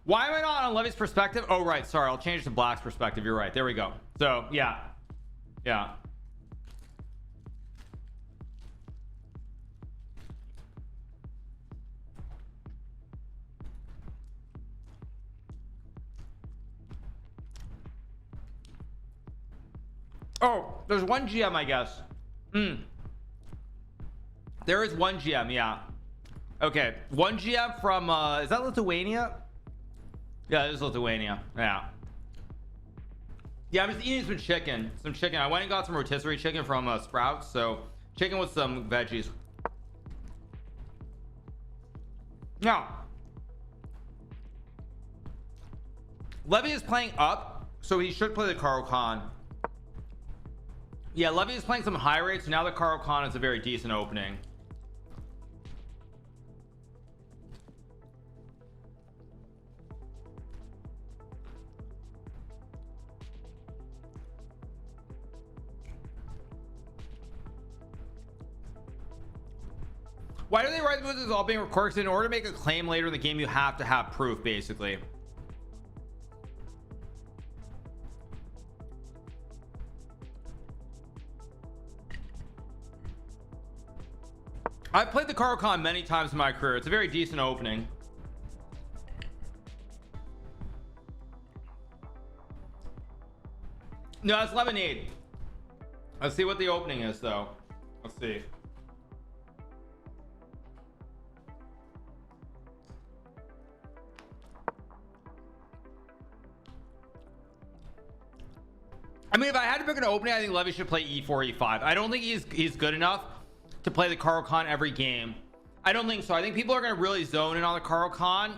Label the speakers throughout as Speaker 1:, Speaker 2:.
Speaker 1: Why am I not on Levy's perspective? Oh, right. Sorry. I'll change to Black's perspective. You're right. There we go. So, yeah. Yeah. Oh, there's one GM, I guess. There is one GM, yeah. Okay, one GM from, is that Lithuania? Yeah, it is Lithuania. Yeah. Yeah, I'm just eating some chicken. I went and got some rotisserie chicken from Sprouts. So, chicken with some veggies. Now, Levy is playing up, so he should play the Carl Khan. Yeah, Levy is playing some high rates, so now the Carl Khan is a very decent opening. Why do they write the moves as all being recorded? In order to make a claim later in the game, you have to have proof, basically. I've played the Carl Khan many times in my career. It's a very decent opening. No, that's lemonade. Let's see what the opening is, though. Let's see. I mean, if I had to pick an opening, I think Levy should play E4, E5. I don't think he's good enough to play the Carl Khan every game. I don't think so. I think people are going to really zone in on the Carl Khan,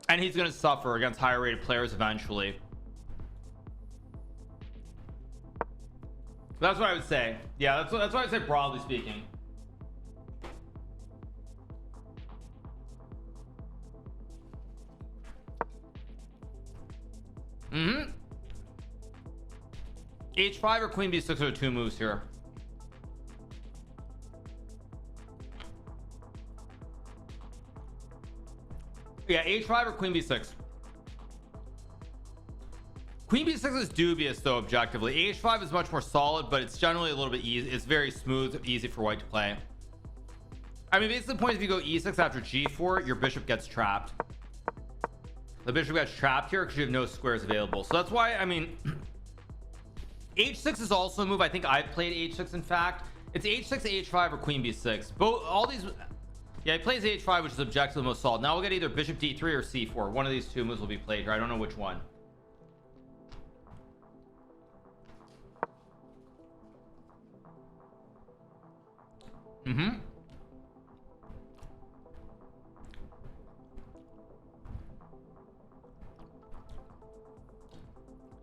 Speaker 1: and he's going to suffer against higher rated players eventually. That's what I would say. Yeah, that's what I'd say, broadly speaking. H5 or Queen B6 are the two moves here. Yeah, H5 or Queen B6. Queen B6 is dubious though, objectively. H5 is much more solid, but it's generally a little bit easy. It's very smooth, easy for white to play. I mean, basically the point is, if you go E6 after G4, your bishop gets trapped. The bishop gets trapped here because you have no squares available. So that's why, I mean, H6 is also a move. I think I've played H6. In fact, it's H6, H5, or Queen B6. Both, all these. Yeah, he plays H5, which is objectively the most solid. Now we'll get either Bishop D3 or C4. One of these two moves will be played here. I don't know which one.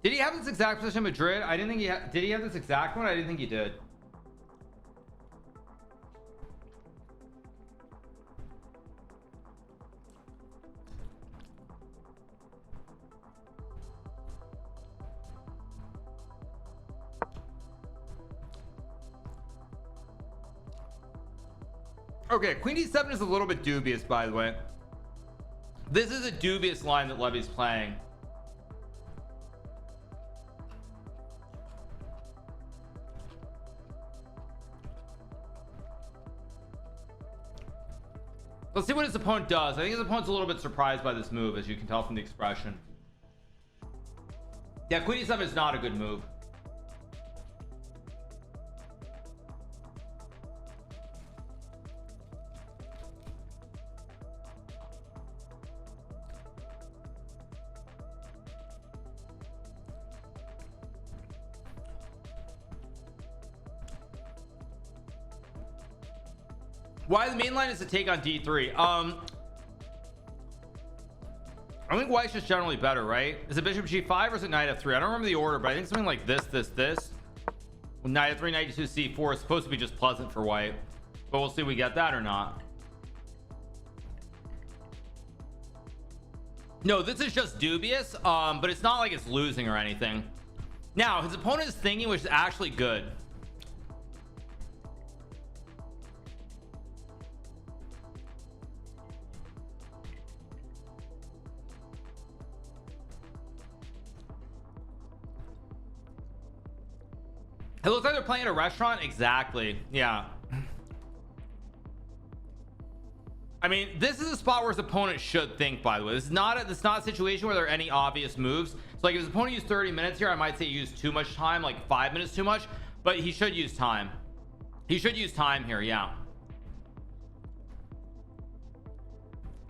Speaker 1: Did he have this exact position in Madrid? I didn't think he had. Did he have this exact one? I didn't think he did. Okay, Queen D7 is a little bit dubious, by the way. This is a dubious line that Levy's playing. Let's see what his opponent does. I think his opponent's a little bit surprised by this move, as you can tell from the expression. Yeah, Queen D7 is not a good move. Why the main line is to take on D3. I think white's just generally better, right? Is it Bishop G5 or is it Knight F3? I don't remember the order, but I think something like this. Well, Knight F3, Knight E2, C4 is supposed to be just pleasant for white, but we'll see if we get that or not. No, this is just dubious, but it's not like it's losing or anything. Now his opponent is thinking, which is actually good. It looks like they're playing at a restaurant. Exactly. Yeah. I mean, this is a spot where his opponent should think, by the way. This is not a situation where there are any obvious moves. So like if his opponent used 30 minutes here, I might say use too much time, like 5 minutes too much, but he should use time. He should use time here. Yeah.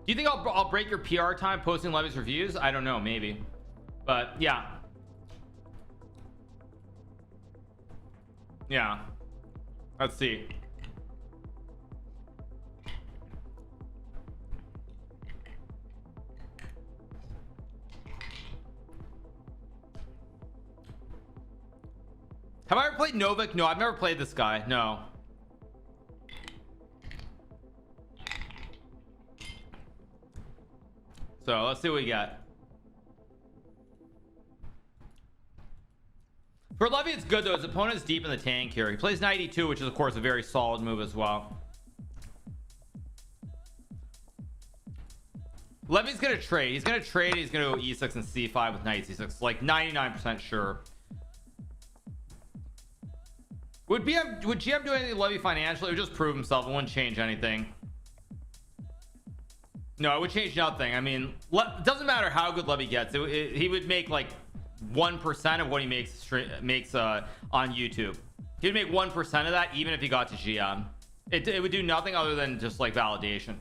Speaker 1: Do you think I'll break your PR time posting Levy's reviews? I don't know, maybe, but yeah. Yeah. Let's see. Have I ever played Novik? No, I've never played this guy. No. So let's see what we got. For Levy, it's good though. His opponent's deep in the tank here. He plays 92, which is of course a very solid move as well. Levy's gonna trade. He's gonna trade. He's gonna go e6 and c5 with knight c6. Like 99% sure. Would GM do anything to Levy financially? It would just prove himself. It wouldn't change anything. No, it would change nothing. I mean, it doesn't matter how good Levy gets. He would make like 1% of what he makes on YouTube. He'd make 1% of that even if he got to GM. It would do nothing other than just like validation.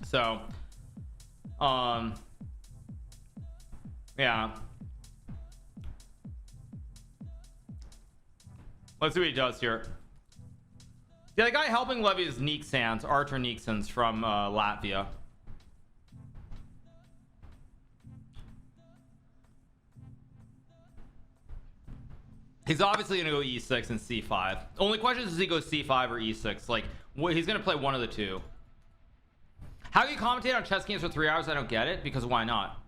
Speaker 1: So yeah, let's see what he does here. Yeah, the guy helping Levy is Neeksans, Artur Neeksans from Latvia. He's obviously gonna go e6 and c5. Only question is, does he go c5 or e6? Like, he's gonna play one of the two. How do you commentate on chess games for 3 hours? I don't get it, because why not?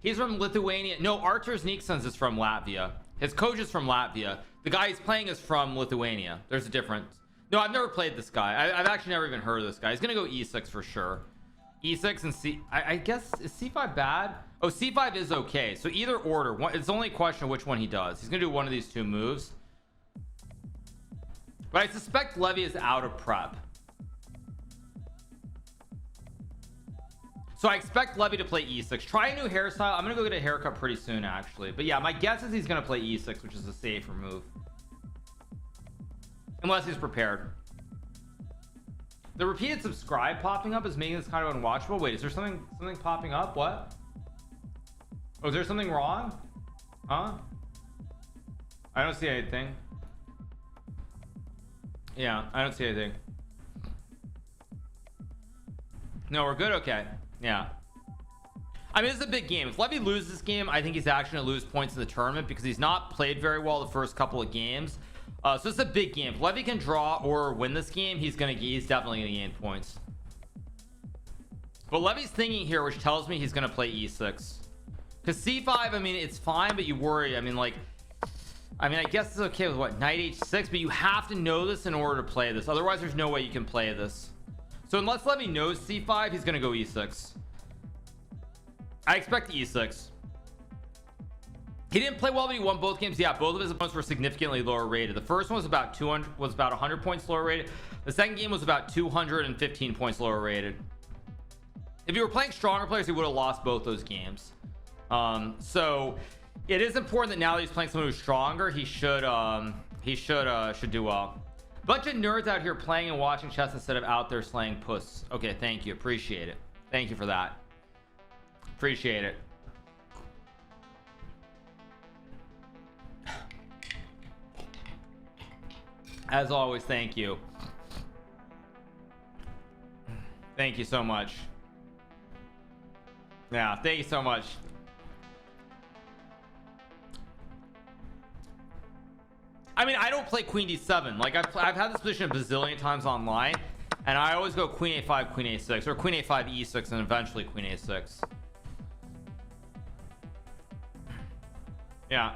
Speaker 1: He's from Lithuania. No, Artur Neeksans is from Latvia. His coach is from Latvia. The guy he's playing is from Lithuania. There's a difference. No, I've never played this guy. I've actually never even heard of this guy. He's gonna go e6 for sure. E6 and c. I guess, is c5 bad? Oh, c5 is okay. So either order. It's only a question of which one he does. He's gonna do one of these two moves. But I suspect Levy is out of prep. So I expect Levy to play e6. Try a new hairstyle. I'm gonna go get a haircut pretty soon, actually. But yeah, my guess is he's gonna play e6, which is a safer move. Unless he's prepared. The repeated subscribe popping up is making this kind of unwatchable. Wait, is there something popping up? What? Oh, is there something wrong? Huh? I don't see anything. Yeah, I don't see anything. No, we're good. Okay. Yeah. I mean, this is a big game. If Levy loses this game, I think he's actually gonna lose points in the tournament because he's not played very well the first couple of games. So it's a big game. If Levy can draw or win this game, he's definitely gonna gain points. But Levy's thinking here, which tells me he's gonna play e6. Because c5, I mean, it's fine, but you worry. I mean, I guess it's okay with what, knight h6, but you have to know this in order to play this. Otherwise, there's no way you can play this. So unless Levy knows c5, he's gonna go e6. I expect e6. He didn't play well, but he won both games. Yeah, both of his opponents were significantly lower rated. The first one was about 100 points lower rated. The second game was about 215 points lower rated. If you were playing stronger players, he would have lost both those games. So it is important that now that he's playing someone who's stronger, he should do well. Bunch of nerds out here playing and watching chess instead of out there slaying puss. Okay, thank you, appreciate it. Thank you for that. Appreciate it. As always, thank you. Thank you so much. Yeah, thank you so much. I mean, I don't play queen d7. Like I've had this position a bazillion times online, and I always go queen a5, queen a6, or queen a5, e6, and eventually queen a6. Yeah.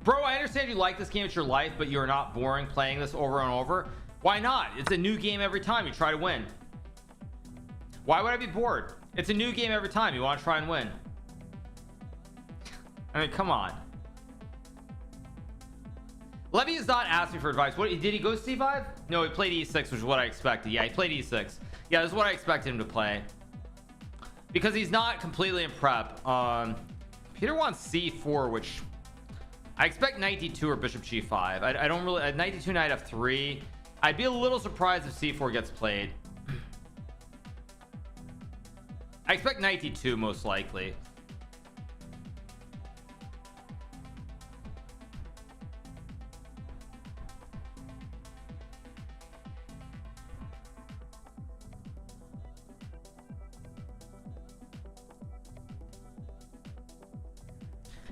Speaker 1: Bro, I understand you like this game. It's your life, but you're not boring playing this over and over. Why not? It's a new game every time you try to win. Why would I be bored? It's a new game every time you want to try and win. I mean, come on. Levy is not asking for advice. What did he go c5? No, he played e6, which is what I expected. Yeah, he played e6. Yeah, this is what I expected him to play, because he's not completely in prep. Peter wants c4, which I expect knight d2 or bishop g5. I don't really knight d2, knight f3. I'd be a little surprised if c4 gets played. I expect knight d2 most likely.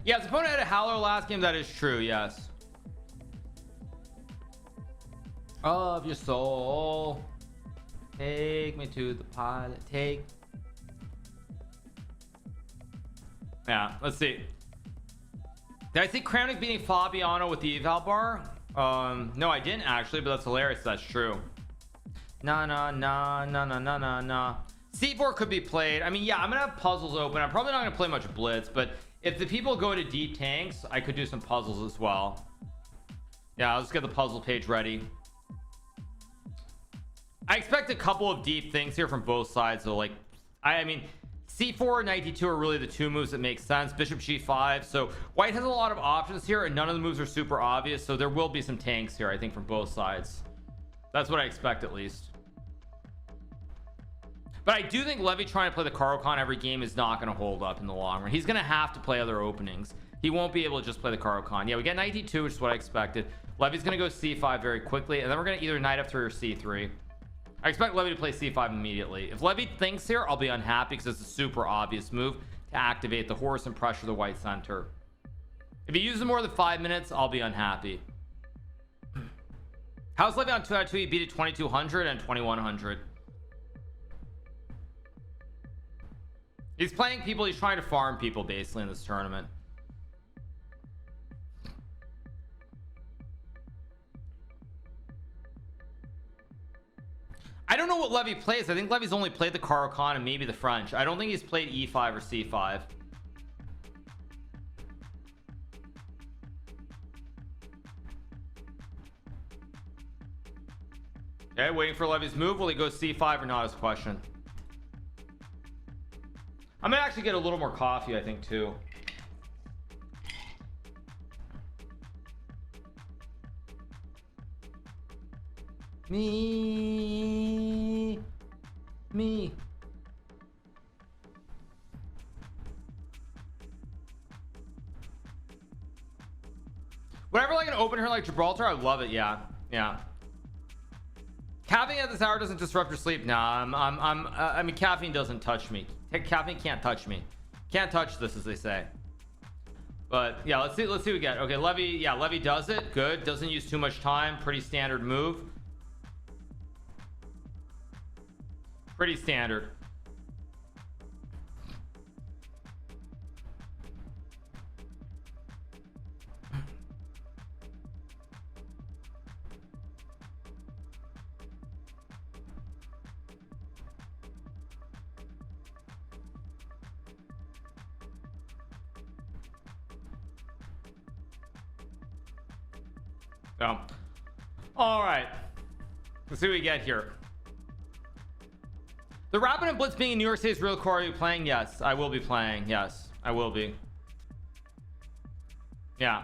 Speaker 1: Yeah, his opponent had a howler last game. That is true. Yes. Of your soul, take me to the pilot. Take. Yeah, let's see. Did I see Kramnik beating Fabiano with the eval bar? No, I didn't actually, but that's hilarious. That's true. Nah. C4 could be played. I mean, yeah, I'm gonna have puzzles open. I'm probably not gonna play much blitz, but if the people go to deep tanks, I could do some puzzles as well. Yeah, I'll just get the puzzle page ready. I expect a couple of deep things here from both sides. So like, I mean, c4 and knight d2 are really the two moves that make sense. Bishop g5. So white has a lot of options here, and none of the moves are super obvious. So there will be some tanks here, I think, from both sides. That's what I expect, at least. But I do think Levy trying to play the Caro-Kann every game is not going to hold up in the long run. He's going to have to play other openings. He won't be able to just play the Caro-Kann. Yeah, we get knight d2, which is what I expected. Levy's going to go c5 very quickly, and then we're going to either knight f3 or c3. I expect Levy to play c5 immediately. If Levy thinks here, I'll be unhappy, because it's a super obvious move to activate the horse and pressure the white center. If he uses more than 5 minutes, I'll be unhappy. How's Levy on 2-2? He beat it 2200 and 2100. He's playing people. He's trying to farm people basically in this tournament. I don't know what Levy plays. I think Levy's only played the Caro-Kann and maybe the French. I don't think he's played e5 or c5. Okay, waiting for Levy's move. Will he go c5 or not is the question. I'm gonna actually get a little more coffee, I think, too. Me. Whenever like an opener like Gibraltar, I love it. Yeah. Caffeine at this hour doesn't disrupt your sleep. Nah, I mean, caffeine doesn't touch me. Caffeine can't touch me. Can't touch this, as they say. But yeah, let's see what we get. Okay, Levy. Yeah, Levy does it. Good. Doesn't use too much time. Pretty standard move. Pretty standard. So, all right, let's see what we get here. The Rapid and Blitz being in New York City is real core. Are you playing? Yes, I will be playing. Yes, I will be. Yeah.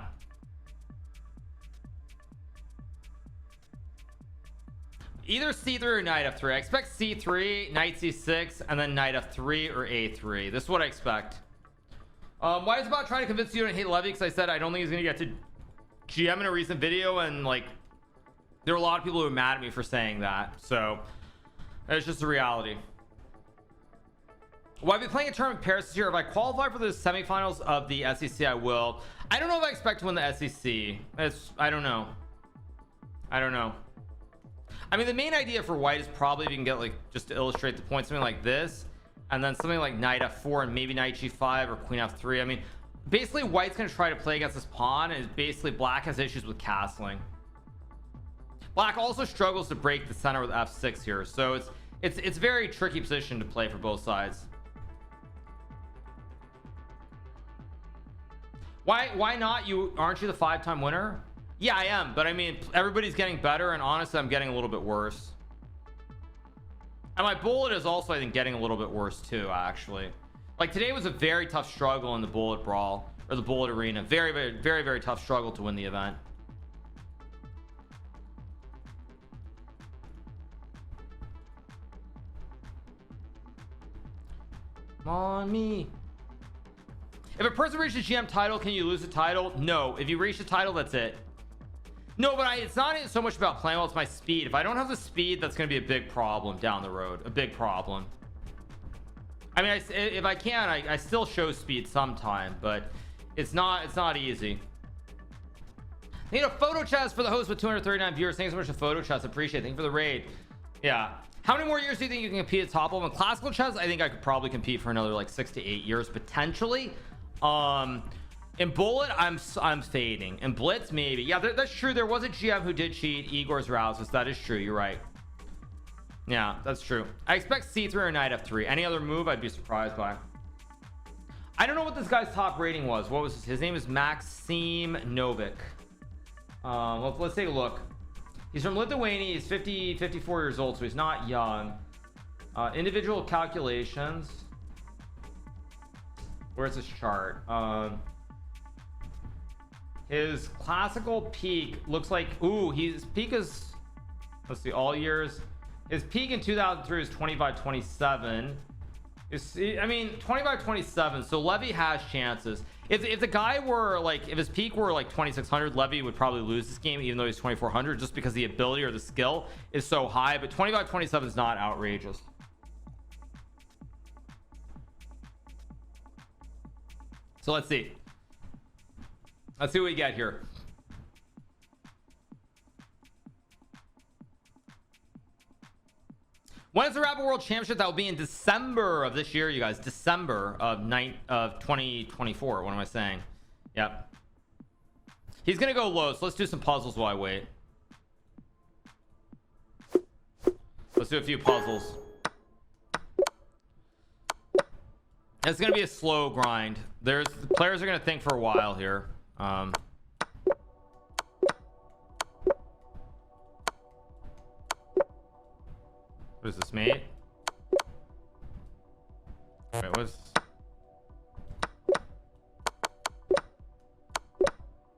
Speaker 1: Either c3 or knight f3. I expect c3, knight c6, and then knight f3 or a3. This is what I expect. Why is about trying to convince you to hate Levy? Because I said I don't think he's gonna get to GM in a recent video, and like there were a lot of people who were mad at me for saying that, so it's just a reality. Well, I've been playing a tournament in Paris this year. If I qualify for the semifinals of the SEC, I will. I don't know if I expect to win the SEC. I don't know. I mean, the main idea for white is probably if you can get, like, just to illustrate the point, something like this, and then something like knight f4 and maybe knight g5 or queen f3. I mean, basically white's going to try to play against this pawn, and basically black has issues with castling. Black also struggles to break the center with f6 here, so it's very tricky position to play for both sides. Why not? Aren't you the 5-time winner? Yeah, I am, but I mean, everybody's getting better, and honestly, I'm getting a little bit worse. And my bullet is also, I think, getting a little bit worse too, actually. Like, today was a very tough struggle in the bullet brawl, or the bullet arena. Very, very, very, very tough struggle to win the event. Come on me. If a person reaches GM title, can you lose the title? No. If you reach the title, that's it. No, but it's not so much about playing well, it's my speed. If I don't have the speed, that's going to be a big problem down the road. A big problem. I mean, if I can, I still show speed sometime, but it's not easy. You know, photo chess for the host with 239 viewers. Thanks so much for photo chess. Appreciate it. Thank you for the raid. Yeah. How many more years do you think you can compete at top level in classical chess? I think I could probably compete for another like 6 to 8 years potentially. In bullet, I'm fading. In blitz, maybe. Yeah, that's true. There was a GM who did cheat Igor's Rouses. That is true. You're right. Yeah, that's true. I expect C3 or knight F3. Any other move I'd be surprised by. I don't know what this guy's top rating was. What was his name? Is Maksim Novik. Let's take a look. He's from Lithuania. He's 54 years old, so he's not young. Individual calculations. Where's his chart? His classical peak looks like, ooh, his peak is, let's see, all years. His peak in 2003 is 25-27. I mean, 25-27. So Levy has chances. If the guy were like, if his peak were like 2600, Levy would probably lose this game, even though he's 2400, just because the ability or the skill is so high. But 25-27 is not outrageous. So let's see. Let's see what we get here. When is the Rapid World Championship? That will be in December of this year, you guys. December of 2024. What am I saying? Yep. He's gonna go low, so let's do some puzzles while I wait. Let's do a few puzzles. It's gonna be a slow grind. The players are gonna think for a while here. What is this, mate? Wait, what's...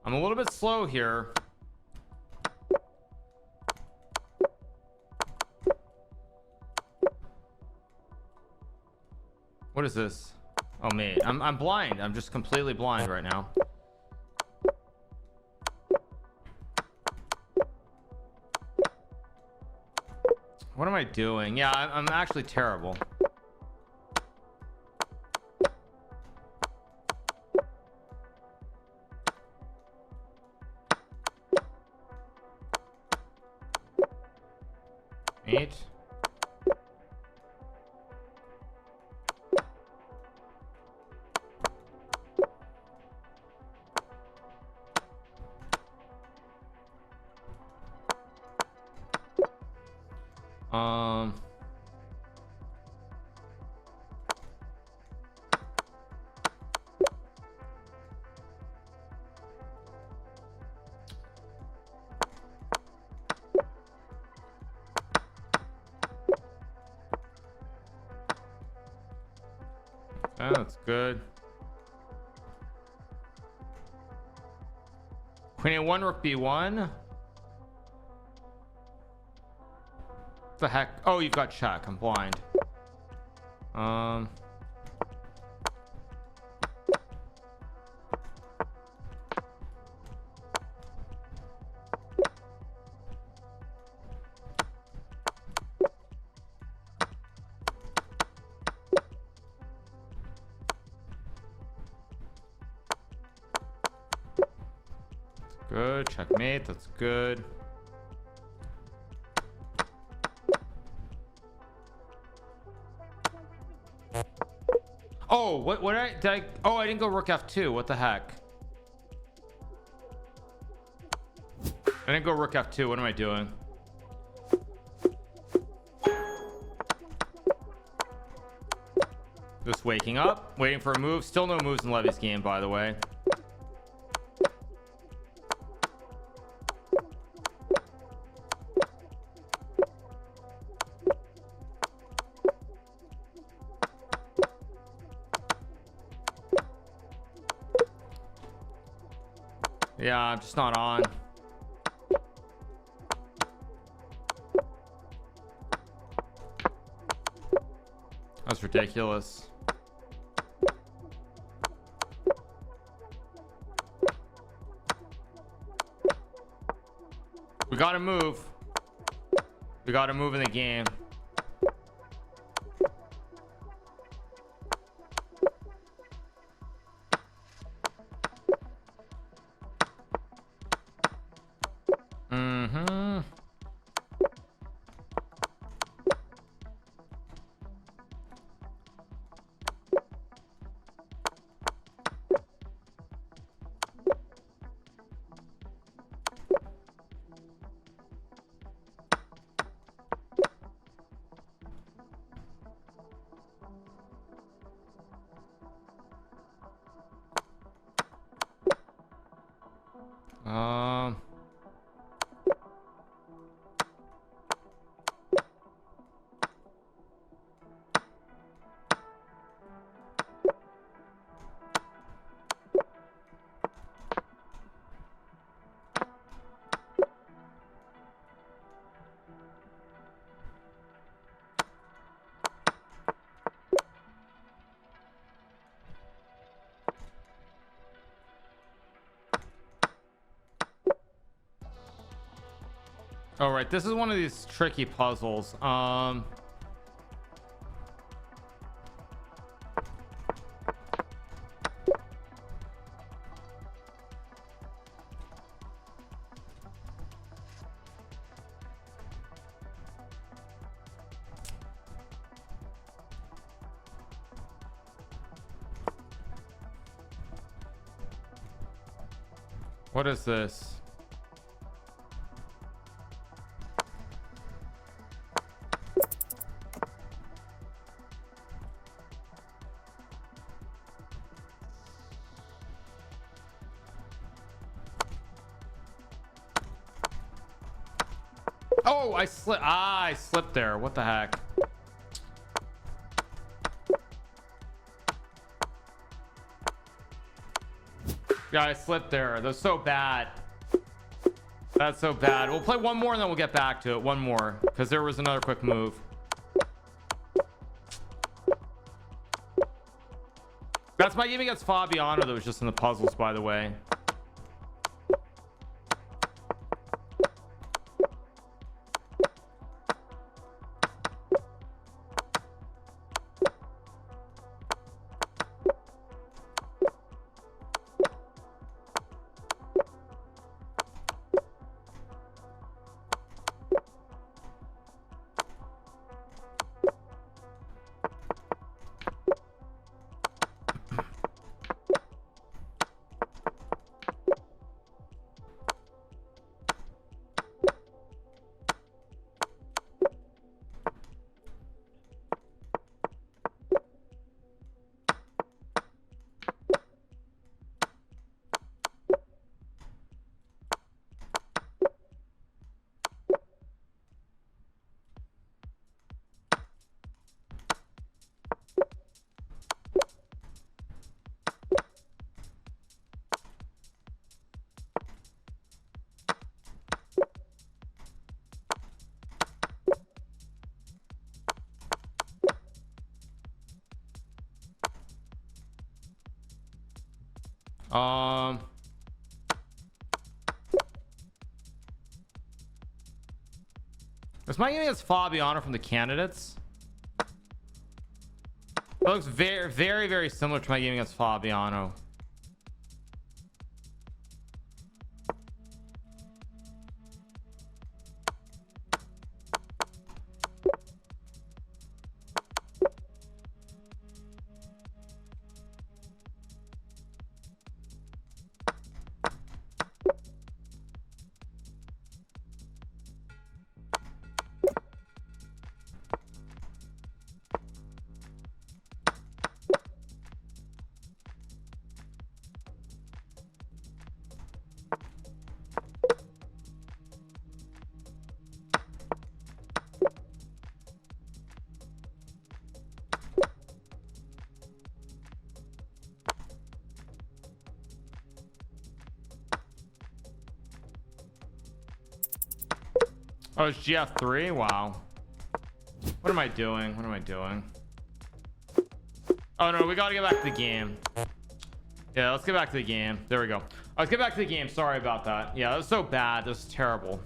Speaker 1: I'm a little bit slow here. What is this? Oh, mate, I'm blind. I'm just completely blind right now. What am I doing? Yeah, I'm actually terrible. Eight. Oh, that's good. Queen A1, Rook B1. What the heck? Oh, you've got check. I'm blind. Good. Checkmate. That's good. Oh, what did I oh, I didn't go Rook F2. What the heck? I didn't go Rook F2. What am I doing? Just waking up, waiting for a move. Still no moves in Levy's game, by the way. Yeah, I'm just not on. That's ridiculous. We gotta move. We gotta move in the game. All right, this is one of these tricky puzzles. What is this? Oh, I slipped. I slipped there. What the heck? Yeah, I slipped there. That's so bad. That's so bad. We'll play one more and then we'll get back to it. One more, because there was another quick move. That's my game against Fabiano that was just in the puzzles, by the way. Is my game against Fabiano from the candidates? It looks very, very, very similar to my game against Fabiano. Oh, it's GF3. Wow. What am I doing? What am I doing? Oh no, we got to get back to the game. Yeah, let's get back to the game. There we go. Let's get back to the game. Sorry about that. Yeah, that was so bad. That was terrible.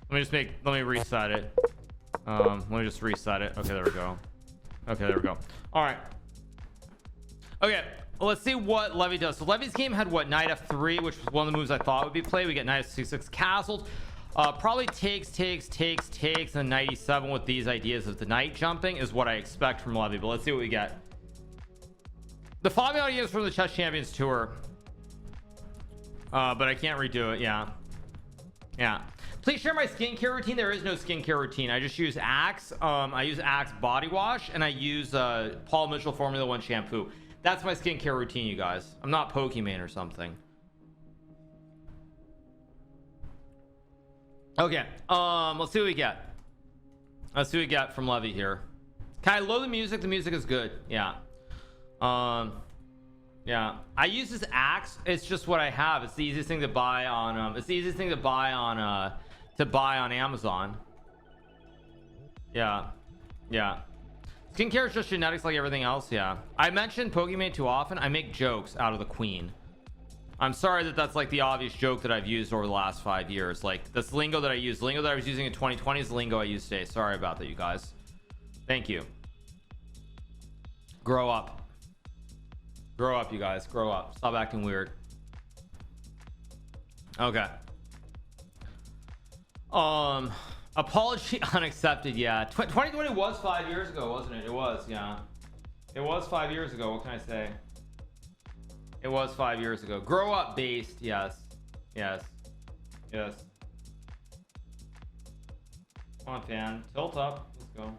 Speaker 1: Let me reset it. Let me just reset it. Okay, there we go. Okay, there we go. All right. Okay, well, let's see what Levy does. So Levy's game had what? Knight F3, which was one of the moves I thought would be played. We get Knight C6 castled. Probably takes, and Knight E7 with these ideas of the knight jumping is what I expect from Levy. But let's see what we get. The following audio is from the Chess Champions Tour. But I can't redo it. Yeah. Please share my skincare routine. There is no skincare routine. I just use Axe. I use Axe body wash, and I use Paul Mitchell Formula 1 shampoo. That's my skincare routine, you guys. I'm not Pokemon or something. Okay. Let's see what we get. Let's see what we get from Levy here. Can I load the music? The music is good. Yeah. Yeah. I use this Axe. It's just what I have. It's the easiest thing to buy on. It's the easiest thing to buy on. On Amazon. Yeah. Skincare is just genetics like everything else. Yeah. I mentioned Pokemon too often. I make jokes out of the queen. I'm sorry that that's like the obvious joke that I've used over the last 5 years. Like this lingo that I use, lingo that I was using in 2020 is the lingo I use today. Sorry about that, you guys. Thank you. Grow up, you guys. Grow up. Stop acting weird. Okay. Apology unaccepted. Yeah. 2020 was 5 years ago, wasn't it? It was. Yeah. It was 5 years ago. What can I say? It was 5 years ago. Grow up based. Yes. Come on, fan. Tilt up. Let's go.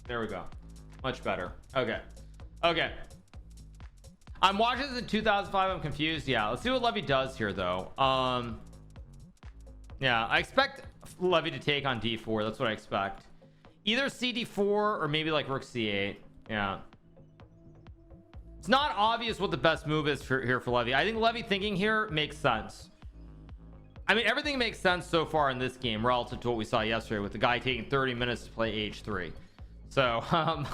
Speaker 1: There we go. Much better. Okay. I'm watching this in 2005. I'm confused. Yeah. Let's see what Levy does here, though. Yeah. I expect Levy to take on D4. That's what I expect. Either CD4 or maybe like Rook C8. Yeah. It's not obvious what the best move is here for Levy. I think Levy thinking here makes sense. I mean, everything makes sense so far in this game relative to what we saw yesterday with the guy taking 30 minutes to play H3. So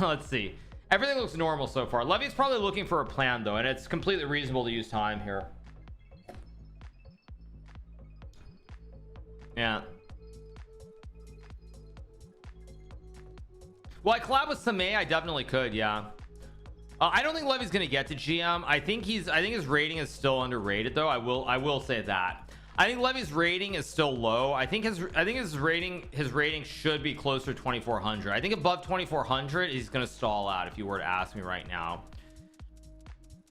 Speaker 1: let's see. Everything looks normal so far. Levy's probably looking for a plan though, and it's completely reasonable to use time here. Yeah. Well, I collab with Samay. I definitely could. Yeah. I don't think Levy's gonna get to GM. I think his rating is still underrated though. I will say that. I think Levy's rating is still low. I think his rating should be closer to 2400. I think above 2400 he's gonna stall out if you were to ask me right now.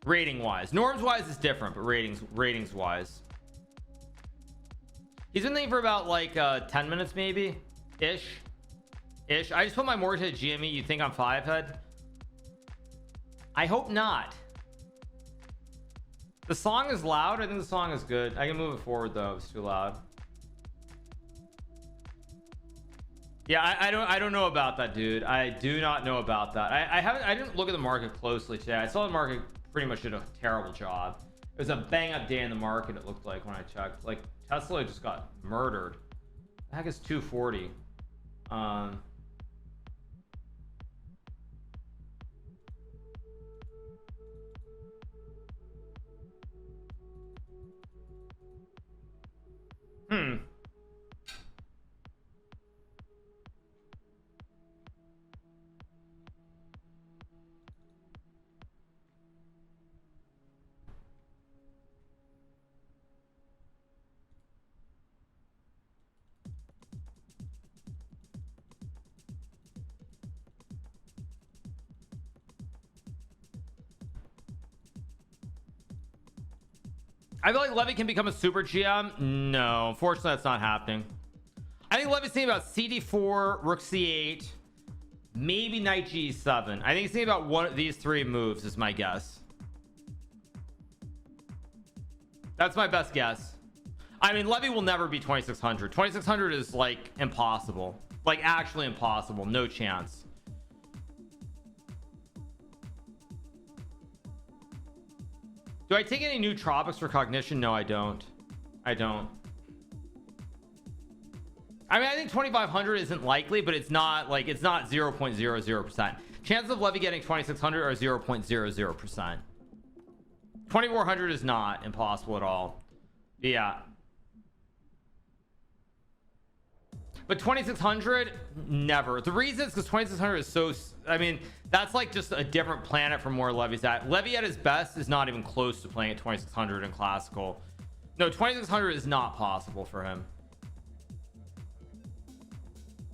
Speaker 1: Rating wise, norms wise is different, but ratings wise, he's been thinking for about like 10 minutes maybe ish. I just put my mortgage at GME. You think I'm 5 head? I hope not. The song is loud. I think the song is good. I can move it forward though. It's too loud. Yeah, I don't know about that, dude. I do not know about that. I didn't look at the market closely today. I saw the market pretty much did a terrible job. It was a bang up day in the market. It looked like when I checked. Like Tesla just got murdered. The heck is 240? I feel like Levy can become a super GM. No, unfortunately that's not happening. I think Levy's thinking about CD4, Rook C8, maybe Knight G7. I think he's thinking about one of these 3 moves is my guess. That's my best guess. I mean, Levy will never be 2600. 2600 is like impossible, like actually impossible. No chance. Do I take any new tropics for cognition? No, I don't. I mean, I think 2500 isn't likely, but it's not like, it's not 0.00%. Chances of Levy getting 2600 are 0.00%. 2400 is not impossible at all. Yeah. But 2600, never. The reason is because 2600 is so, I mean, that's like just a different planet from where Levy's at. Levy at his best is not even close to playing at 2600 in classical. No, 2600 is not possible for him.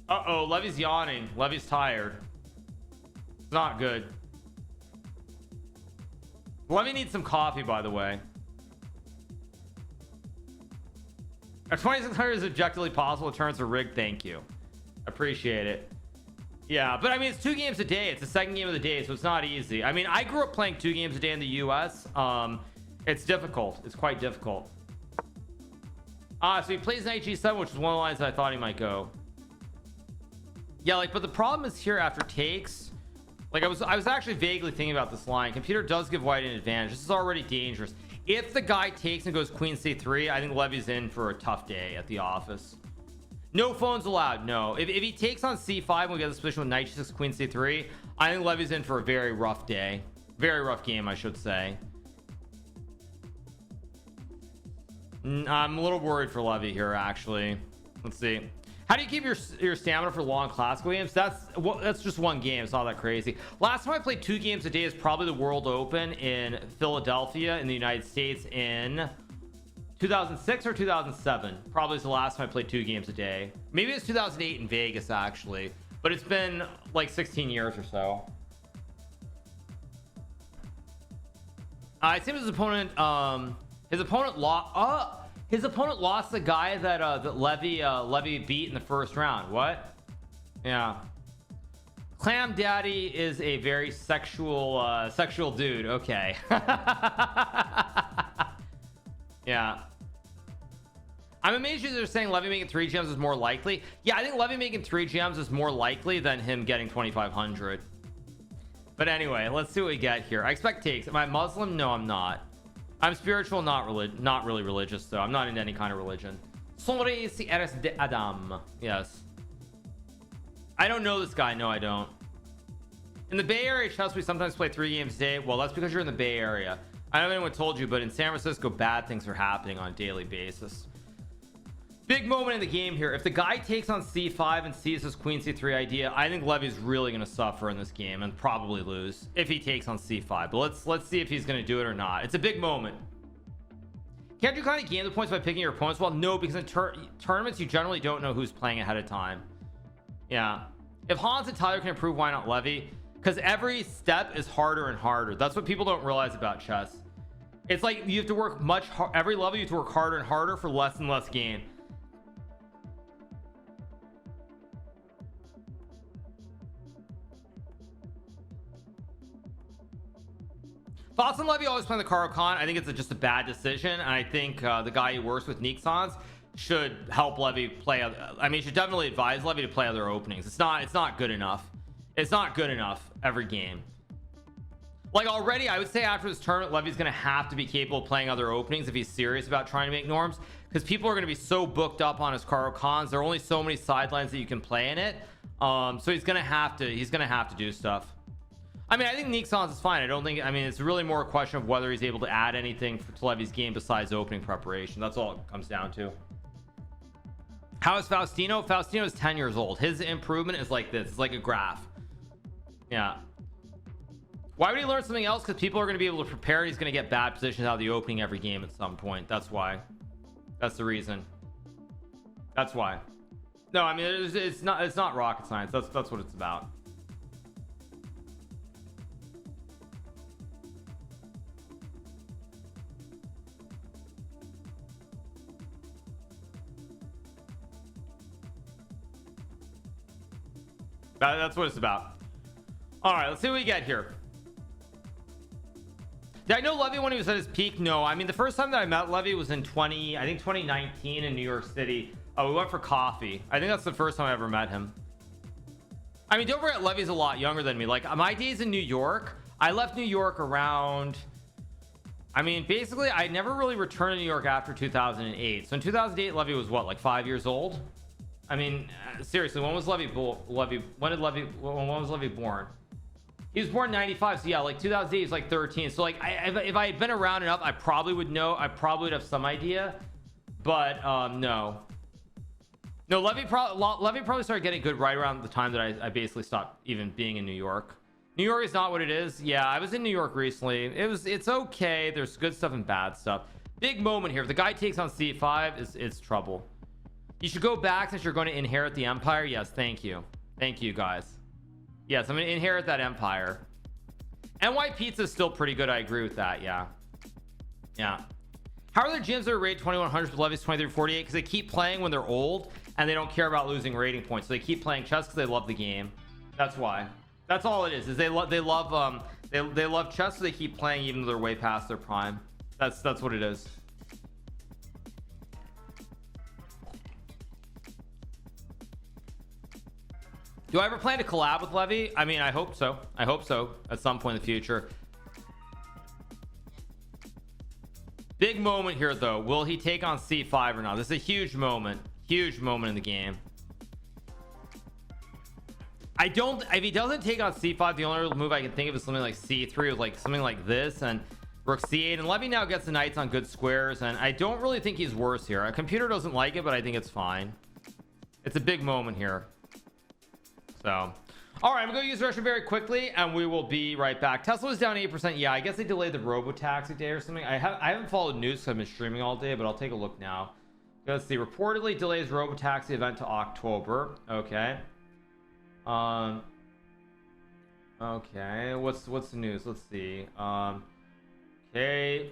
Speaker 1: Uh-oh, Levy's yawning. Levy's tired. It's not good. Levy needs some coffee, by the way. If 2600 is objectively possible, turns are rigged. Thank you. Appreciate it. Yeah, but I mean, it's 2 games a day. It's the second game of the day, so it's not easy. I mean, I grew up playing 2 games a day in the US. It's difficult. It's quite difficult. So he plays knight g7, which is one of the lines that I thought he might go. Yeah, like, but the problem is here after takes, like I was actually vaguely thinking about this line. Computer does give white an advantage. This is already dangerous. If the guy takes and goes queen c3, I think Levy's in for a tough day at the office. No phones allowed. No, if he takes on c5 and we get this position with knight g6 queen c3, I think Levy's in for a very rough day. Very rough game, I should say. I'm a little worried for Levy here, actually. Let's see. How do you keep your stamina for long classical games? That's just one game. It's not that crazy. Last time I played 2 games a day is probably the World Open in Philadelphia in the United States in 2006 or 2007. Probably is the last time I played 2 games a day. Maybe it's 2008 in Vegas, actually, but it's been like 16 years or so. It seems his opponent lost. His opponent lost the guy that Levy beat in the first round. What? Yeah. Clam Daddy is a very sexual dude. Okay. Yeah. I'm amazed you're saying Levy making 3 gems is more likely. Yeah, I think Levy making 3 gems is more likely than him getting 2500. But anyway, let's see what we get here. I expect takes. Am I Muslim? No, I'm not. I'm spiritual, not really religious, though. I'm not into any kind of religion. Sobre si eres de Adam. Yes. I don't know this guy. No, I don't. In the Bay Area chess, we sometimes play 3 games a day. Well, that's because you're in the Bay Area. I don't know if anyone told you, but in San Francisco, bad things are happening on a daily basis. Big moment in the game here. If the guy takes on c5 and sees his queen c3 idea, I think Levy's really going to suffer in this game and probably lose if he takes on c5. But let's see if he's going to do it or not. It's a big moment. Can't you kind of gain the points by picking your opponents? Well, no, because in tournaments you generally don't know who's playing ahead of time. Yeah, if Hans and Tyler can improve, why not Levy? Because every step is harder and harder. That's what people don't realize about chess. It's like you have to work every level you have to work harder and harder for less and less gain. Thoughts on Levy always playing the Hikaru Khan? I think it's just a bad decision, and I think the guy who works with Nixons should help Levy play. I mean, should definitely advise Levy to play other openings. It's not good enough. It's not good enough every game. Like already, I would say after this tournament, Levy's going to have to be capable of playing other openings if he's serious about trying to make norms, because people are going to be so booked up on his Hikaru Khans. There are only so many sidelines that you can play in it. So he's going to have to do stuff. I mean, I think Nixons is fine. I mean, it's really more a question of whether he's able to add anything to Levy's game besides opening preparation. That's all it comes down to. How is Faustino? Faustino is 10 years old. His improvement is like this. It's like a graph. Yeah. Why would he learn something else? Because people are going to be able to prepare. He's going to get bad positions out of the opening every game at some point. That's why. That's the reason. That's why. No, I mean, it's not rocket science. That's what it's about. That's what it's about. All right, let's see what we get here. Did I know Levy when he was at his peak? No, I mean, the first time that I met Levy was in 2019 in New York City. We went for coffee. I think that's the first time I ever met him. I mean, don't forget, Levy's a lot younger than me. Like my days in New York, I left New York around, I mean, basically I never really returned to New York after 2008. So in 2008, Levy was what, like 5 years old? I mean, seriously, when was Levy when was Levy born? He was born in 95, so yeah, like 2008 is like 13. So like if I had been around enough, I probably would know. I probably would have some idea, but no. Levy probably started getting good right around the time that I basically stopped even being in New York. New York is not what it is. Yeah, I was in New York recently. It's okay. There's good stuff and bad stuff. Big moment here. If the guy takes on c5, it's trouble. You should go back since you're going to inherit the empire. Yes, thank you guys. Yes, I'm gonna inherit that empire. NY Pizza is still pretty good. I agree with that. Yeah. How are their gyms that are rated 2100 with Levy's 2348? Because they keep playing when they're old and they don't care about losing rating points, so they keep playing chess because they love the game. That's why. That's all it is they love chess, so they keep playing even though they're way past their prime. That's what it is. Do I ever plan to collab with Levy? I mean, I hope so at some point in the future. Big moment here though. Will he take on c5 or not? This is a huge moment in the game. If he doesn't take on c5, the only move I can think of is something like c3 or like something like this, and rook c8, and Levy now gets the knights on good squares, and I don't really think he's worse here. A computer doesn't like it, but I think it's fine. It's a big moment here. So all right, I'm gonna use Russia very quickly and we will be right back. Tesla was down 8%. Yeah, I guess they delayed the robo-taxi day or something. I haven't followed news because I've been streaming all day, but I'll take a look now. Let's see. Reportedly delays robo-taxi event to October. Okay. Okay, what's the news? Let's see. Okay.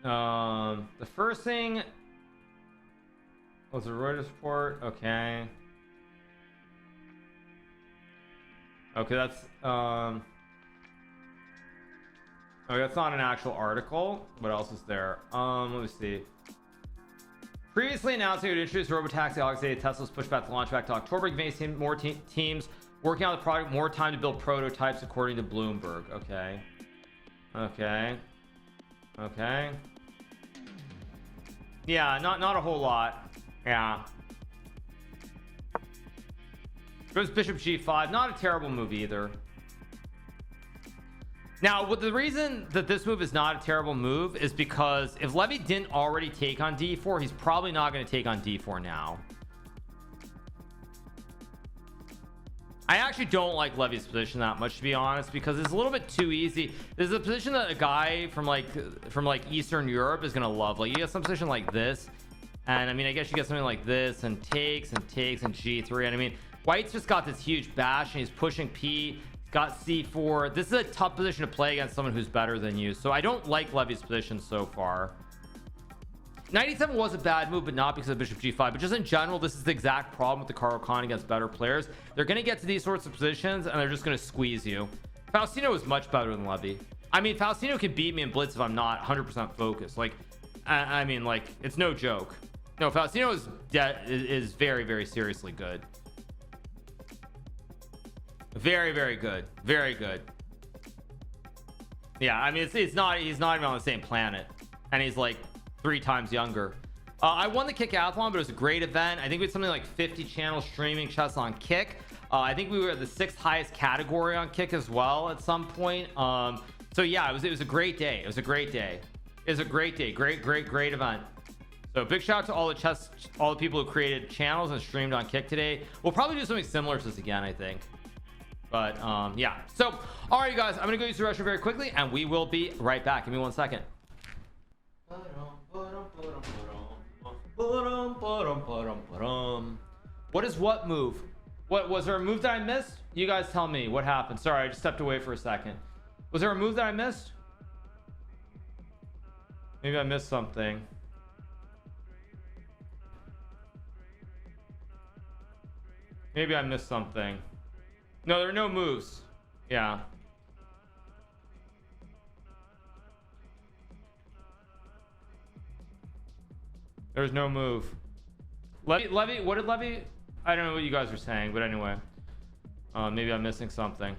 Speaker 1: The first thing was a Reuters report. Okay. Okay, that's okay, that's not an actual article. What else is there? Let me see. Previously announced it would introduce robotaxi August 8th. Tesla's pushed back the launch back to October. Giving more teams working on the product more time to build prototypes, according to Bloomberg. Okay. Yeah, not a whole lot. Yeah. Goes bishop g5. Not a terrible move either. Now, the reason that this move is not a terrible move is because if Levy didn't already take on d4, he's probably not going to take on d4 now. I actually don't like Levy's position that much, to be honest, because it's a little bit too easy. This is a position that a guy from like Eastern Europe is going to love. Like, you get some position like this, and I mean, I guess you get something like this, and takes and g3, and I mean, White's just got this huge bash and he's pushing P, got c4. This is a tough position to play against someone who's better than you, so I don't like Levy's position so far. 97 was a bad move, but not because of bishop g5, but just in general, this is the exact problem with the Hikaru Khan against better players. They're going to get to these sorts of positions and they're just going to squeeze you. Faustino is much better than Levy. I mean, Faustino can beat me in blitz if I'm not 100% focused. Like, I mean, like, it's no joke. No, Faustino is very, very seriously good. Very good. Yeah, I mean, he's not even on the same planet, and he's like 3 times younger. I won the Kickathon, but it was a great event. I think we had something like 50 channels streaming chess on Kick. I think we were the 6th highest category on Kick as well at some point. So yeah, it was a great day. Great event. So big shout out to all the people who created channels and streamed on Kick today. We'll probably do something similar to this again, I think. But yeah, so all right, you guys, I'm gonna go use the restroom very quickly and we will be right back. Give me 1 second. What is what move? What was there a move that I missed? You guys tell me what happened. Sorry, I just stepped away for a second. Was there a move that I missed? Maybe I missed something. Maybe I missed something. No, there are no moves. Yeah. There's no move. Levy, what did Levy? I don't know what you guys were saying, but anyway. Maybe I'm missing something.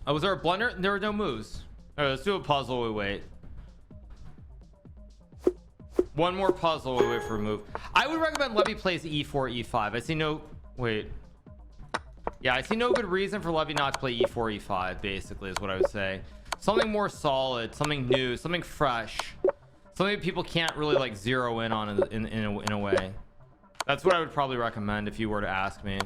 Speaker 1: Oh, was there a blunder? There were no moves. All right, let's do a puzzle. We wait. One more puzzle. We wait for a move. I would recommend Levy plays e4 e5. I see no wait. Yeah, I see no good reason for Levy not to play e4 e5. Basically, is what I would say. Something more solid, something new, something fresh, something people can't really like zero in on in a way. That's what I would probably recommend if you were to ask me.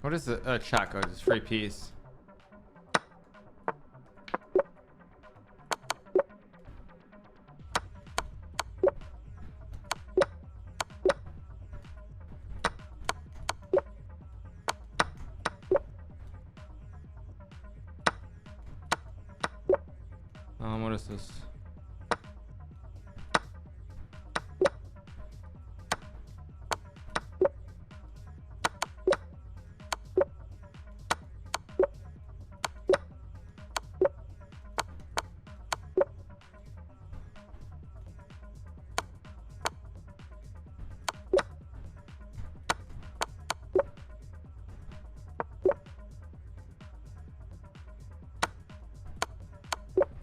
Speaker 1: What is it? Chat code. It's free piece. What is this?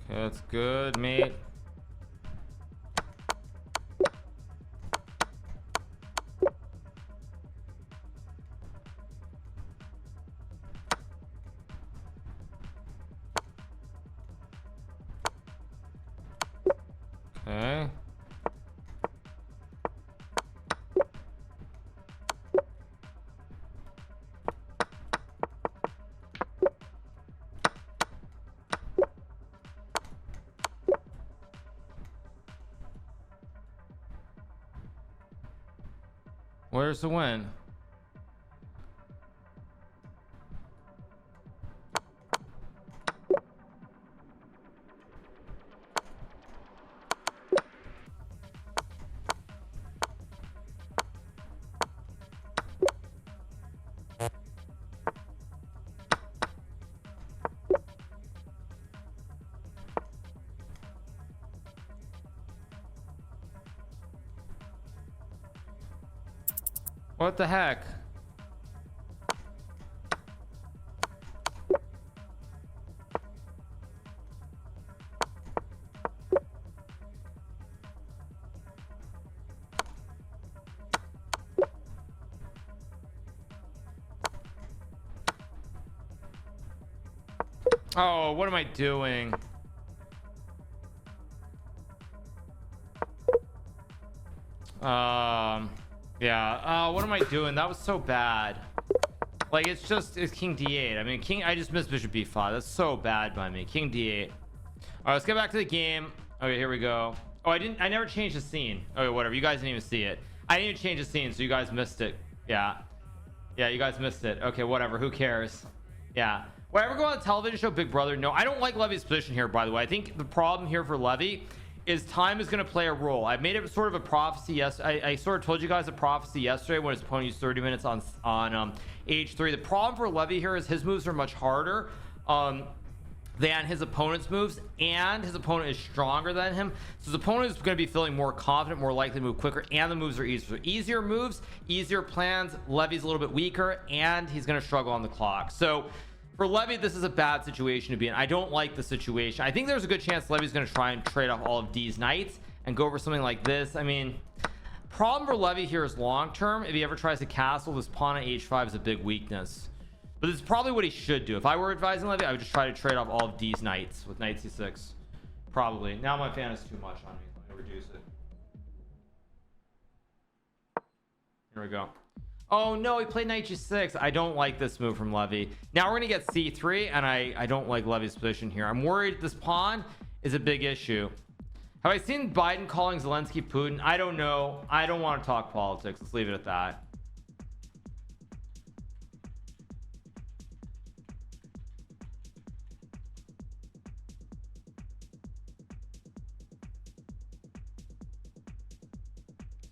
Speaker 1: Okay, that's good, mate. Okay. Where's the win? What the heck? Oh, what am I doing? Yeah. What am I doing? That was so bad. Like, it's king d8. I mean, I just missed bishop b5. That's so bad by me. King d8. All right, let's get back to the game. Okay, here we go. Oh, I never changed the scene. Okay, whatever. You guys didn't even see it. I didn't even change the scene, so you guys missed it. Yeah, you guys missed it. Okay, whatever. Who cares? Yeah. Will I ever go on a television show, Big Brother? No, I don't like Levy's position here, by the way. I think the problem here for Levy is time is going to play a role. I made it sort of a prophecy. Yes, I sort of told you guys a prophecy yesterday when his opponent used 30 minutes on h3. The problem for Levy here is his moves are much harder than his opponent's moves, and his opponent is stronger than him, so his opponent is going to be feeling more confident, more likely to move quicker, and the moves are easier. So easier moves, easier plans. Levy's a little bit weaker, and he's going to struggle on the clock. So for Levy, this is a bad situation to be in. I don't like the situation. I think there's a good chance Levy's going to try and trade off all of D's knights and go over something like this. I mean, problem for Levy here is long term. If he ever tries to castle, this pawn at h5 is a big weakness, but it's probably what he should do. If I were advising Levy, I would just try to trade off all of D's knights with knight c6. Probably. Now my fan is too much on me. Let me reduce it. Here we go. Oh no, he played knight g6. I don't like this move from Levy. Now we're gonna get c3, and I don't like Levy's position here. I'm worried this pawn is a big issue. Have I seen Biden calling Zelensky Putin? I don't know. I don't want to talk politics. Let's leave it at that.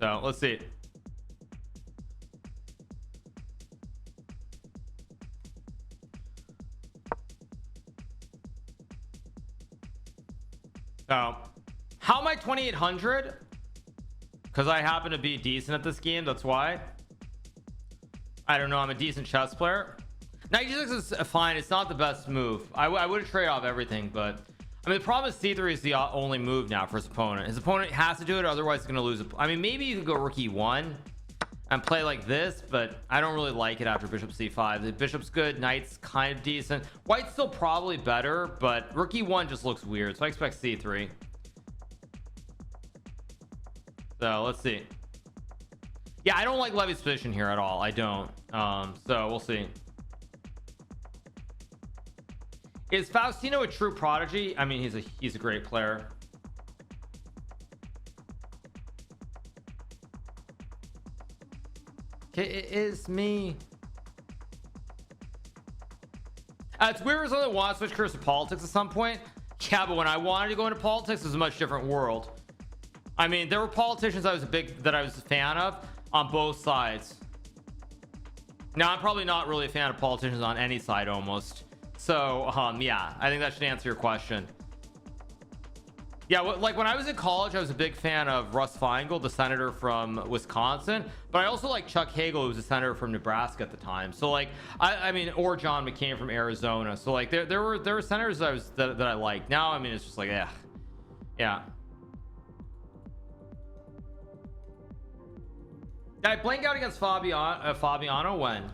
Speaker 1: So let's see. So how am I 2800? because I happen to be decent at this game. That's why. I don't know, I'm a decent chess player. Knight g6 is fine. It's not the best move. I would trade off everything, but I mean the problem is c3 is the only move now for his opponent. His opponent has to do it, otherwise he's gonna lose. I mean maybe you could go rook e1 and play like this, but I don't really like it after bishop c5. The bishop's good, knight's kind of decent, white's still probably better, but rook e1 just looks weird, so I expect c3. So let's see. Yeah, I don't like Levy's position here at all. I don't. So we'll see. Is Faustino a true prodigy? I mean, he's a great player. Okay, it is me. It's weird as someone that wants to switch careers to politics at some point. Yeah, but when I wanted to go into politics, it was a much different world. I mean, there were politicians that I was a fan of on both sides. Now I'm probably not really a fan of politicians on any side almost. So yeah, I think that should answer your question. Yeah, like when I was in college, I was a big fan of Russ Feingold, the senator from Wisconsin, but I also like Chuck Hagel, who was a senator from Nebraska at the time. So like I mean, or John McCain from Arizona. So like there were senators that I liked. Now I mean it's just like yeah. I blanked out against Fabiano when?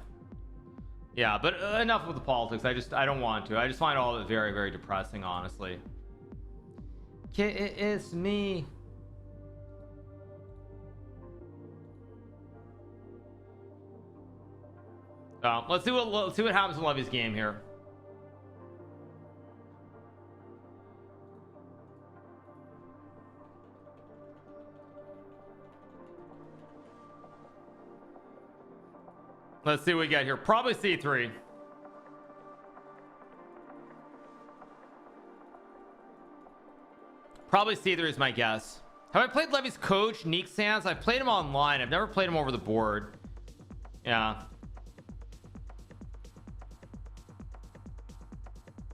Speaker 1: Yeah, but enough with the politics. I don't want to. I just find all of it very, very depressing, honestly. It's me. Let's see what happens in Levy's game here. Let's see what we get here. Probably c3. Probably c3 is my guess. Have I played Levy's coach, Neek Sands? I've played him online. I've never played him over the board. Yeah.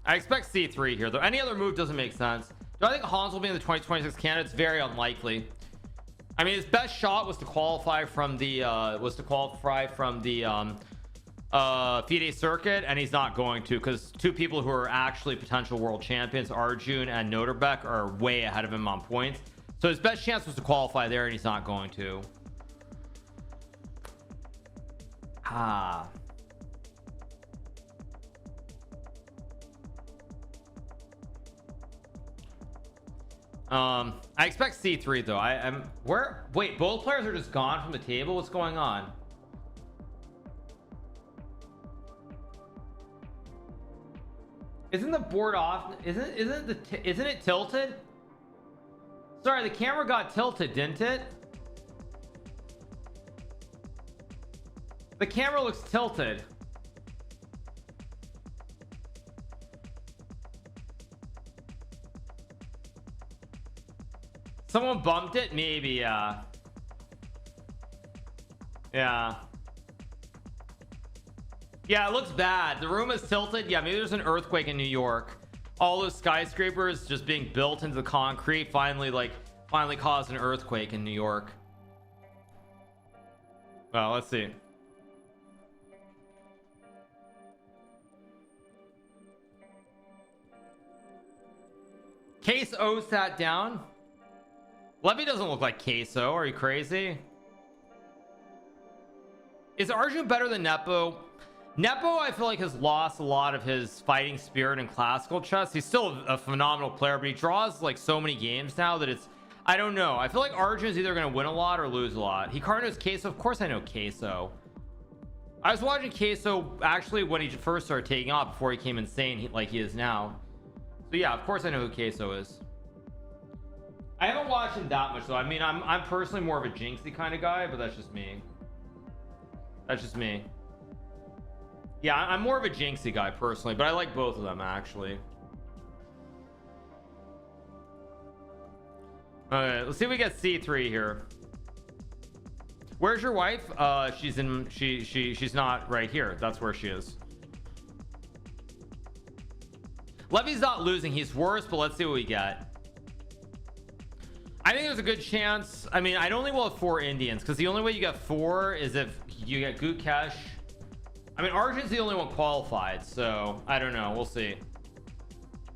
Speaker 1: I expect c3 here, though. Any other move doesn't make sense. Do I think Hans will be in the 2026 candidates? Very unlikely. I mean, his best shot was to qualify from the FIDE circuit, and he's not going to, because two people who are actually potential world champions, Arjun and Noterbeck, are way ahead of him on points. So his best chance was to qualify there, and he's not going to. I expect c3 though. Wait, both players are just gone from the table. What's going on? Isn't the board off? Isn't it tilted? Sorry, the camera got tilted, didn't it? The camera looks tilted. Someone bumped it? Maybe, yeah. Yeah, it looks bad. The room is tilted. Yeah, maybe there's an earthquake in New York. All those skyscrapers just being built into the concrete finally caused an earthquake in New York. Well, let's see. Case O sat down. Levy doesn't look like Queso. Are you crazy? Is Arjun better than Nepo? Nepo, I feel like, has lost a lot of his fighting spirit in classical chess. He's still a phenomenal player, but he draws like so many games now that I don't know. I feel like Arjun's either going to win a lot or lose a lot. Hikaru knows Queso. Of course I know Queso. I was watching Queso actually when he first started taking off before he came insane like he is now. So yeah, of course I know who Queso is. I haven't watched him that much though. I mean, I'm personally more of a Jinxie kind of guy, but that's just me. Yeah, I'm more of a Jinxie guy personally, but I like both of them actually. Alright, let's see if we get c3 here. Where's your wife? She's not right here. That's where she is. Levy's not losing, he's worse, but let's see what we get. I think there's a good chance. I mean, I'd only will have 4 Indians because the only way you get 4 is if you get Gukesh. I mean, Arjun's the only one qualified, so I don't know. We'll see.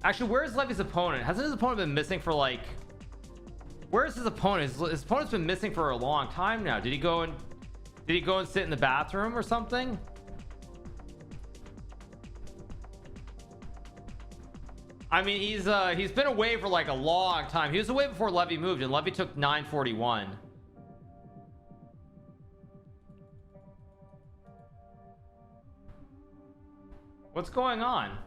Speaker 1: Actually, where's Levy's opponent? Hasn't his opponent been missing for like... Where's his opponent? His opponent's been missing for a long time now. Did he go and sit in the bathroom or something? I mean, he's been away for like a long time. He was away before Levy moved, and Levy took 941. What's going on?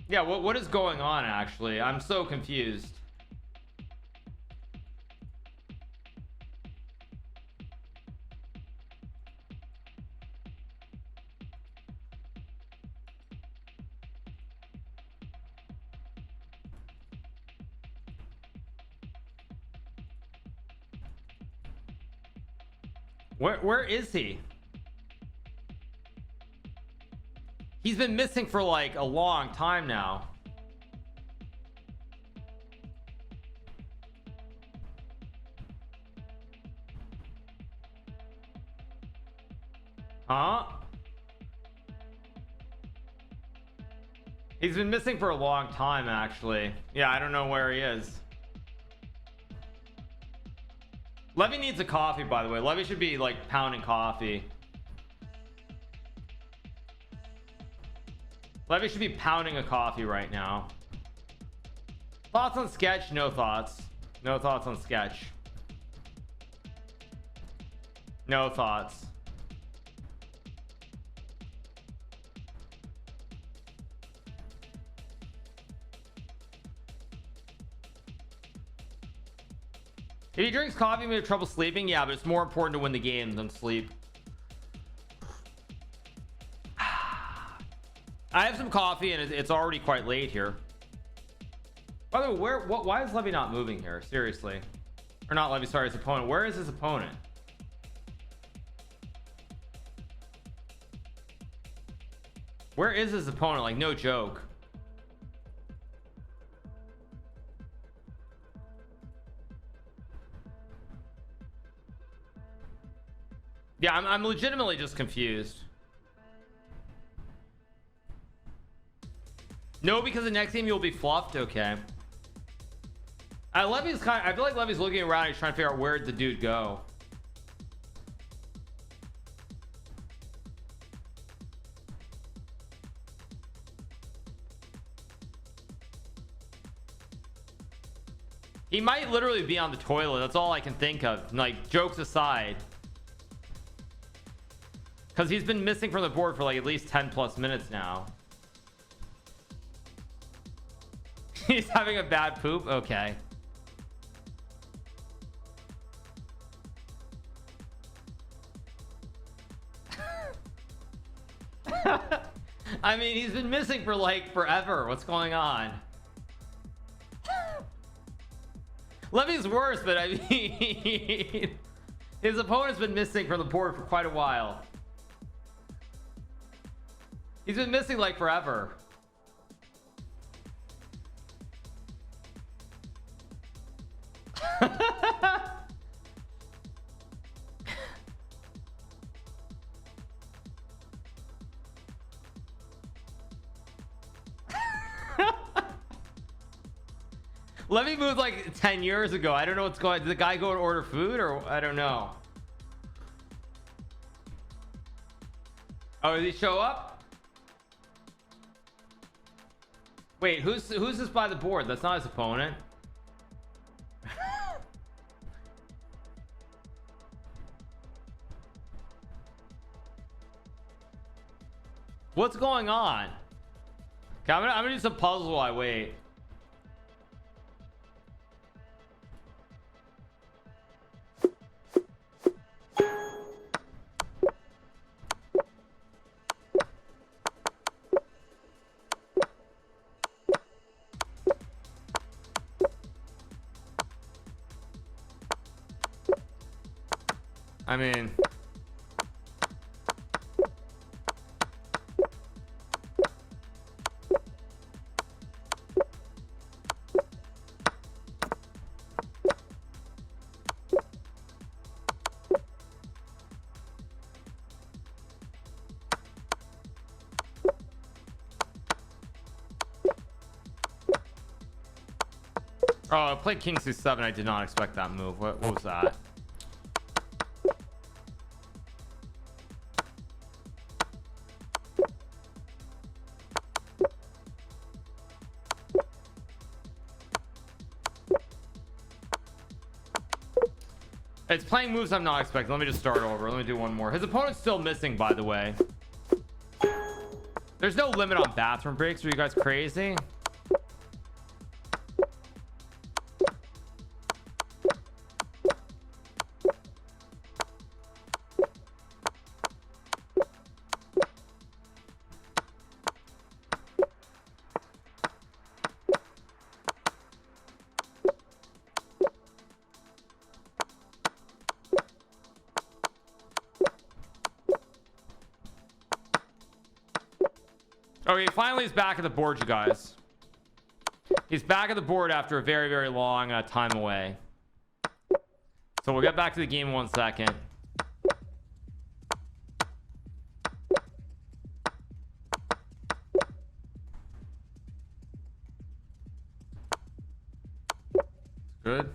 Speaker 1: Yeah, what is going on actually? I'm so confused. Where is he? He's been missing for like a long time now. Huh? He's been missing for a long time actually. Yeah, I don't know where he is. Levy needs a coffee, by the way. Levy should be like pounding coffee. Levy should be pounding a coffee right now. Thoughts on sketch? No thoughts. No thoughts on sketch. No thoughts. If he drinks coffee, he may have trouble sleeping. Yeah, but it's more important to win the game than sleep. I have some coffee and it's already quite late here. By the way, why is Levy not moving here? Seriously. Or not Levy, sorry, his opponent. Where is his opponent? Where is his opponent? Like, no joke. Yeah, I'm legitimately just confused. No, because the next game you'll be fluffed. Okay. Levy's I feel like Levy's looking around. He's trying to figure out where'd the dude go. He might literally be on the toilet. That's all I can think of. Like, jokes aside. Because he's been missing from the board for like at least 10 plus minutes now. He's having a bad poop. Okay. I mean, he's been missing for like forever. What's going on? Levy's worse, but I mean, his opponent's been missing from the board for quite a while. He's been missing like forever. Levy moved like 10 years ago. I don't know what's going on. Did the guy go and order food or I don't know. Oh, did he show up? Wait, who's this by the board? That's not his opponent. What's going on? Okay, I'm gonna do some puzzles while I wait. I mean, Oh, I played king c7. I did not expect that move. What was that? It's playing moves I'm not expecting. Let me just start over. Let me do one more. His opponent's still missing, by the way. There's no limit on bathroom breaks. Are you guys crazy? Okay, finally he's back at the board, you guys. He's back at the board after a very, very long time away. So we'll get back to the game in 1 second. Good.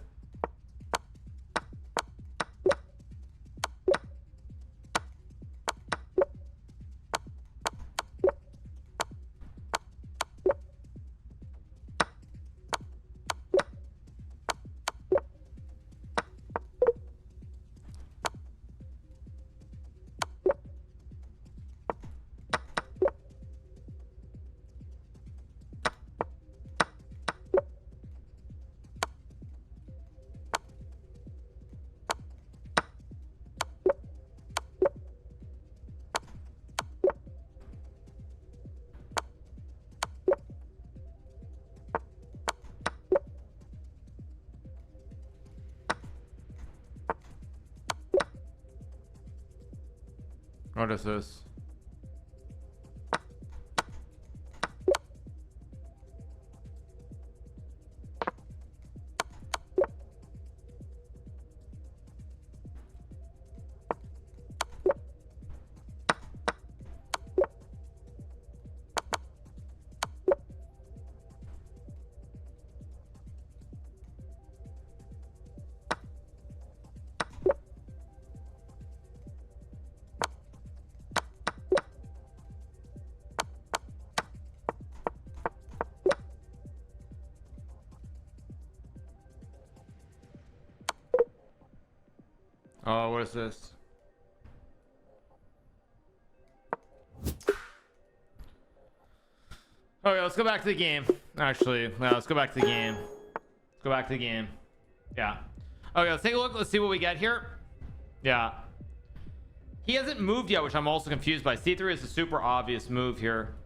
Speaker 1: What is this? Oh, what is this? Okay, let's go back to the game. Actually, no, let's go back to the game. Let's go back to the game. Yeah. Okay, let's take a look. Let's see what we get here. Yeah. He hasn't moved yet, which I'm also confused by. C3 is a super obvious move here.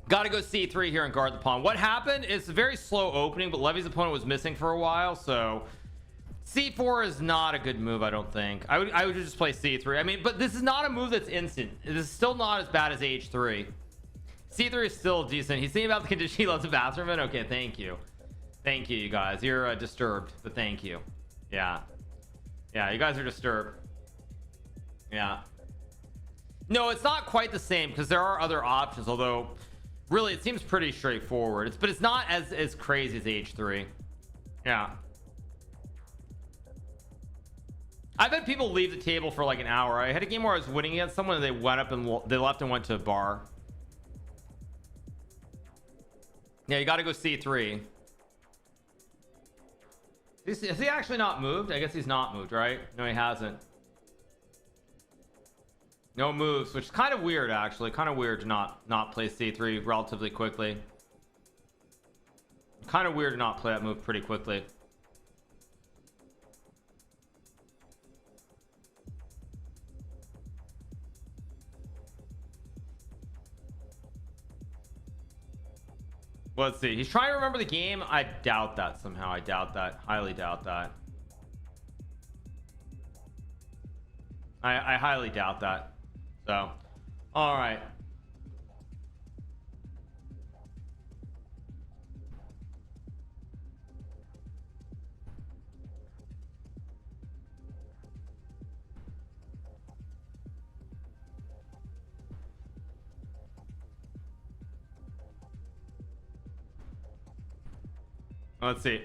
Speaker 1: Got to go C3 here and guard the pawn. What happened is a very slow opening, but Levy's opponent was missing for a while, so C4 is not a good move. I don't think I would just play C3. I mean, but this is not a move that's instant. This is still not as bad as H3. C3 is still decent. He's thinking about the condition he loves the bathroom in. Okay, thank you, you guys. You're disturbed, but thank you. Yeah, you guys are disturbed. Yeah, no, it's not quite the same because there are other options, although really it seems pretty straightforward. But it's not as crazy as H3. Yeah, I've had people leave the table for like an hour. I had a game where I was winning against someone and they went up and they left and went to a bar. Yeah, you got to go C3. Is he actually not moved? I guess he's not moved, right? No, he hasn't. No moves, which is kind of weird, actually. Kind of weird to not play C3 relatively quickly. Kind of weird to not play that move pretty quickly. Let's see. He's trying to remember the game. I doubt that somehow. I doubt that. Highly doubt that. I highly doubt that. So, all right. Let's see.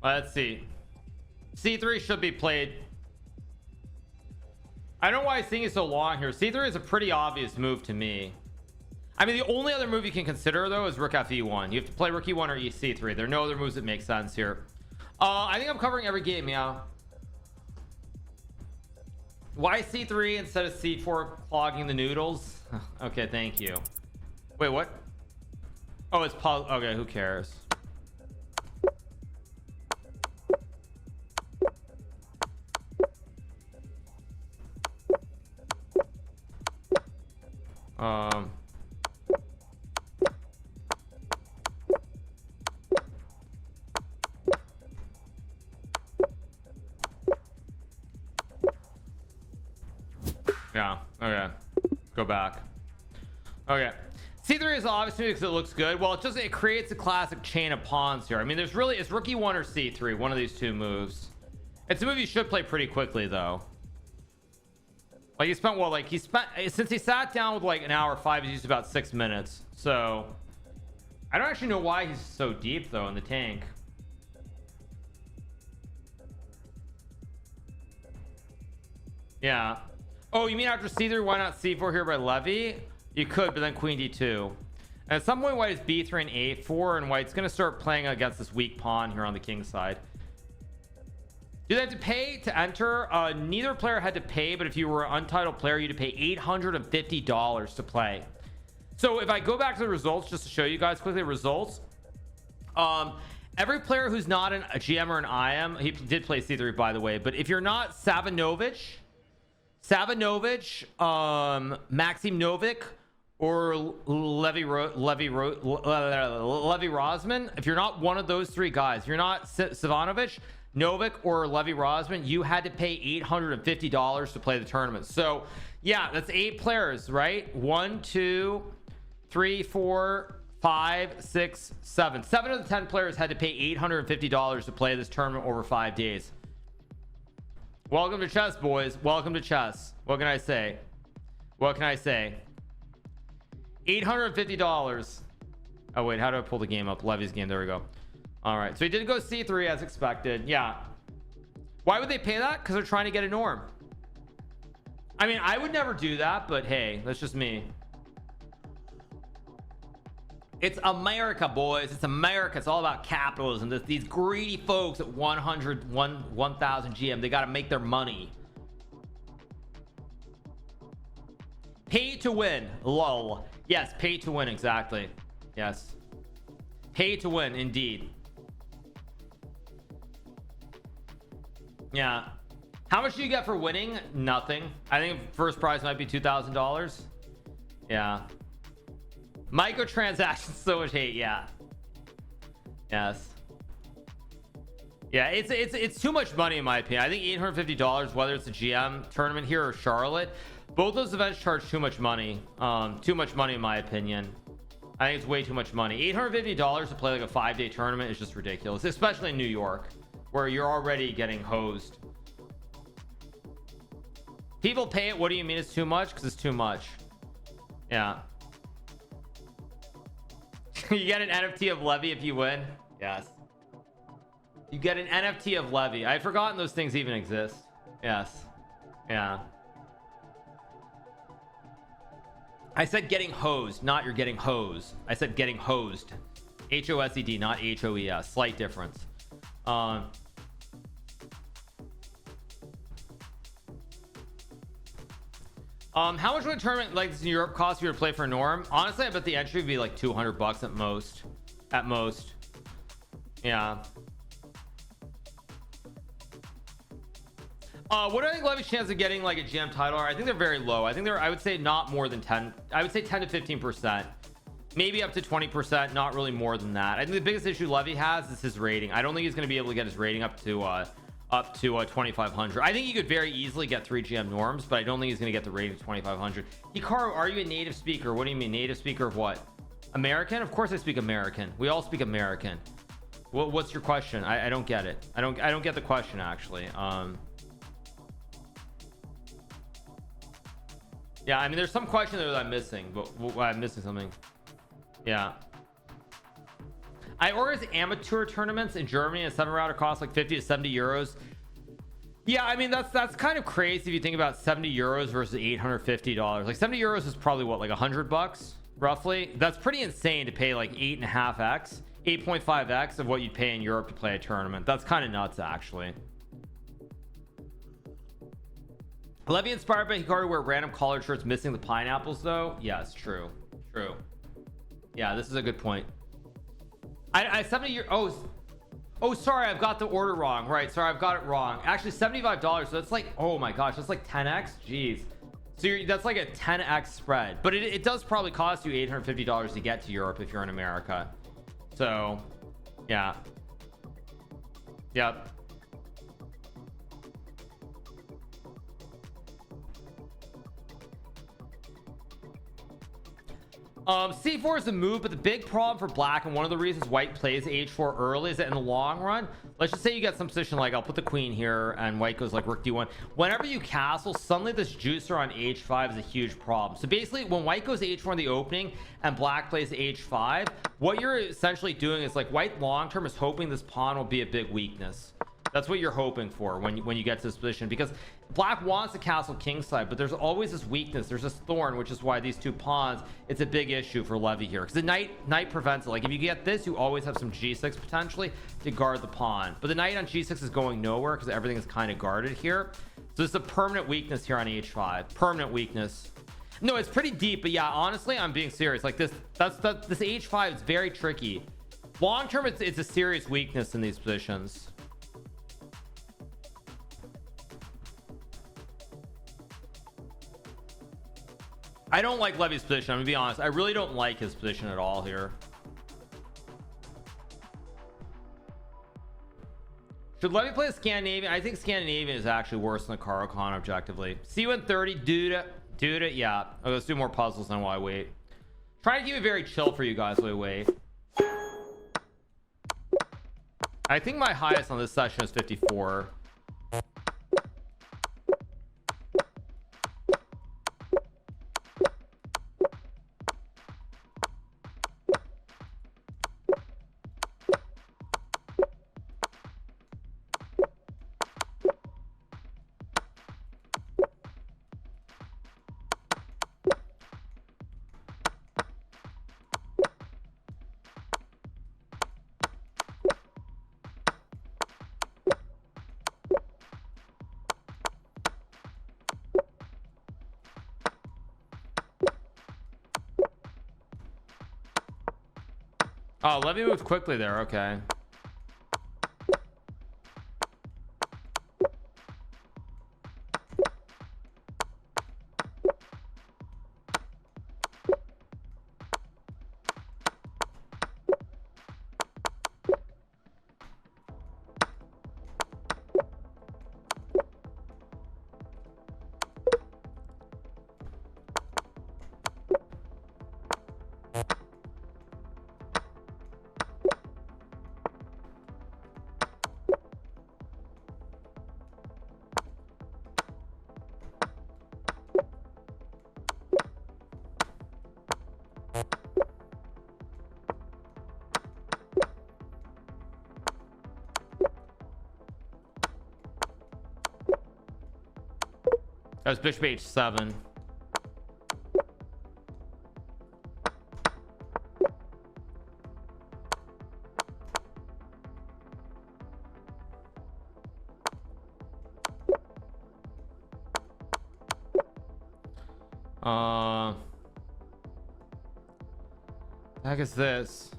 Speaker 1: Let's see. C3 should be played. I don't know why it's taking so long here. C3 is a pretty obvious move to me. I mean, the only other move you can consider though is rook fe1. You have to play rook e1 or c3. There are no other moves that make sense here. I think I'm covering every game. Yeah. Why c3 instead of c4 clogging the noodles? Okay, thank you. Wait, what? Oh, it's pause. Okay, who cares? Yeah, okay, go back. Okay, c3 is obviously because it looks good. Well, it creates a classic chain of pawns here. I mean, there's really, it's rook e1 or c3, one of these two moves. It's a move you should play pretty quickly though. Like since he sat down with like an hour 5, he's used about 6 minutes. So I don't actually know why he's so deep though in the tank. Yeah. Oh, you mean after c3, why not c4 here by Levy? You could, but then queen d2. And at some point white is b3 and a4, and white's gonna start playing against this weak pawn here on the king side. Do they have to pay to enter? Neither player had to pay, but if you were an untitled player, you'd pay $850 to play. So if I go back to the results just to show you guys quickly results, every player who's not a GM or an IM, he did play c3 by the way, but if you're not Maksim Novik or Levy Rozman, if you're not one of those three guys, if you're not Savanovic, Novik, or Levy Rozman, you had to pay $850 to play the tournament. So yeah, that's 8 players, right? 1, 2, 3, 4, 5, 6, 7 of the 10 players had to pay $850 to play this tournament over 5 days. Welcome to chess, boys. Welcome to chess. What can I say? What can I say? $850. Oh wait, how do I pull the game up? Levy's game. There we go. All right, so he did go c3 as expected. Yeah. Why would they pay that? Because they're trying to get a norm. I mean, I would never do that, but hey, that's just me. It's America, boys. It's America. It's all about capitalism. These greedy folks at 1,000 GM, they got to make their money. Pay to win. Lol. Yes, pay to win. Exactly. Yes. Pay to win, indeed. Yeah. How much do you get for winning? Nothing. I think first prize might be $2,000. Yeah. Microtransactions, so much hate. Yeah. Yes. Yeah, it's too much money in my opinion. I think $850, whether it's a GM tournament here or Charlotte, both those events charge too much money. Too much money in my opinion. I think it's way too much money. $850 to play like a 5-day tournament is just ridiculous, especially in New York, where you're already getting hosed. People pay it. What do you mean it's too much? Because it's too much. Yeah. You get an NFT of Levy if you win. Yes. You get an NFT of Levy. I'd forgotten those things even exist. Yes. Yeah. I said getting hosed, not you're getting hosed. I said getting hosed. H-O-S-E-D, not H-O-E-S. Slight difference. How much would a tournament like this in Europe cost you to play for a norm? Honestly, I bet the entry would be like $200 at most. At most. Yeah. What do I think Levy's chance of getting like a GM title are? I think they're very low. I think I would say not more than 10. I would say 10 to 15%. Maybe up to 20%, not really more than that. I think the biggest issue Levy has is his rating. I don't think he's going to be able to get his rating up to 2,500. I think he could very easily get 3 GM norms, but I don't think he's going to get the rating of 2,500. Hikaru, are you a native speaker? What do you mean native speaker of what? American? Of course I speak American. We all speak American. What's your question? I don't get it. I don't get the question actually. Yeah, I mean, there's some question there that I'm missing, but I'm missing something. Yeah. I organize amateur tournaments in Germany, and 7-rounder costs like 50 to 70 euros. Yeah, I mean, that's kind of crazy if you think about 70 euros versus $850. Like 70 euros is probably what, like $100 roughly. That's pretty insane to pay like 8.5x 8.5x of what you'd pay in Europe to play a tournament. That's kind of nuts, actually. Levy inspired by Hikaru wear random collared shirts missing the pineapples though. Yes, true. Yeah, this is a good point. I 70 year oh sorry, I've got the order wrong. Right, sorry, I've got it wrong. Actually $75, so that's like, oh my gosh, that's like 10x. Jeez. So that's like a 10x spread, but it does probably cost you $850 to get to Europe if you're in America. So yeah, yep. C4 is a move, but the big problem for black, and one of the reasons white plays h4 early, is that in the long run, let's just say you get some position like, I'll put the queen here and white goes like rook d1. Whenever you castle, suddenly this juicer on h5 is a huge problem. So basically when white goes h4 in the opening and black plays h5, what you're essentially doing is like, white long term is hoping this pawn will be a big weakness. That's what you're hoping for when you get to this position, because black wants to castle kingside, but there's always this weakness. There's this thorn, which is why these two pawns, it's a big issue for Levy here, because the knight prevents it. Like if you get this, you always have some g6 potentially to guard the pawn, but the knight on g6 is going nowhere because everything is kind of guarded here. So it's a permanent weakness here on h5. Permanent weakness. No, it's pretty deep, but yeah, honestly, I'm being serious. Like this h5 is very tricky. Long term, it's a serious weakness in these positions. I don't like Levy's position. I'm gonna be honest. I really don't like his position at all here. Should Levy play a Scandinavian? I think Scandinavian is actually worse than the Caro-Kann objectively. C130, dude it. Yeah. Okay, let's do more puzzles then while I wait. Try to keep it very chill for you guys while I wait. I think my highest on this session is 54. Oh, Levy moved quickly there. Okay. That was bishop h7. The heck is this?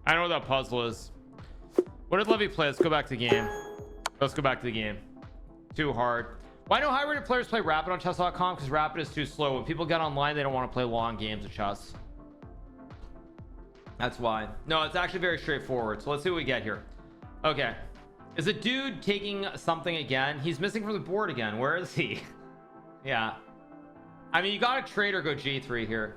Speaker 1: I know what that puzzle is. What did Levy play? Let's go back to the game. Let's go back to the game. Too hard. Why do high-rated players play rapid on chess.com? Because rapid is too slow. When people get online, they don't want to play long games of chess. That's why. No, it's actually very straightforward. So let's see what we get here. Okay. Is a dude taking something again? He's missing from the board again. Where is he? Yeah. I mean, you got to trade or go g3 here.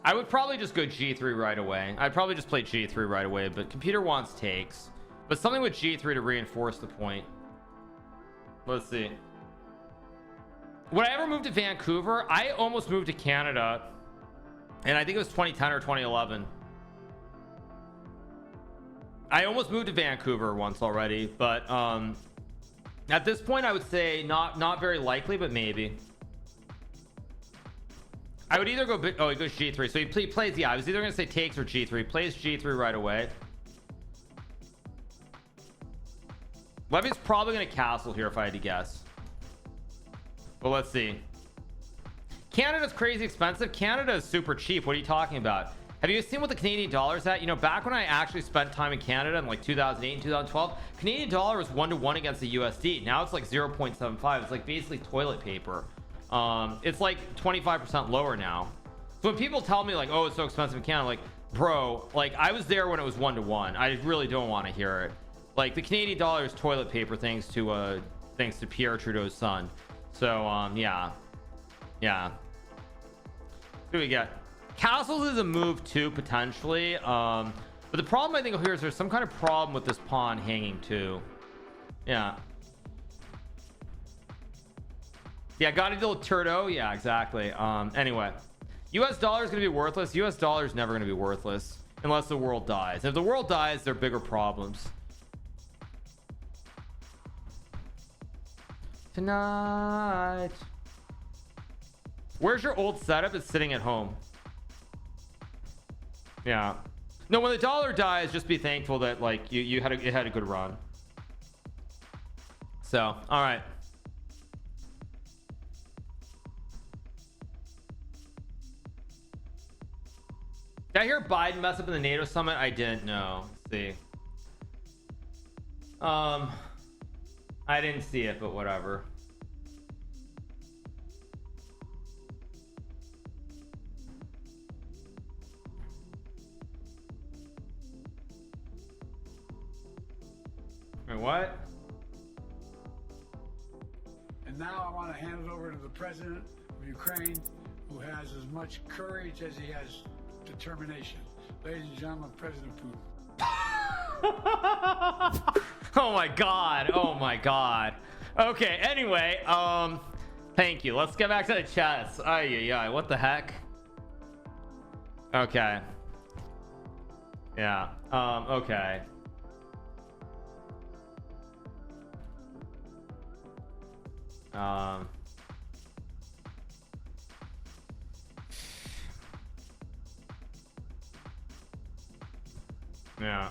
Speaker 1: I would probably just go G3 right away. I'd probably just play G3 right away, but computer wants takes, but something with G3 to reinforce the point. Let's see. Would I ever move to Vancouver? I almost moved to Canada, and I think it was 2010 or 2011. I almost moved to Vancouver once already, but at this point I would say not very likely, but maybe. I would either go oh, he goes G3, so he plays, yeah, I was either gonna say takes or G3. He plays G3 right away. Levy's probably gonna castle here if I had to guess, but let's see. Canada's crazy expensive. Canada is super cheap. What are you talking about? Have you seen what the Canadian dollar is at? You know, back when I actually spent time in Canada in like 2008 and 2012, Canadian dollar was 1-to-1 against the USD. Now it's like 0.75. It's like basically toilet paper. It's like 25% lower now. So when people tell me like, oh, it's so expensive in Canada, like, bro, like I was there when it was 1-to-1. I really don't want to hear it. Like the Canadian dollar is toilet paper thanks to Pierre Trudeau's son. So yeah. Who we get? Castles is a move too, potentially, but the problem I think here is there's some kind of problem with this pawn hanging too. Yeah, gotta deal with Trudeau. Yeah, exactly. Anyway, US dollar is gonna be worthless. US dollar is never gonna be worthless unless the world dies. If the world dies, there are bigger problems. Tonight, where's your old setup? It's sitting at home. Yeah, no, when the dollar dies, just be thankful that like it had a good run. So all right, did I hear Biden mess up in the NATO summit? I didn't know. Let's see. I didn't see it, but whatever. Wait, what?
Speaker 2: And now I want to hand it over to the president of Ukraine, who has as much courage as he has determination. Ladies and gentlemen, President Putin.
Speaker 1: Oh my god. Oh my god. Okay, anyway, thank you. Let's get back to the chats. Ay, what the heck? Okay. Yeah. Okay. Yeah.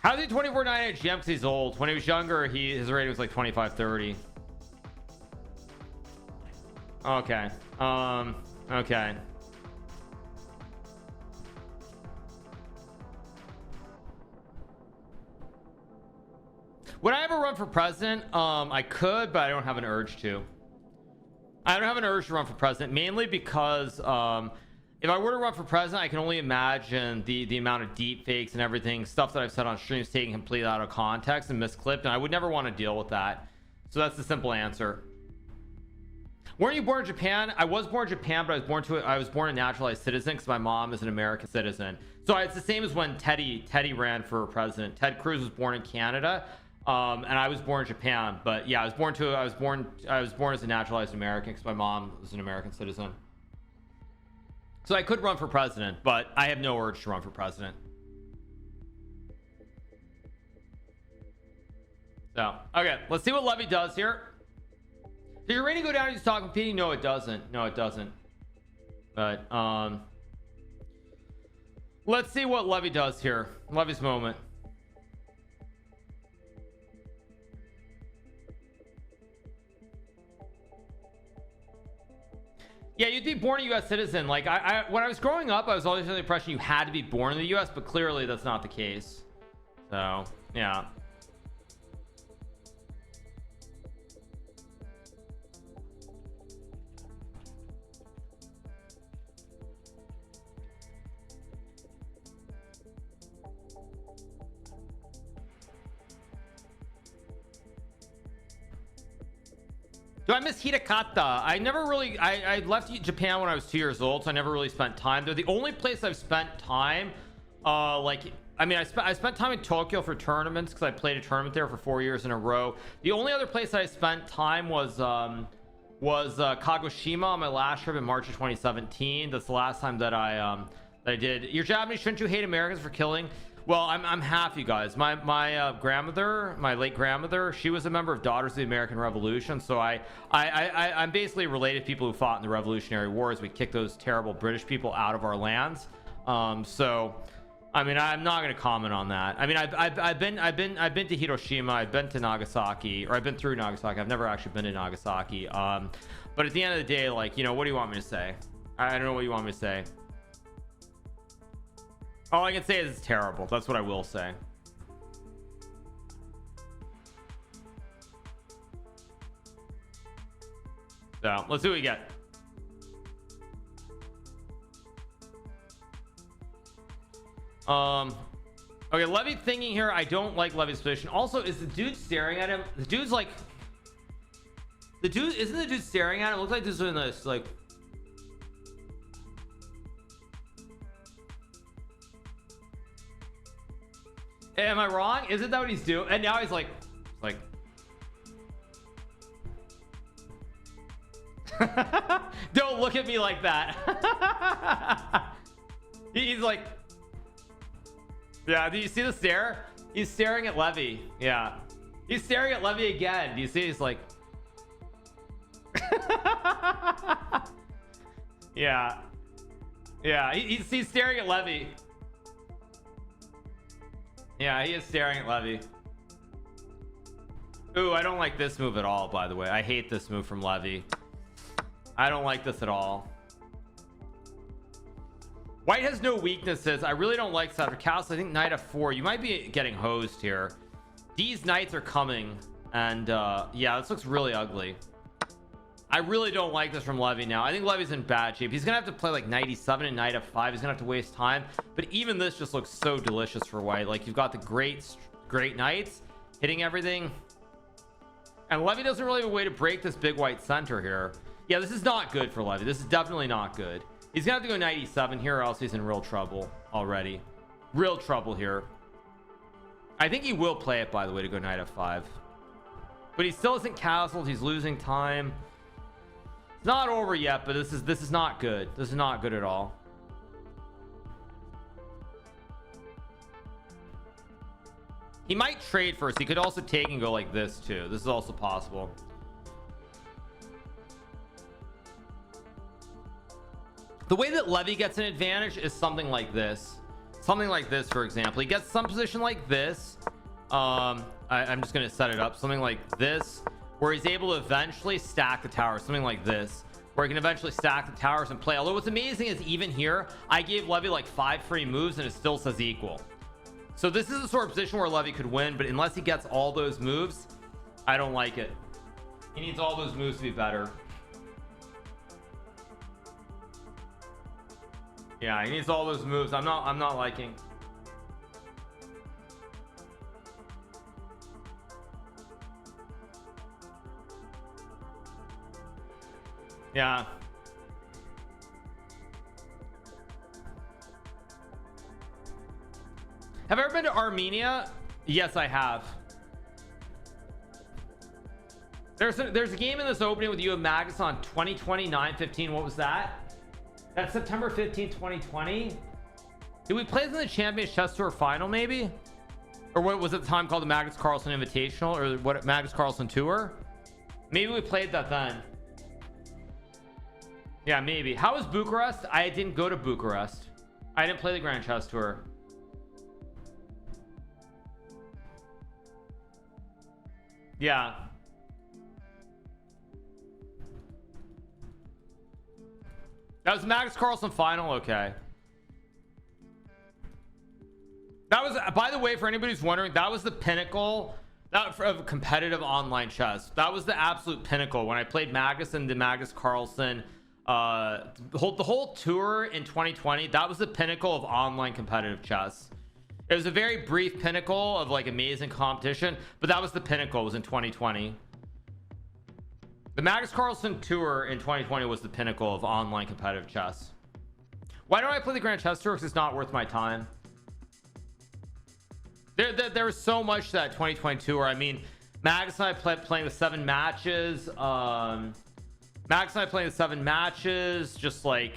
Speaker 1: How's he 24.9 at GM? Because he's old. When he was younger, his rating was like 25-30. Okay. Okay. Would I ever run for president? I could, but I don't have an urge to. I don't have an urge to run for president, mainly because if I were to run for president, I can only imagine the amount of deep fakes and everything, stuff that I've said on streams taken completely out of context and misclipped, and I would never want to deal with that. So that's the simple answer. Weren't you born in Japan? I was born in Japan, but I was born a naturalized citizen because my mom is an American citizen. So it's the same as when Teddy ran for president. Ted Cruz was born in Canada, and I was born in Japan. But yeah, I was born as a naturalized American because my mom was an American citizen. So I could run for president, but I have no urge to run for president. So okay, let's see what Levy does here. Did your rating go down? You stop competing? No, it doesn't. No, it doesn't. But let's see what Levy does here. Levy's moment. Yeah, you'd be born a U.S. citizen. Like when I was growing up, I was always under the impression you had to be born in the U.S., but clearly that's not the case. So yeah. Do I miss Hitakata? I never really, I left Japan when I was 2 years old, so I never really spent time there. The only place I've spent time, like, I mean, I spent time in Tokyo for tournaments because I played a tournament there for 4 years in a row. The only other place I spent time was Kagoshima on my last trip in March of 2017. That's the last time that I did. You're Japanese, shouldn't you hate Americans for killing? Well, I'm half, you guys. My grandmother, my late grandmother, she was a member of Daughters of the American Revolution, so I'm basically related to people who fought in the Revolutionary Wars. We kicked those terrible British people out of our lands. So I mean, I'm not going to comment on that. I mean, I've been to Hiroshima, I've been to Nagasaki, or I've been through Nagasaki. I've never actually been to Nagasaki. But at the end of the day, like, you know, what do you want me to say? I don't know what you want me to say. All I can say is it's terrible. That's what I will say. So let's see what we get. Okay, Levy thinking here. I don't like Levy's position. Also, is the dude staring at him? The dude's like, isn't the dude staring at him? It looks like this is doing this, like, am I wrong? Isn't that what he's doing? And now he's like don't look at me like that. He's like, yeah, do you see the stare? He's staring at Levy. Yeah, he's staring at Levy again. Do you see? He's like yeah, he's staring at Levy. Yeah, he is staring at Levy. Ooh, I don't like this move at all, by the way. I hate this move from Levy. I don't like this at all. White has no weaknesses. I really don't like Cedric Castle. I think knight f4. You might be getting hosed here. These knights are coming, and yeah, this looks really ugly. I really don't like this from Levy now. I think Levy's in bad shape. He's gonna have to play like knight e7 and knight f5. He's gonna have to waste time, but even this just looks so delicious for White. Like, you've got the great knights hitting everything, and Levy doesn't really have a way to break this big white center here. Yeah, this is not good for Levy. This is definitely not good. He's gonna have to go knight e7 here, or else he's in real trouble already. Real trouble here. I think he will play it, by the way, to go knight f5, but he still isn't castled. He's losing time. It's not over yet, but this is not good. This is not good at all. He might trade first. He could also take and go like this too. This is also possible. The way that Levy gets an advantage is something like this. Something like this, for example. He gets some position like this. I'm just going to set it up. Something like this, where he's able to eventually stack the towers. Something like this, where he can eventually stack the towers and play. Although what's amazing is, even here, I gave Levy like 5 free moves and it still says equal. So this is the sort of position where Levy could win, but unless he gets all those moves, I don't like it. He needs all those moves to be better. Yeah, he needs all those moves. I'm not liking. Yeah. Have I ever been to Armenia? Yes, I have. There's a game in this opening with you and Magus on 2020-9-15. What was that? That's September 15, 2020. Did we play this in the Champions Chess Tour final, maybe? Or what was at the time called the Magnus Carlsen Invitational, or what, Magnus Carlsen Tour? Maybe we played that then. Yeah, maybe. How was Bucharest? I didn't go to Bucharest. I didn't play the Grand Chess Tour. Yeah. That was the Magnus Carlsen final. Okay. That was, by the way, for anybody who's wondering, that was the pinnacle of competitive online chess. That was the absolute pinnacle when I played Magnus and the Magnus Carlsen. The whole tour in 2020, that was the pinnacle of online competitive chess. It was a very brief pinnacle of like amazing competition, but that was the pinnacle. It was in 2020. The Magnus Carlsen Tour in 2020 was the pinnacle of online competitive chess. Why don't I play the Grand Chess Tour? Because it's not worth my time. There was so much that 2020 tour. I mean, Magnus and I playing the 7 matches. Magnus and I playing the 7 matches. Just like,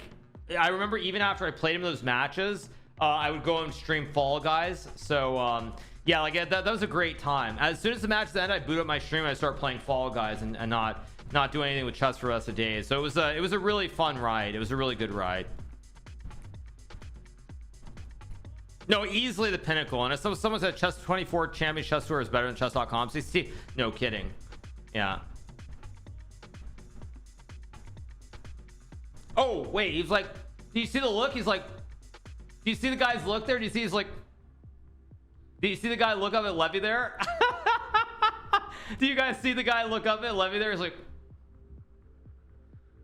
Speaker 1: I remember even after I played him those matches, I would go and stream Fall Guys. So yeah, like that was a great time. As soon as the matches ended, I boot up my stream and I start playing Fall Guys and not do anything with chess for the rest of the days. So it was a really fun ride. It was a really good ride. No, easily the pinnacle. And if someone said Chess 24 Champion Chess Tour is better than chess.com, so you see, no kidding. Yeah. Oh wait, he's like, do you see the look? He's like, do you see the guy's look there? Do you see he's like, do you see the guy look up at Levy there? Do you guys see the guy look up at Levy there? He's like,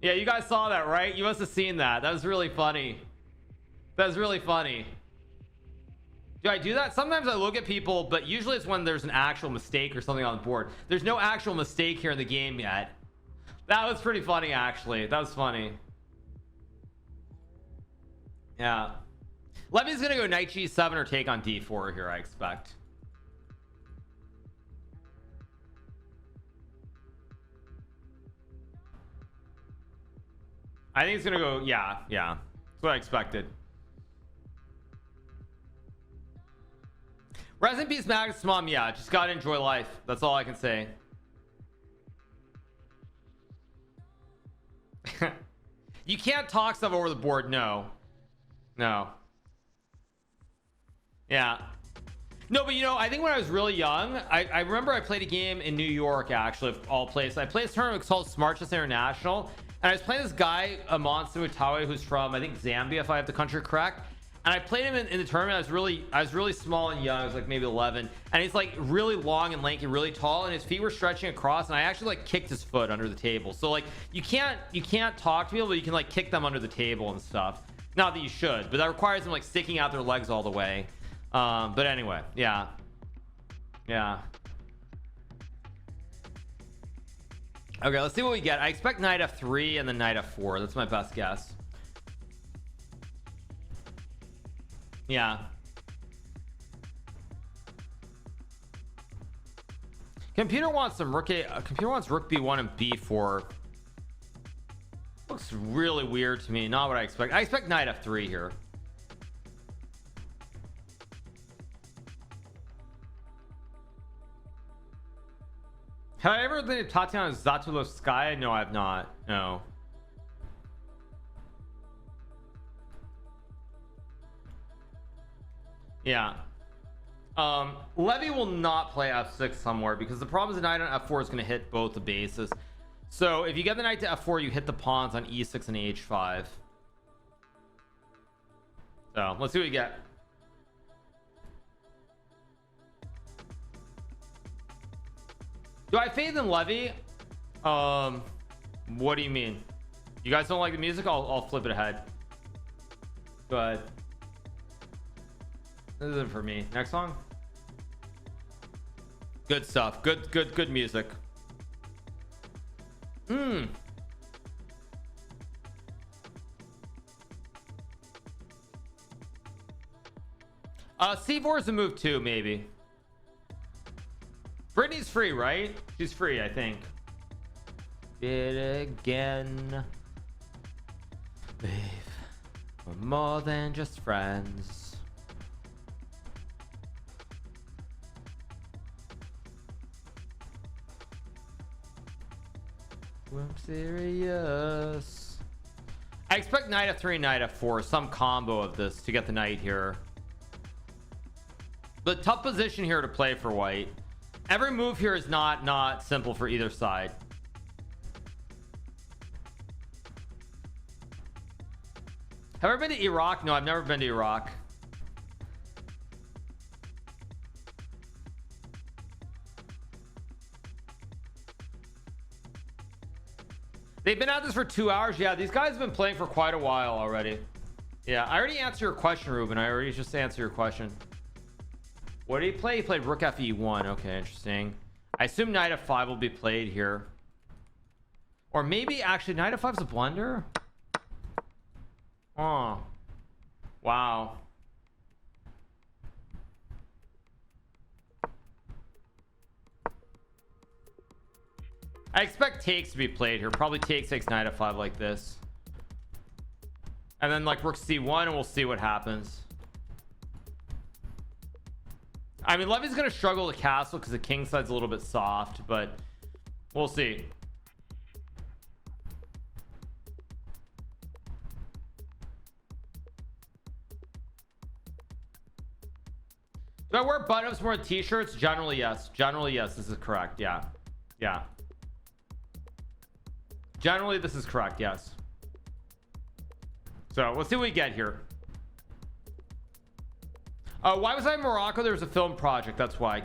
Speaker 1: yeah, you guys saw that, right? You must have seen that. That was really funny. That was really funny. Do I do that? Sometimes I look at people, but usually it's when there's an actual mistake or something on the board. There's no actual mistake here in the game yet. That was pretty funny, actually. That was funny. Yeah. Levy's gonna go knight g7 or take on d4 here, I expect. I think he's gonna go, yeah. That's what I expected. Rest in peace, Magnus' mom. Yeah, just gotta enjoy life. That's all I can say. You can't talk stuff over the board. No. Yeah. No, but you know, I think when I was really young, I remember I played a game in New York, actually, of all places. I played a tournament called Smart Chess International, and I was playing this guy, Monson Mutawe, who's from, I think, Zambia, if I have the country correct. And I played him in the tournament. I was really small and young. I was like maybe 11, and he's like really long and lanky, really tall, and his feet were stretching across, and I actually like kicked his foot under the table. So like you can't talk to people, but you can like kick them under the table and stuff. Not that you should, but that requires them like sticking out their legs all the way. But anyway, yeah. Okay, let's see what we get. I expect knight f3 and then knight f4. That's my best guess. Yeah. Computer wants some rook a. Computer wants rook b1 and b4. Looks really weird to me. Not what I expect. I expect knight f3 here. Have I ever been to Tatiana Zatulovskaya? No, I have not. No. Yeah. Levy will not play f6 somewhere because the problem is the knight on f4 is going to hit both the bases. So if you get the knight to f4, you hit the pawns on e6 and h5. So let's see what you get. Do I fade in Levy? What do you mean? You guys don't like the music? I'll flip it ahead. Go ahead. This isn't for me. Next song. Good stuff. Good music. C4 is a move too, maybe. Brittany's free, right? She's free, I think. It again, babe. We're more than just friends. I'm serious. I expect knight f3, knight f4, some combo of this to get the knight here. The tough position here to play for white. Every move here is not simple for either side. Have I ever been to Iraq? No, I've never been to Iraq. They've been at this for 2 hours. Yeah, these guys have been playing for quite a while already. Yeah, I already answered your question, Ruben. I already just answered your question. What did he play? He played rook fe1. Okay, interesting. I assume knight f5 will be played here. Or maybe actually knight f5's a blunder. Oh, wow. I expect takes to be played here. Probably takes knight f5 like this, and then like rook c1, and we'll see what happens. I mean, Levy's gonna struggle to castle because the king side's a little bit soft, but we'll see. Do I wear button-ups more than t-shirts? Generally yes. Generally yes, this is correct. Yeah, yeah, generally this is correct, yes. So let's see what we get here. Why was I in Morocco? There was a film project, that's why.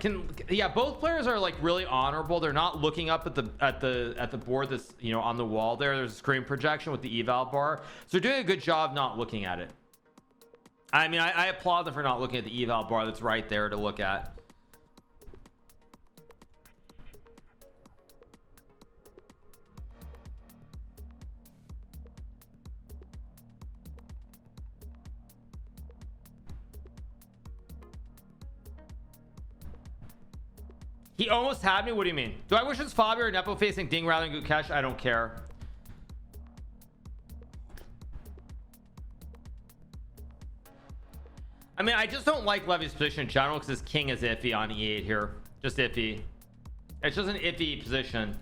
Speaker 1: Yeah, both players are like really honorable. They're not looking up at the board that's, you know, on the wall there. There's a screen projection with the eval bar, so they're doing a good job not looking at it. I mean, I applaud them for not looking at the eval bar that's right there to look at. He almost had me. What do you mean? Do I wish it's Fabio or Nepo facing Ding rather than Gukesh? I don't care. I mean, I just don't like Levy's position in general because his king is iffy on e8 here. Just iffy. It's just an iffy position.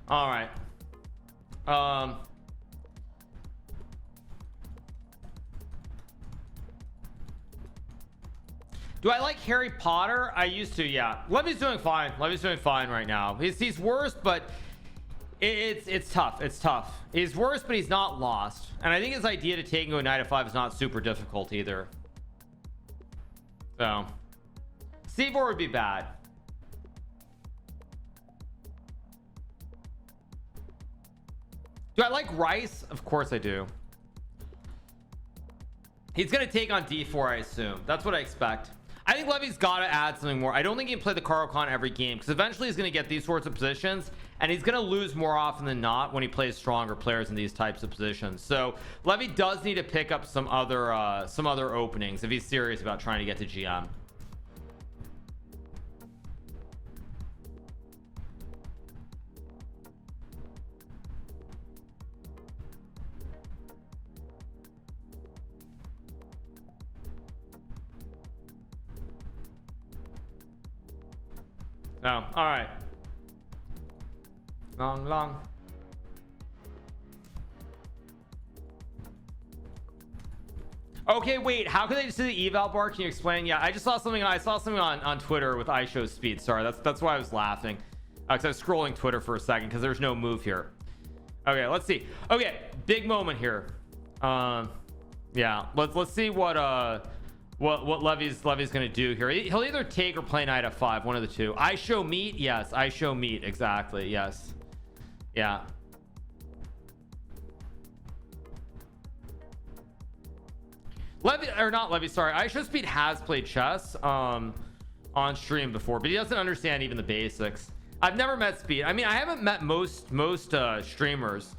Speaker 1: All right. Do I like Harry Potter? I used to, yeah. Levy's doing fine. Levy's doing fine right now. He's worse, but it's tough. It's tough. He's worse, but he's not lost. And I think his idea to take a knight f5 is not super difficult either. So c4 would be bad. Do I like Rice? Of course I do. He's gonna take on d4, I assume. That's what I expect. I think Levy's gotta add something more. I don't think he can play the Caro-Kann every game because eventually he's gonna get these sorts of positions and he's gonna lose more often than not when he plays stronger players in these types of positions. So Levy does need to pick up some other openings if he's serious about trying to get to GM. Oh, all right. Long. Okay, wait. How can they just see the eval bar? Can you explain? Yeah, I just saw something. I saw something on Twitter with iShowSpeed. Sorry, that's why I was laughing. Because I was scrolling Twitter for a second because there's no move here. Okay, let's see. Okay, big moment here. Yeah, let's see what Levy's gonna do here. He'll either take or play knight f5, one of the two. I show meat. Yes, I show meat. Exactly. Yes. Yeah. Levy, or not Levy, sorry. iShowSpeed has played chess on stream before, but he doesn't understand even the basics. I've never met Speed. I mean, I haven't met most streamers.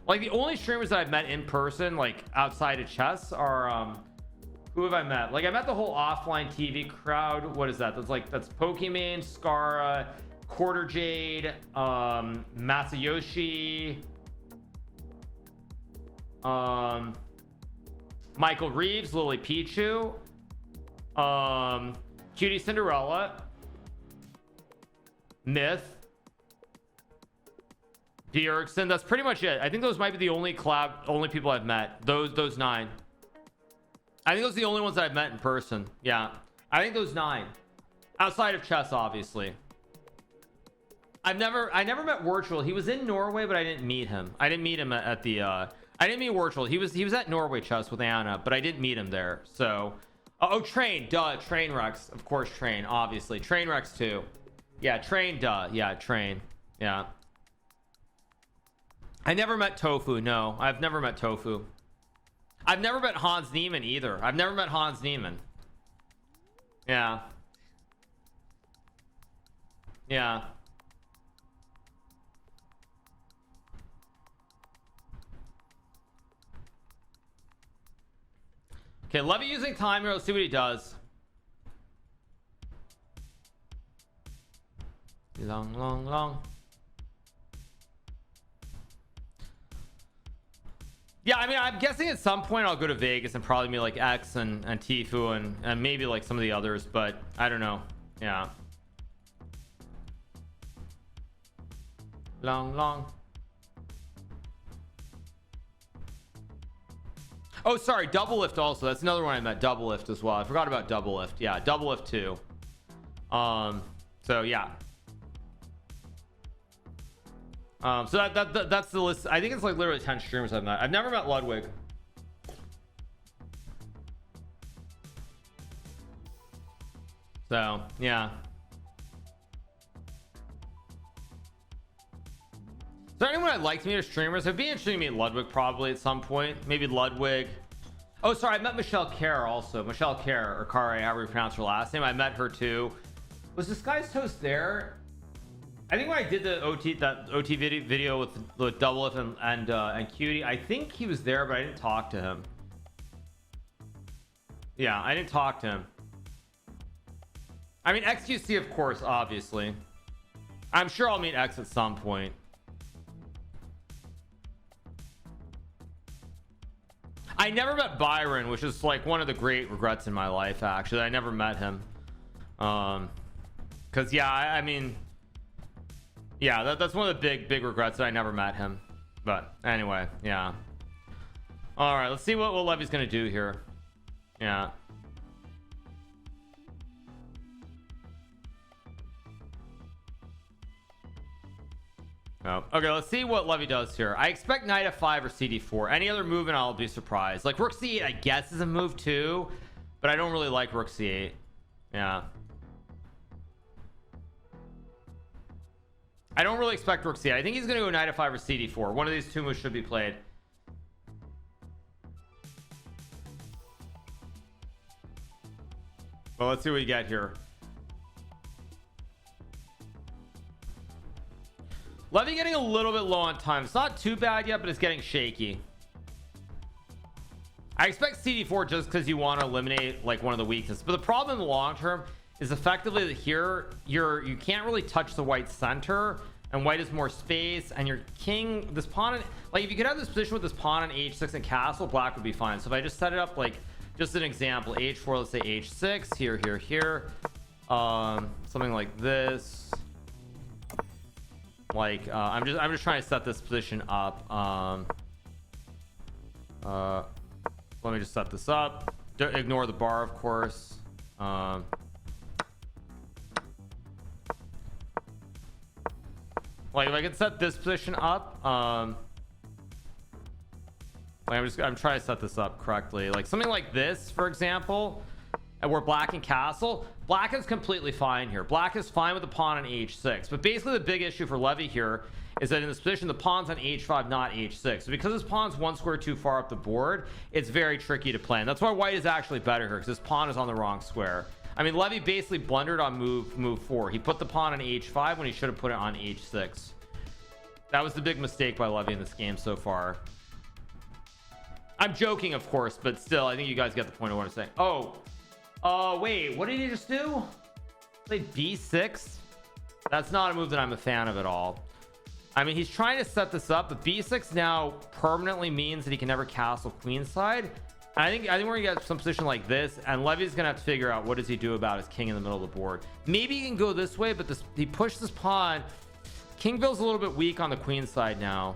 Speaker 1: Like the only streamers that I've met in person, like outside of chess, are who have I met? Like I met the whole offline TV crowd. What is that? That's Pokimane, Scara, Quarter Jade, Masayoshi, Michael Reeves, Lily Pichu, Cutie Cinderella, Myth, Bjergsen. That's pretty much it. I think those might be the only people I've met. Those 9. I think those are the only ones that I've met in person. Yeah, I think those 9 outside of chess, obviously. I never met Virtual. He was in Norway, but I didn't meet him. I didn't meet him at the I didn't mean Wirtual. He was at Norway Chess with Anna, but I didn't meet him there. So oh, Train, duh. Train Rex, of course. Train, obviously. Train Rex too. Yeah, Train, duh. Yeah, Train. Yeah. I never met Tofu. No, I've never met Tofu. I've never met Hans Niemann either. I've never met Hans Niemann. Yeah. Yeah. Okay, Levy using timer. Let's see what he does. Long, long, long. Yeah, I mean, I'm guessing at some point I'll go to Vegas and probably meet like X and Tifu and maybe like some of the others, but I don't know. Yeah. Long, long. Oh, sorry, Double Lift also. That's another one I met. Double Lift as well. I forgot about Double Lift. Yeah, Double Lift too. So yeah. So that's the list. I think it's like literally 10 streamers I've met. I've never met Ludwig. So yeah. Is there anyone I'd like to meet as streamers? It'd be interesting to meet Ludwig probably at some point. Maybe Ludwig. Oh, sorry, I met Michelle Kerr also. Michelle Kerr, or Kare, however you pronounce her last name. I met her too. Was Disguised Toast there? I think when I did the OT video with Double F and Cutie, I think he was there, but I didn't talk to him. Yeah, I didn't talk to him. I mean, XQC, of course, obviously. I'm sure I'll meet X at some point. I never met Byron, which is like one of the great regrets in my life, actually. I never met him. Because yeah, I mean, yeah, that's one of the big regrets that I never met him. But anyway, yeah. All right, let's see what Levy's gonna do here. Yeah. Oh, okay, let's see what Levy does here. I expect knight f5 or cd4. Any other move and I'll be surprised. Like rook c8, I guess, is a move too, but I don't really like rook c8. Yeah. I don't really expect rook c8. I think he's gonna go knight f5 or cd4. One of these two moves should be played. Well, let's see what we get here. Levy getting a little bit low on time. It's not too bad yet, but it's getting shaky. I expect cd4 just because you want to eliminate like one of the weaknesses, but the problem in the long term is effectively that here you can't really touch the white center, and white has more space, and your king, this pawn, like if you could have this position with this pawn on h6 and castle, black would be fine. So if I just set it up like just an example, h4, let's say h6, here, something like this. Like I'm just trying to set this position up. Let me just set this up. Don't ignore the bar, of course. Like if I can set this position up, like I'm trying to set this up correctly, like something like this, for example. And we're black and castle. Black is completely fine here. Black is fine with the pawn on h6, but basically the big issue for Levy here is that in this position the pawn's on h5, not h6. So because this pawn's one square too far up the board, it's very tricky to play, and that's why white is actually better here, because this pawn is on the wrong square. I mean, Levy basically blundered on move 4. He put the pawn on h5 when he should have put it on h6. That was the big mistake by Levy in this game so far. I'm joking, of course, but still, I think you guys get the point of what I'm saying. Oh, wait, what did he just do? Play b6? That's not a move that I'm a fan of at all. I mean, he's trying to set this up, but b6 now permanently means that he can never castle queenside. And I think we're gonna get some position like this, and Levy's gonna have to figure out what does he do about his king in the middle of the board. Maybe he can go this way, but he pushed this pawn. King feels a little bit weak on the queen side now.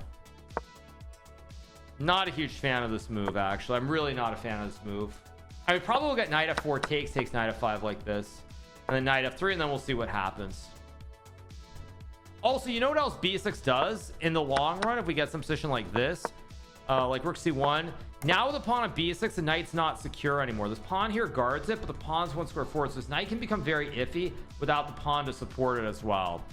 Speaker 1: Not a huge fan of this move, actually. I'm really not a fan of this move. I mean, probably we'll get knight f4 takes knight f5 like this, and then knight f3, and then we'll see what happens. Also, you know what else b6 does in the long run if we get some position like this? like rook c1. Now with the pawn on b6, the knight's not secure anymore. This pawn here guards it, but the pawn's one square forward, so this knight can become very iffy without the pawn to support it as well.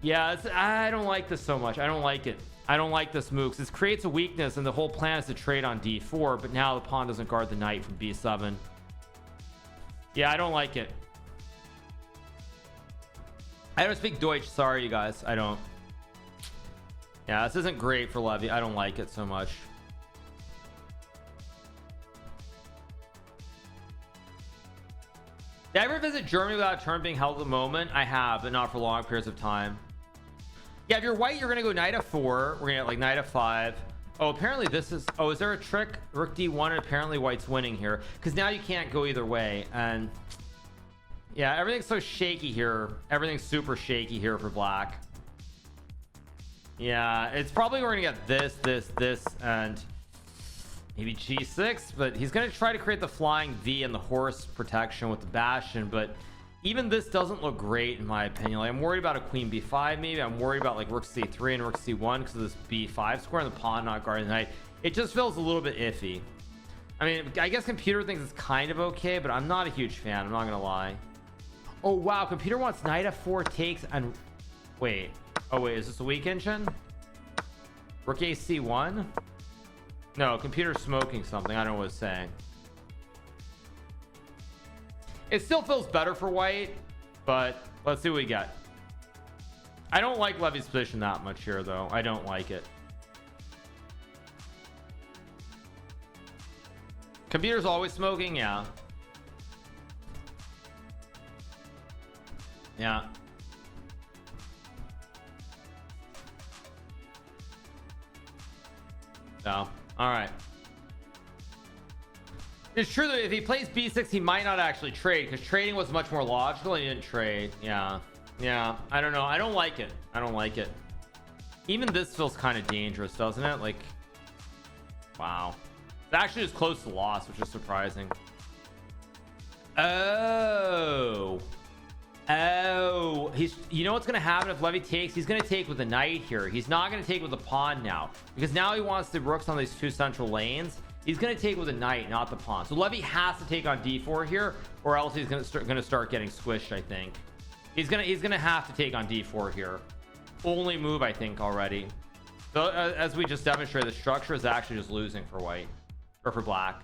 Speaker 1: Yeah, I don't like this so much. I don't like it. I don't like this move, because this creates a weakness, and the whole plan is to trade on d4, but now the pawn doesn't guard the knight from b7. Yeah, I don't like it. I don't speak Deutsch. Sorry, you guys. I don't. Yeah, this isn't great for Levy. I don't like it so much. Did I ever visit Germany without a turn being held at the moment? I have, but not for long periods of time. Yeah, if you're white, you're gonna go knight f4. We're gonna get like knight f5. Oh, apparently this is, oh, is there a trick? Rook d1, and apparently white's winning here, because now you can't go either way. And yeah, everything's so shaky here. Everything's super shaky here for black. Yeah, it's probably we're gonna get this, and maybe g6, but he's gonna try to create the flying V and the horse protection with the bastion, but even this doesn't look great in my opinion. Like, I'm worried about a queen b5 maybe. I'm worried about like rook c3 and rook c1 because of this b5 square and the pawn not guarding the knight. It just feels a little bit iffy. I mean, I guess computer thinks it's kind of okay, but I'm not a huge fan, I'm not gonna lie. Oh wow, computer wants knight f4 takes and wait. Oh wait, is this a weak engine? Rook ac1? No, computer's smoking something. I don't know what it's saying. It still feels better for white, but let's see what we get. I don't like Levy's position that much here, though. I don't like it. Computer's always smoking, yeah. Yeah. No. All right. It's true that if he plays b6, he might not actually trade, because trading was much more logical and he didn't trade. Yeah. I don't know. I don't like it. Even this feels kind of dangerous, doesn't it? Like, wow. It's actually just close to loss, which is surprising. Oh, he's, you know what's gonna happen if Levy takes? He's gonna take with the knight here. He's not gonna take with the pawn now, because now he wants the rooks on these two central lanes. He's going to take with a knight, not the pawn. So Levy has to take on d4 here, or else he's going to start getting squished. I think he's going to have to take on d4 here. Only move, I think, already. So as we just demonstrated, the structure is actually just losing for white, or for black.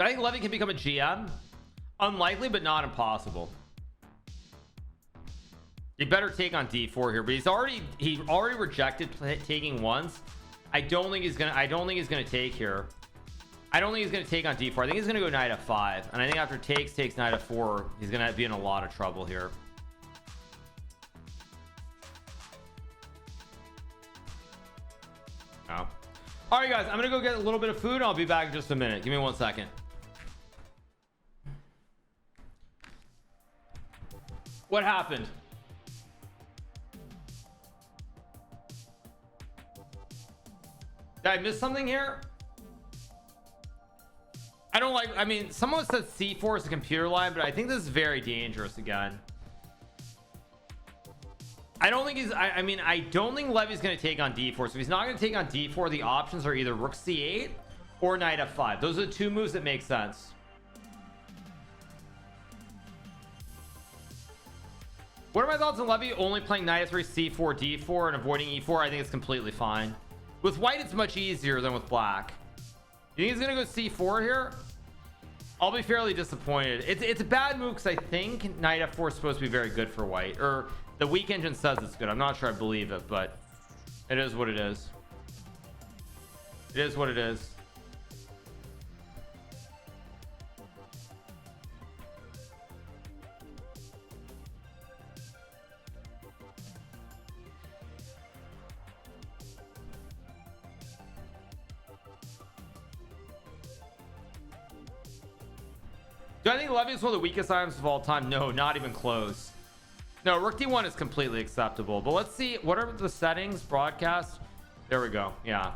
Speaker 1: I think Levy can become a GM. Unlikely, but not impossible. You better take on d4 here, but he already rejected taking once. I don't think he's gonna take here. I don't think he's gonna take on d4. I think he's gonna go knight f5, and I think after takes knight f4, he's gonna be in a lot of trouble here. Oh. All right, guys, I'm gonna go get a little bit of food, and I'll be back in just a minute. Give me 1 second. What happened? Did I miss something here? I don't like, I mean, someone said c4 is a computer line, but I think this is very dangerous again. I don't think he's, I mean, I don't think Levy's going to take on d4. So if he's not going to take on d4, the options are either rook c8 or knight f5. Those are the two moves that make sense. What are my thoughts on Levy only playing knight f3, c4, d4 and avoiding e4? I think it's completely fine. With white, it's much easier than with black. You think he's gonna go c4 here? I'll be fairly disappointed. It's a bad move, because I think knight f4 is supposed to be very good for white, or the weak engine says it's good. I'm not sure I believe it, but it is what it is. It is what it is. Do I think Levy is one of the weakest items of all time? No, not even close. No, rook d1 is completely acceptable, but let's see, what are the settings? Broadcast, there we go. Yeah,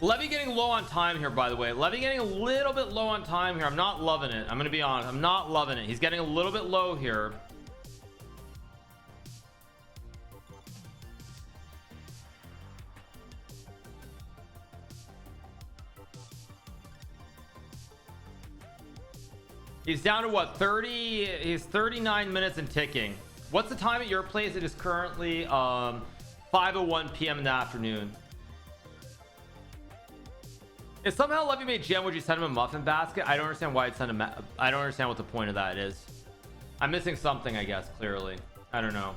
Speaker 1: Levy getting low on time here, by the way. Levy getting a little bit low on time here. I'm not loving it. I'm gonna be honest, I'm not loving it. He's getting a little bit low here. He's down to what, 30? He's 39 minutes and ticking. What's the time at your place? It is currently 5:01 p.m. in the afternoon. If somehow Levy made gem, would you send him a muffin basket? I don't understand why I'd send him. I don't understand what the point of that is. I'm missing something, I guess. Clearly, I don't know.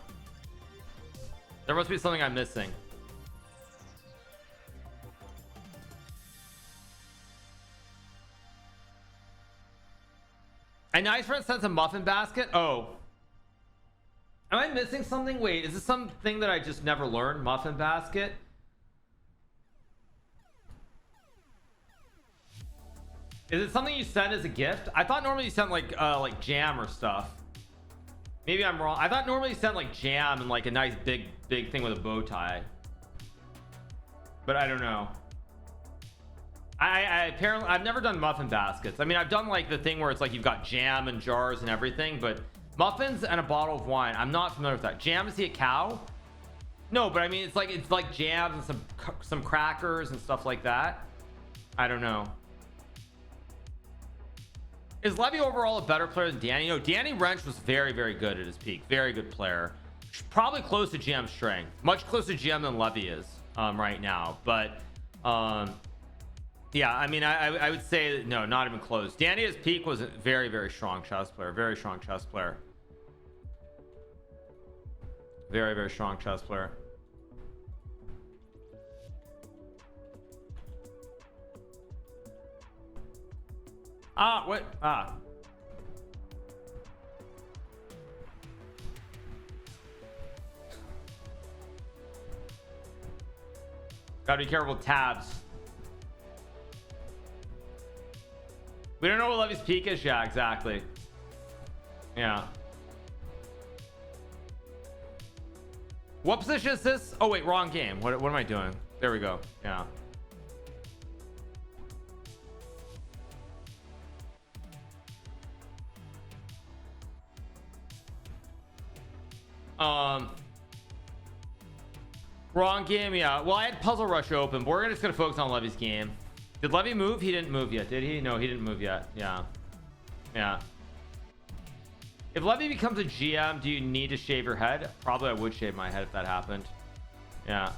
Speaker 1: There must be something I'm missing. A nice friend sends a muffin basket. Oh, am I missing something? Wait, is this something that I just never learned? Muffin basket. Is it something you send as a gift? I thought normally you sent like jam or stuff. Maybe I'm wrong. I thought normally you sent like jam and like a nice big thing with a bow tie. But I don't know. I apparently I've never done muffin baskets. I mean, I've done like the thing where it's like you've got jam and jars and everything, but muffins and a bottle of wine, I'm not familiar with that. Jam, is he a cow? No, but I mean it's like jams and some crackers and stuff like that. I don't know. Is Levy overall a better player than Danny? No, Danny Wrench was very good at his peak. Very good player. Probably close to GM strength. Much closer to GM than Levy is right now. But yeah, I mean, I would say that, no, not even close. Danny at his peak was a very strong chess player. Very strong chess player. Very strong chess player. What? Gotta be careful with tabs. We don't know what Levy's peak is. Yeah, exactly. Yeah. What position is this? Oh wait, wrong game. What am I doing? There we go. Yeah. Wrong game. Yeah, well, I had Puzzle Rush open, but we're just gonna focus on Levy's game. Did Levy move? He didn't move yet, did he? No, he didn't move yet. Yeah. If Levy becomes a GM, do you need to shave your head? Probably I would shave my head if that happened. Yeah,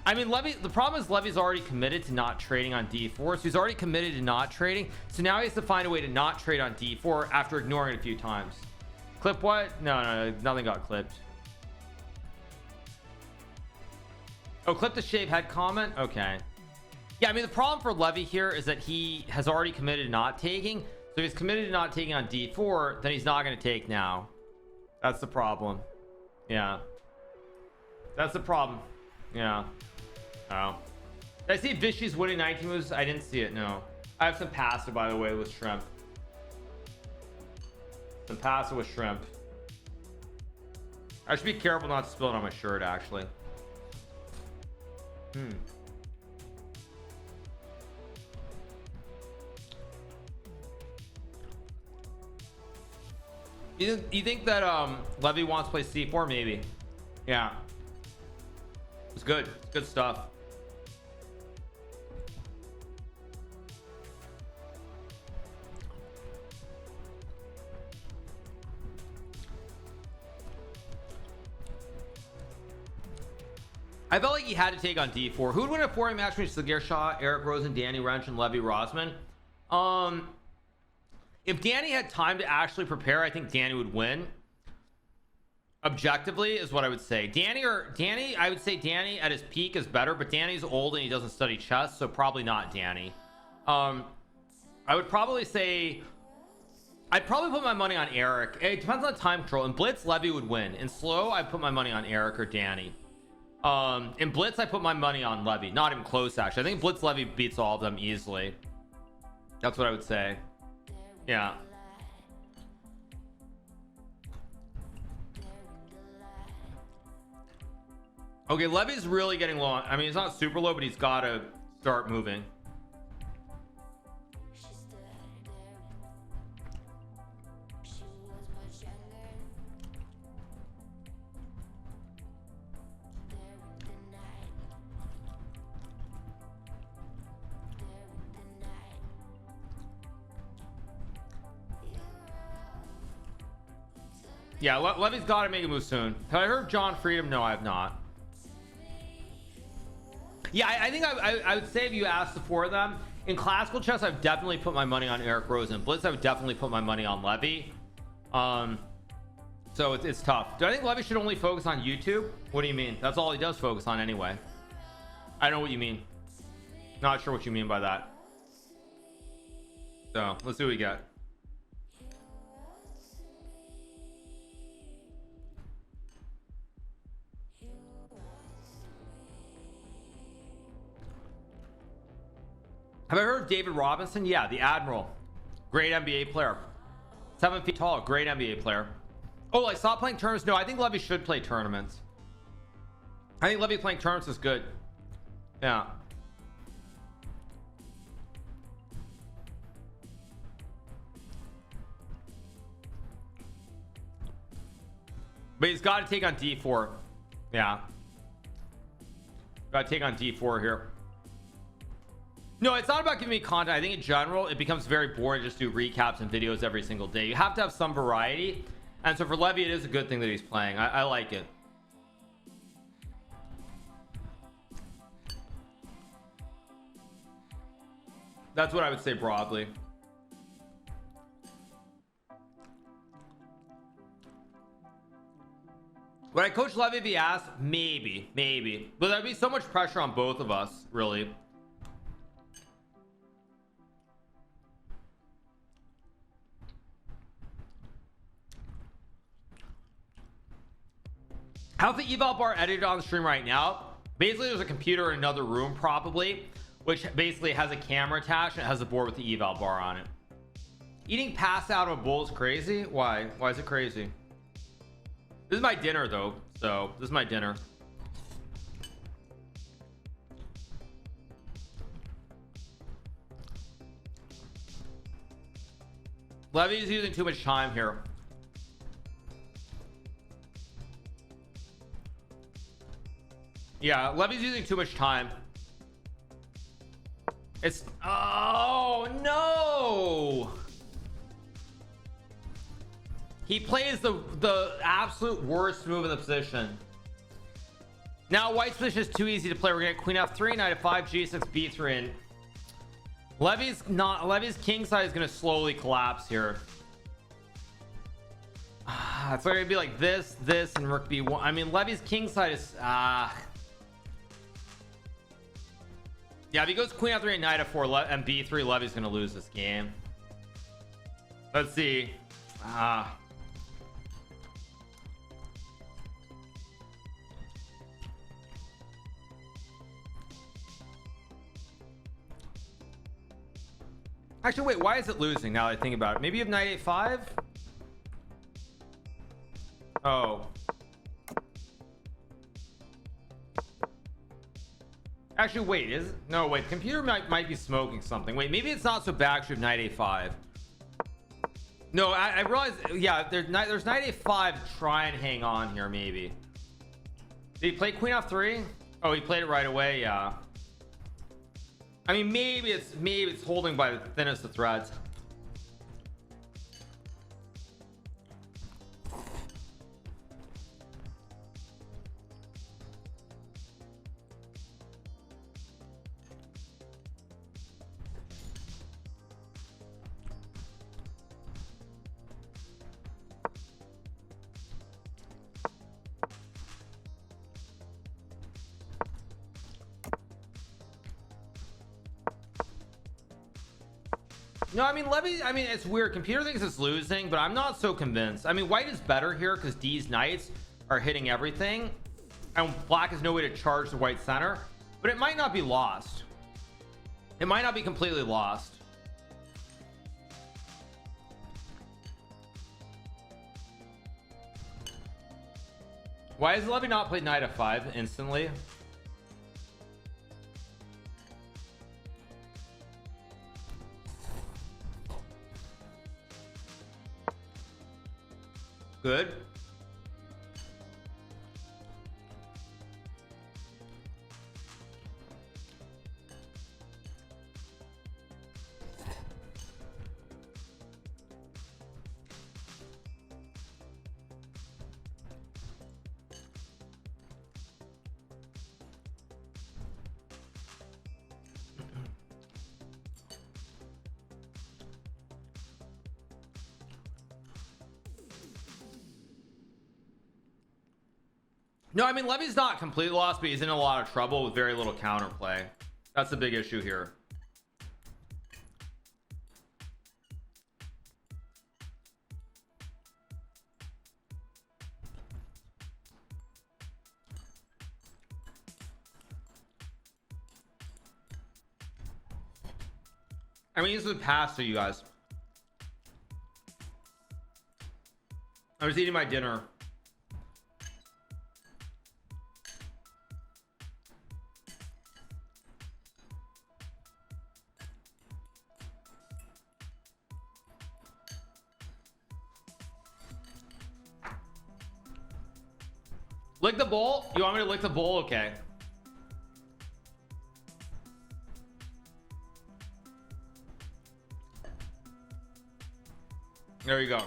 Speaker 1: I mean, Levy, the problem is Levy's already committed to not trading on D4, so he's already committed to not trading, so now he has to find a way to not trade on D4 after ignoring it a few times. Clip what? No, nothing got clipped. Oh, clip the shave head comment. Okay. Yeah, I mean, the problem for Levy here is that he has already committed to not taking, so if he's committed to not taking on D4, then he's not going to take now. That's the problem. Yeah, that's the problem. Yeah. Oh, did I see Vishy's winning 19 moves? I didn't see it. No, I have some pasta, by the way, with shrimp. Some pasta with shrimp. I should be careful not to spill it on my shirt, actually. You think that Levy wants to play C4? Maybe. Yeah, it's good. It's good stuff. I felt like he had to take on D4. Who would win a 4-way match between Sagir Shah, Eric Rosen, Danny Wrench, and Levy Rozman? If Danny had time to actually prepare, I think Danny would win. Objectively is what I would say. Danny, I would say Danny at his peak is better, but Danny's old and he doesn't study chess, so probably not Danny. I would probably say I'd probably put my money on Eric. It depends on time control. In Blitz, Levy would win. In slow, I put my money on Eric or Danny. In Blitz, I put my money on Levy. Not even close, actually. I think Blitz Levy beats all of them easily. That's what I would say. Yeah. Okay, Levy's really getting low. I mean, he's not super low, but he's got to start moving. Yeah, Levy's got to make a move soon. Have I heard John Freedom? No, I have not. Yeah, I think I would say if you asked the four of them in classical chess, I've definitely put my money on Eric Rosen. Blitz, I would definitely put my money on Levy. So it's tough. Do I think Levy should only focus on YouTube? What do you mean? That's all he does focus on anyway. I know what you mean. Not sure what you mean by that. So let's see what we get. Have I heard of David Robinson? Yeah, the Admiral. Great NBA player. 7 feet tall. Great NBA player. Oh, I stopped playing tournaments. No, I think Levy should play tournaments. I think Levy playing tournaments is good. Yeah. But he's got to take on D4. Yeah. Got to take on D4 here. No, it's not about giving me content. I think in general, it becomes very boring to just do recaps and videos every single day. You have to have some variety. And so for Levy, it is a good thing that he's playing. I like it. That's what I would say broadly. Would I coach Levy if he asked? Maybe. But there'd be so much pressure on both of us, really. How's the eval bar edited on the stream right now? Basically, there's a computer in another room, probably, which basically has a camera attached and it has a board with the eval bar on it. Eating pass out of a bowl is crazy. Why is it crazy? This is my dinner though, so this is my dinner. Levy's using too much time here. Yeah, Levy's using too much time. It's, oh no, he plays the absolute worst move in the position. Now white's position is too easy to play. We're gonna queen f3, knight f5, g6, b3, and Levy's king side is gonna slowly collapse here. It's gonna be like this, and rook b1. I mean, Levy's king side is yeah, if he goes queen f3 and knight f4 and b3, Levy's gonna lose this game. Let's see. Actually, wait, why is it losing now that I think about it? Maybe you have knight a5? Oh. Actually, wait, is it? No, wait, the computer might be smoking something. Wait, maybe it's not so bad actually with knight a5. No, I realized, yeah, there's knight a5 to try and hang on here, maybe. Did he play queen f3? Oh, he played it right away, yeah. I mean, maybe it's holding by the thinnest of threads. No, I mean, Levy, I mean, it's weird. Computer thinks it's losing, but I'm not so convinced. I mean, white is better here because D's knights are hitting everything, and black has no way to charge the white center, but it might not be lost. It might not be completely lost. Why has Levy not played knight f5 instantly? Good. No, I mean, Levy's not completely lost, but he's in a lot of trouble with very little counterplay. That's the big issue here. I mean, this is past to you guys. I was eating my dinner. Lick the bowl? You want me to lick the bowl? Okay. There you go.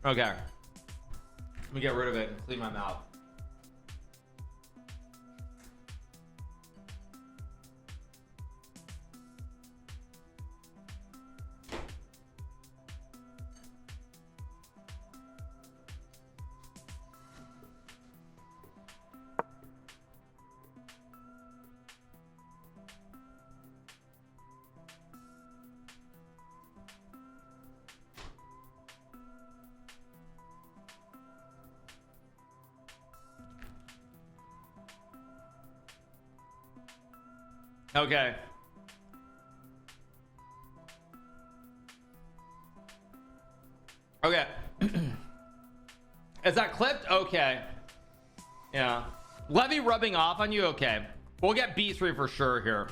Speaker 1: Okay. Let me get rid of it and clean my mouth. Okay. Okay. Is that clipped? Okay. Yeah. Levy rubbing off on you? Okay. We'll get B3 for sure here.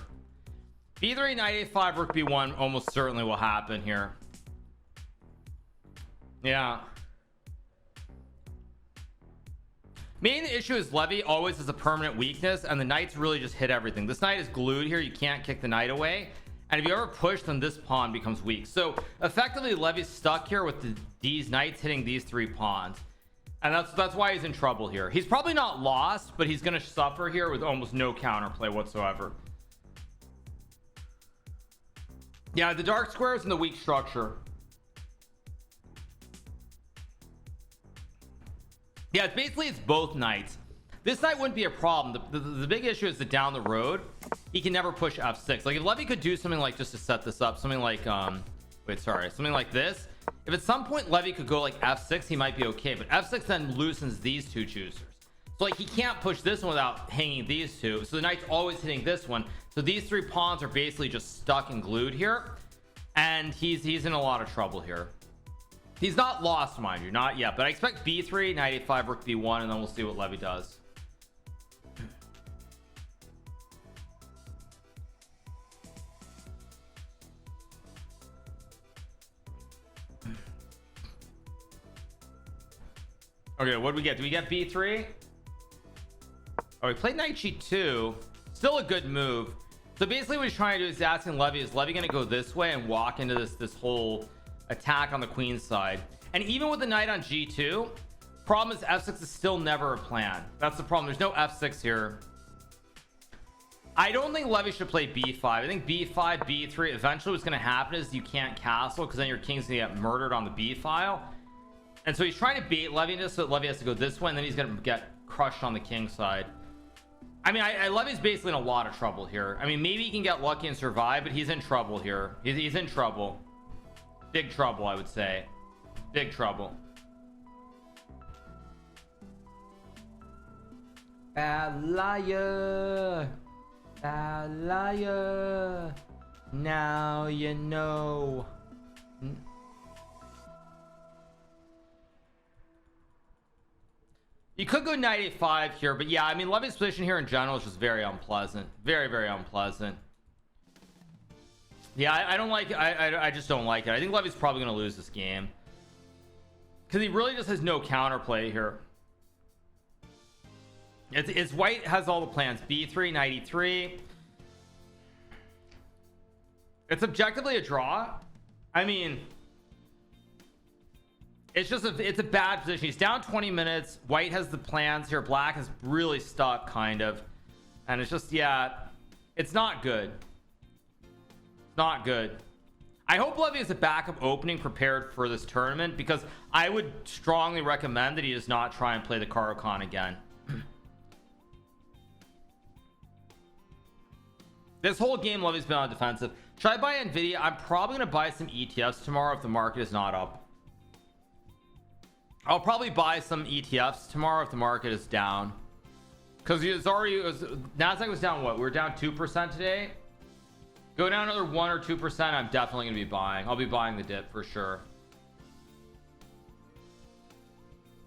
Speaker 1: B3, knight A5, rook B1 almost certainly will happen here. Yeah. Main issue is Levy always has a permanent weakness, and the knights really just hit everything. This knight is glued here. You can't kick the knight away, and if you ever push, then this pawn becomes weak. So effectively Levy's stuck here with these knights hitting these three pawns, and that's why he's in trouble here. He's probably not lost, but he's going to suffer here with almost no counterplay whatsoever. Yeah, the dark squares and the weak structure. Yeah, it's both knights. This knight wouldn't be a problem. The big issue is that down the road he can never push f6. Like if Levy could do something like, just to set this up, something like something like this. If at some point Levy could go like f6, he might be okay, but f6 then loosens these two choosers. So like he can't push this one without hanging these two, so the knight's always hitting this one. So these three pawns are basically just stuck and glued here, and he's in a lot of trouble here. He's not lost, mind you, not yet, but I expect b3, knight a5, rook b1, and then we'll see what Levy does. Okay, what do we get? Do we get b3? Oh, we played knight g2. Still a good move. So basically what he's trying to do is asking Levy, is Levy going to go this way and walk into this whole attack on the queen's side? And even with the knight on g2, problem is f6 is still never a plan. That's the problem. There's no f6 here. I don't think Levy should play b5. I think b5, b3, eventually what's going to happen is you can't castle, because then your king's going to get murdered on the b file. And so he's trying to bait Levy into this, so that Levy has to go this way, and then he's going to get crushed on the king side. I mean, Levy's basically in a lot of trouble here. I mean, maybe he can get lucky and survive, but he's in trouble here. He's in trouble. Big trouble, I would say. Big trouble. Bad liar. Bad liar. Now you know. You could go knight a5 here, but yeah, I mean, Levy's position here in general is just very unpleasant. Very, very unpleasant. Yeah, I don't like it. I just don't like it. I think Levy's probably going to lose this game. because he really just has no counterplay here. It's white has all the plans. B3, knight e3. It's objectively a draw. I mean, it's just it's a bad position. He's down 20 minutes. White has the plans here. Black is really stuck, kind of, and it's just, yeah, it's not good. Not good. I hope Levy has a backup opening prepared for this tournament, because I would strongly recommend that he does not try and play the Caro-Kann again. This whole game, Levy's been on defensive. Should I buy Nvidia? I'm probably going to buy some ETFs tomorrow if the market is not up. I'll probably buy some ETFs tomorrow if the market is down, because Nasdaq was down, what, we were down 2% today. Go down another 1 or 2%, I'm definitely gonna be buying. I'll be buying the dip for sure.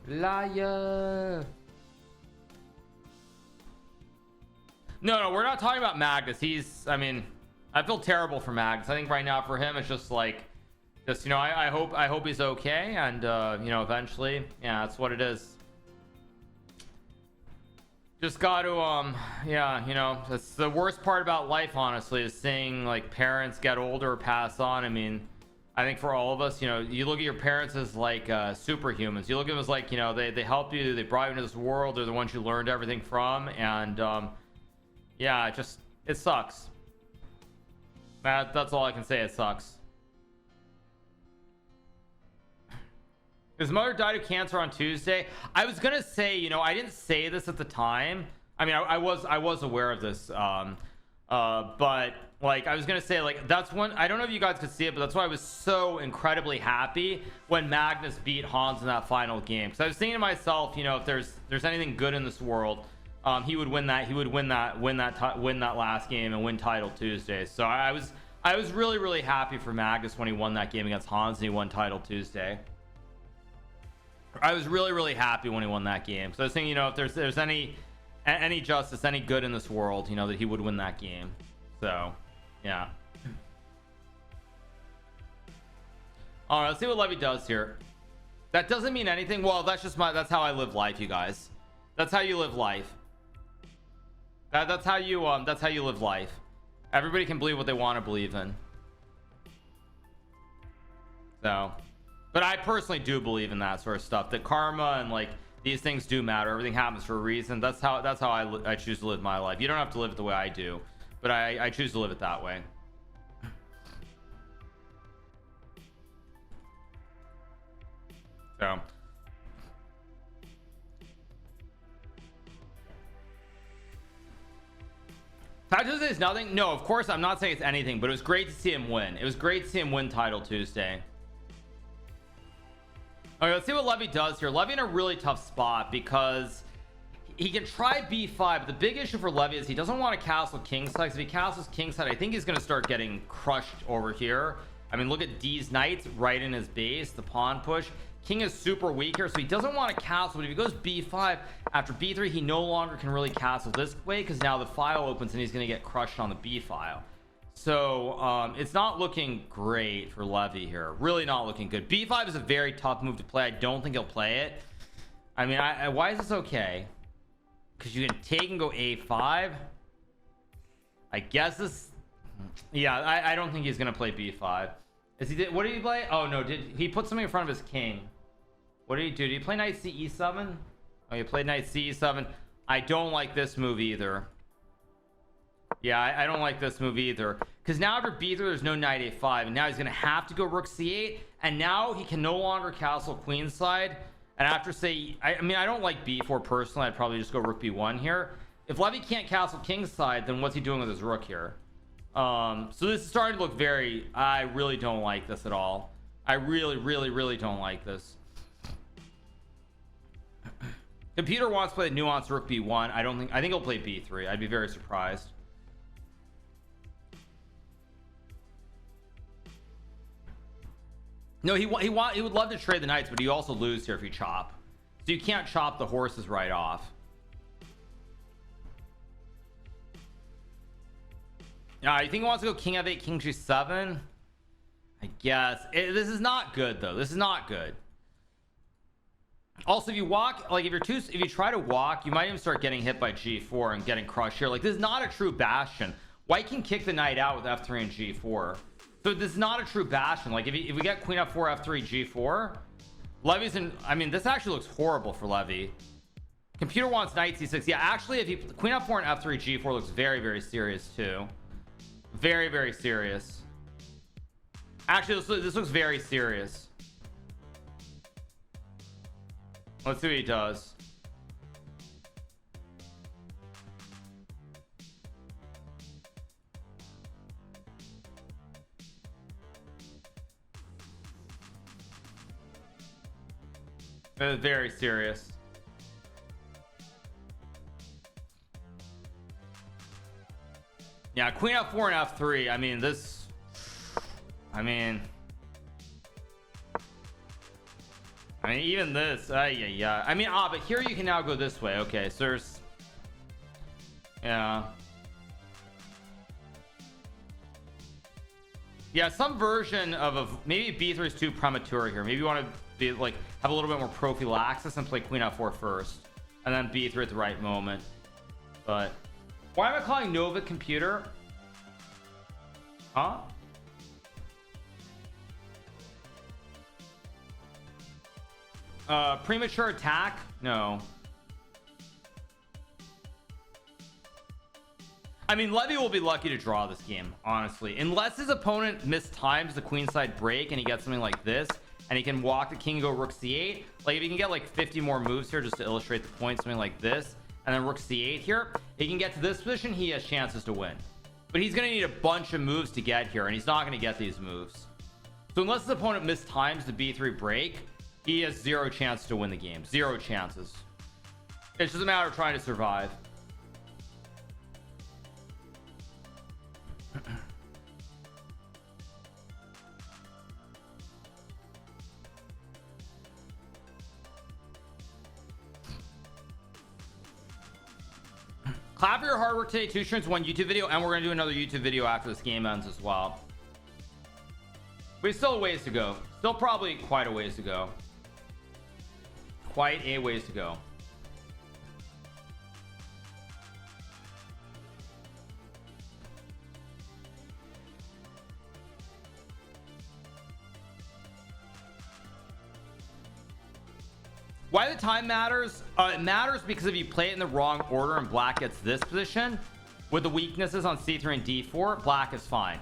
Speaker 1: Liar. No, we're not talking about Magnus. I mean, I feel terrible for Magnus. I think right now for him it's just like, you know, I hope he's okay, and you know, eventually, yeah, that's what it is. Just got to yeah, you know, that's the worst part about life, honestly, is seeing like parents get older or pass on. I mean, I think for all of us, you know, you look at your parents as like superhumans. You look at them as like, you know, they helped you, they brought you into this world, they're the ones you learned everything from, and yeah, it sucks. That's all I can say. It sucks. His mother died of cancer on Tuesday. I was gonna say, you know, I didn't say this at the time. I mean, I was aware of this, but like I was gonna say, like, that's when, I don't know if you guys could see it, but that's why I was so incredibly happy when Magnus beat Hans in that final game, because I was thinking to myself, you know, if there's anything good in this world, he would win that last game and win title Tuesday. So I was really happy for Magnus when he won that game against Hans and he won title Tuesday. I was really happy when he won that game. So I was thinking, you know, if there's any justice, any good in this world, you know, that he would win that game. So yeah. All right, let's see what Levy does here. That doesn't mean anything. Well, that's how I live life, you guys. That's how you live life. That's how you live life. Everybody can believe what they want to believe in. So, but I personally do believe in that sort of stuff, that karma and like these things do matter. Everything happens for a reason. That's how I choose to live my life. You don't have to live it the way I do, but I choose to live it that way. So Title Tuesday is nothing. No, of course I'm not saying it's anything, but it was great to see him win. It was great to see him win Title Tuesday. Okay, let's see what Levy does here. Levy in a really tough spot because he can try b5, but the big issue for Levy is he doesn't want to castle kingside. If he castles kingside, I think he's going to start getting crushed over here. I mean, look at D's knights right in his base, the pawn push. King is super weak here, so he doesn't want to castle, but if he goes b5 after b3, he no longer can really castle this way because now the file opens and he's going to get crushed on the b file. So it's not looking great for Levy here. Really not looking good. b5 is a very tough move to play. I don't think he'll play it. I mean, why is this okay? Because you can take and go a5. I guess this, yeah, I don't think he's going to play b5. What did he play? Oh no, did he put something in front of his king? What did he do? Did he play knight c e7? Oh, he played knight c e7. I don't like this move either. Yeah, I don't like this move either, because now after b3 there's no knight a5, and now he's gonna have to go rook c8, and now he can no longer castle queenside. And after, say, I mean, I don't like b4 personally. I'd probably just go rook b1 here. If Levy can't castle kingside, then what's he doing with his rook here? So this is starting to look very, I really don't like this at all. I really don't like this. Computer wants to play the nuanced rook b1. I think he'll play b3. I'd be very surprised. No, he would love to trade the knights, but you also lose here if you chop. So you can't chop the horses right off. You think he wants to go king f8, king g7? I guess. This is not good, though. This is not good. Also, if you walk, like if you try to walk, you might even start getting hit by g4 and getting crushed here. Like, this is not a true bastion. White can kick the knight out with f3 and g4, so this is not a true bastion. Like, if we get queen f4 f3 g4, Levy's in. I mean, this actually looks horrible for Levy. Computer wants knight c6. Yeah, actually, if you queen f4 and f3 g4 looks very, very serious too. Very, very serious. Actually, this looks very serious. Let's see what he does. Very serious. Yeah, queen f4 and f3. I mean, this. I mean, even this. Yeah. I mean, but here you can now go this way. Okay, so there's. Yeah. Yeah, some version of maybe b3 is too premature here. Maybe you want to be like have a little bit more prophylaxis and play queen f4 first, and then b3 at the right moment. But why am I calling Novik computer? Huh? Premature attack? No. I mean, Levy will be lucky to draw this game, honestly, unless his opponent mistimes the queenside break and he gets something like this and he can walk the king and go rook c8. Like, if he can get like 50 more moves here just to illustrate the point, something like this, and then rook c8 here, he can get to this position, he has chances to win. But he's going to need a bunch of moves to get here, and he's not going to get these moves. So unless his opponent mistimes the b3 break, he has zero chance to win the game. Zero chances. It's just a matter of trying to survive. Clap for your hard work today. 2 streams, 1 YouTube video, and we're gonna do another YouTube video after this game ends as well. We still a ways to go. Still probably quite a ways to go. Quite a ways to go. Why the time matters? It matters because if you play it in the wrong order and black gets this position with the weaknesses on c3 and d4, black is fine.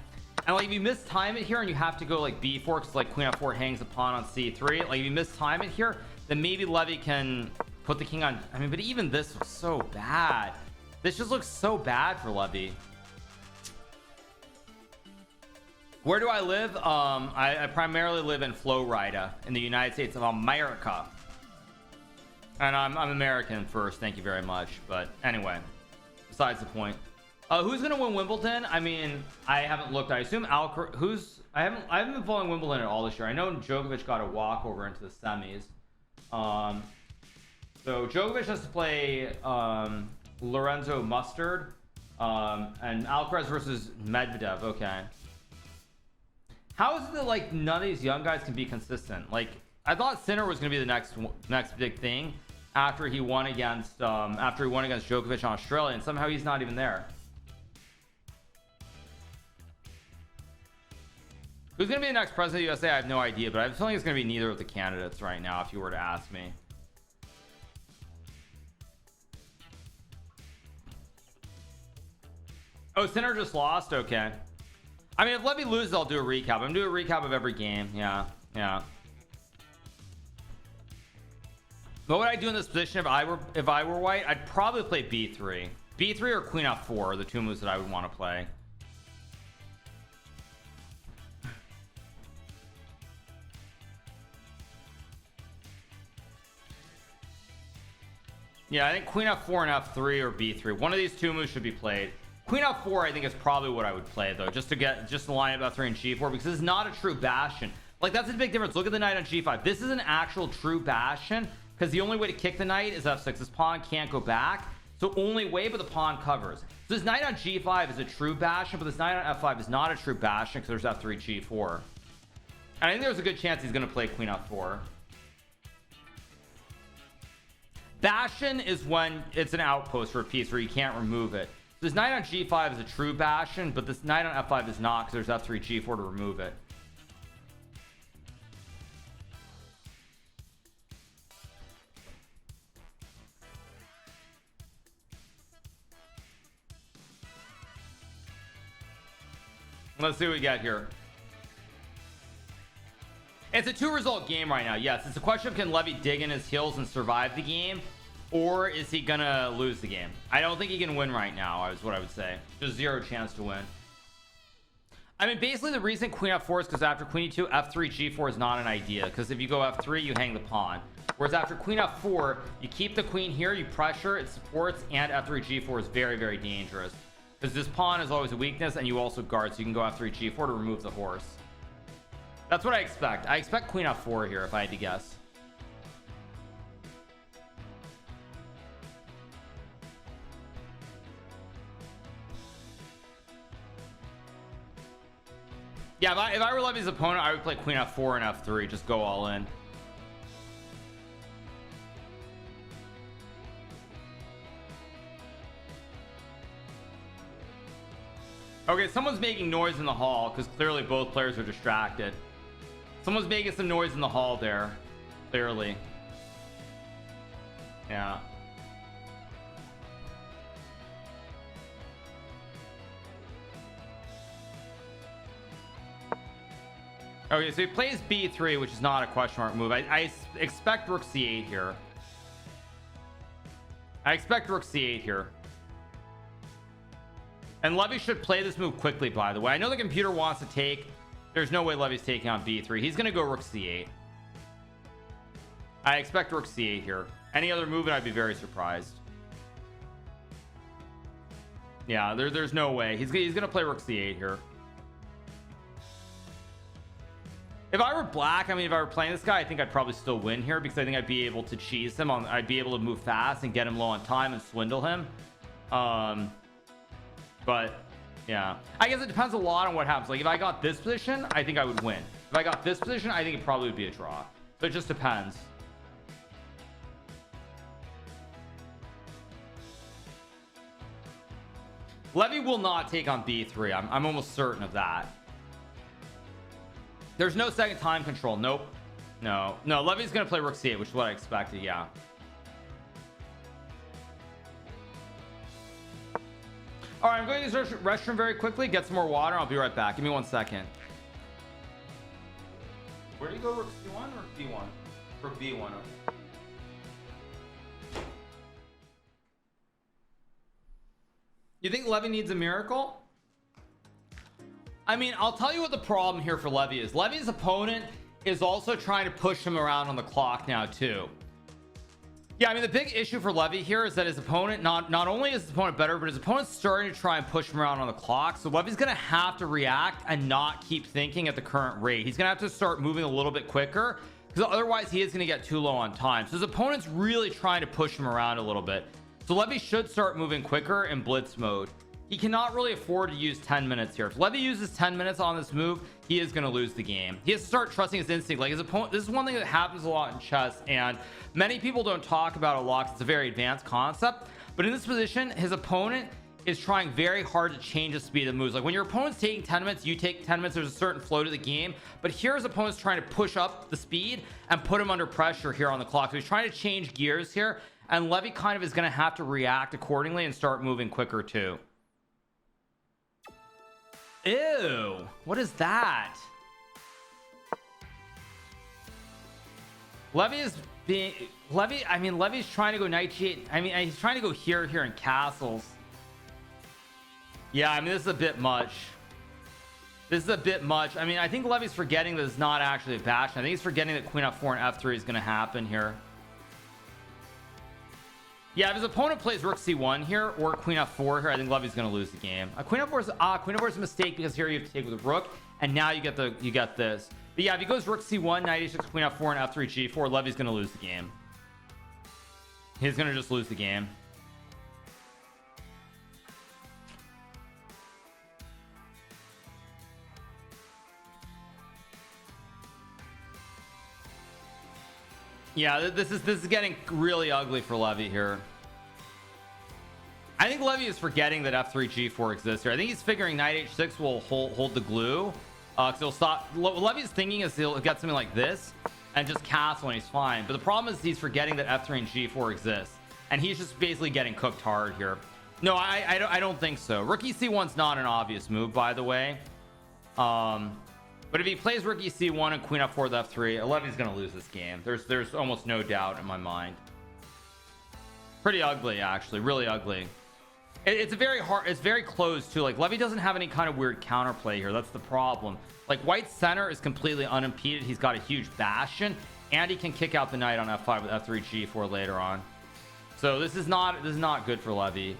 Speaker 1: And like, if you mistime it here and you have to go like b4 because like queen f4 hangs the pawn on c3, like if you mistime it here, then maybe Levy can put the king on. I mean, but even this looks so bad. This just looks so bad for Levy. Where do I live? I primarily live in Florida in the United States of America. And I'm American first, thank you very much. But anyway, besides the point. Who's gonna win Wimbledon? I mean, I haven't looked. I assume Alcaraz. I haven't been following Wimbledon at all this year. I know Djokovic got a walkover into the semis. So Djokovic has to play Lorenzo Mustard, and Alcaraz versus Medvedev. Okay. How is it that like none of these young guys can be consistent? Like, I thought Sinner was gonna be the next big thing after he won against Djokovic in Australia, and somehow he's not even there. Who's gonna be the next president of the USA? I have no idea, but I have a feeling it's gonna be neither of the candidates right now if you were to ask me. Oh, Sinner just lost. Okay. I mean, if Levy loses, I'll do a recap. I'm doing a recap of every game. Yeah. What would I do in this position if I were white? I'd probably play b3. b3 or queen f4 are the 2 moves that I would want to play. Yeah, I think queen f4 and f3 or b3. One of these 2 moves should be played. Queen f4 I think is probably what I would play though, just to line up f3 and g4, because it's not a true bastion. Like, that's the big difference. Look at the knight on g5. This is an actual true bastion, because the only way to kick the knight is f6. This pawn can't go back, so only way, but the pawn covers. So this knight on g5 is a true bastion, but this knight on f5 is not a true bastion because there's f3 g4. And I think there's a good chance he's going to play queen f4. Bastion is when it's an outpost for a piece where you can't remove it. This knight on g5 is a true bastion, but this knight on f5 is not, because there's f3 g4 to remove it. Let's see what we got here. It's a 2-result game right now. Yes, it's a question of can Levy dig in his heels and survive the game, or is he gonna lose the game? I don't think he can win right now, is what I would say. Just 0 chance to win. I mean, basically the reason queen f4 is because after queen e2, f3 g4 is not an idea, because if you go f3 you hang the pawn, whereas after queen f4 you keep the queen here, you pressure, it supports, and f3 g4 is very, very dangerous because this pawn is always a weakness, and you also guard, so you can go f3 g4 to remove the horse. That's what I expect. I expect queen f4 here if I had to guess. Yeah, if I were Levy's opponent, I would play queen f4 and f3, just go all in. Okay, someone's making noise in the hall because clearly both players are distracted. Someone's making some noise in the hall there, clearly. Yeah. Okay, so he plays b3, which is not a question mark move. I expect rook c8 here. I expect rook c8 here. And Levy should play this move quickly, by the way. I know the computer wants to take. There's no way Levy's taking on b3. He's going to go rook c8. I expect rook c8 here. Any other move, and I'd be very surprised. Yeah, there's no way. He's going to play rook c8 here. If I were black, I mean, if I were playing this guy, I think I'd probably still win here because I think I'd be able to cheese him. I'd be able to move fast and get him low on time and swindle him. But yeah, I guess it depends a lot on what happens. Like if I got this position, I think I would win. If I got this position, I think it probably would be a draw. But it just depends. Levy will not take on b3. I'm almost certain of that. There's no second time control. Nope. No, Levy's gonna play rook c8, which is what I expected. Yeah. All right, I'm going to use the restroom very quickly, get some more water. I'll be right back. Give me 1 second. Where do you go, rook c1 or b1? Rook b1. You think Levy needs a miracle? I mean, I'll tell you what the problem here for Levy is. Levy's opponent is also trying to push him around on the clock now too. Yeah, I mean, the big issue for Levy here is that his opponent, not only is his opponent better, but his opponent's starting to try and push him around on the clock. So Levy's going to have to react and not keep thinking at the current rate. He's going to have to start moving a little bit quicker because otherwise he is going to get too low on time. So his opponent's really trying to push him around a little bit. So Levy should start moving quicker in blitz mode. He cannot really afford to use 10 minutes here. If Levy uses 10 minutes on this move, he is going to lose the game. He has to start trusting his instinct. Like his opponent, this is one thing that happens a lot in chess, and many people don't talk about it a lot because it's a very advanced concept. But in this position, his opponent is trying very hard to change the speed of the moves. Like when your opponent's taking 10 minutes, you take 10 minutes. There's a certain flow to the game. But here his opponent's trying to push up the speed and put him under pressure here on the clock. So he's trying to change gears here, and Levy kind of is going to have to react accordingly and start moving quicker too. Ew, what is that? Levy is being I mean, Levy's trying to go knight g8. I mean, he's trying to go here in castles. Yeah, I mean, this is a bit much. This is a bit much. I mean, I think Levy's forgetting that it's not actually a bastion. I think he's forgetting that queen f4 and f3 is going to happen here. Yeah, if his opponent plays rook c1 here or queen f4 here, I think Levy's going to lose the game. Queen f4 is a mistake because here you have to take with a rook, and now you get this. But yeah, if he goes rook c1, knight e6, queen f4, and f3 g4, Levy's going to lose the game. He's going to just lose the game. Yeah, this is getting really ugly for Levy here. I think Levy is forgetting that f3 g4 exists here. I think he's figuring knight h6 will hold the glue, because he'll stop. Levy's thinking is he'll get something like this and just castle and he's fine, but the problem is he's forgetting that f3 and g4 exists, and he's just basically getting cooked hard here. No, I don't think so. Rook c1's not an obvious move, by the way. But if he plays rook c1 and queen f4 with f3, Levy's gonna lose this game. There's almost no doubt in my mind. Pretty ugly, actually, really ugly. It's a very hard, it's very close too. Like, Levy doesn't have any kind of weird counterplay here. That's the problem. Like, white center is completely unimpeded. He's got a huge bastion, and he can kick out the knight on f5 with f3 g4 later on. So this is not good for Levy.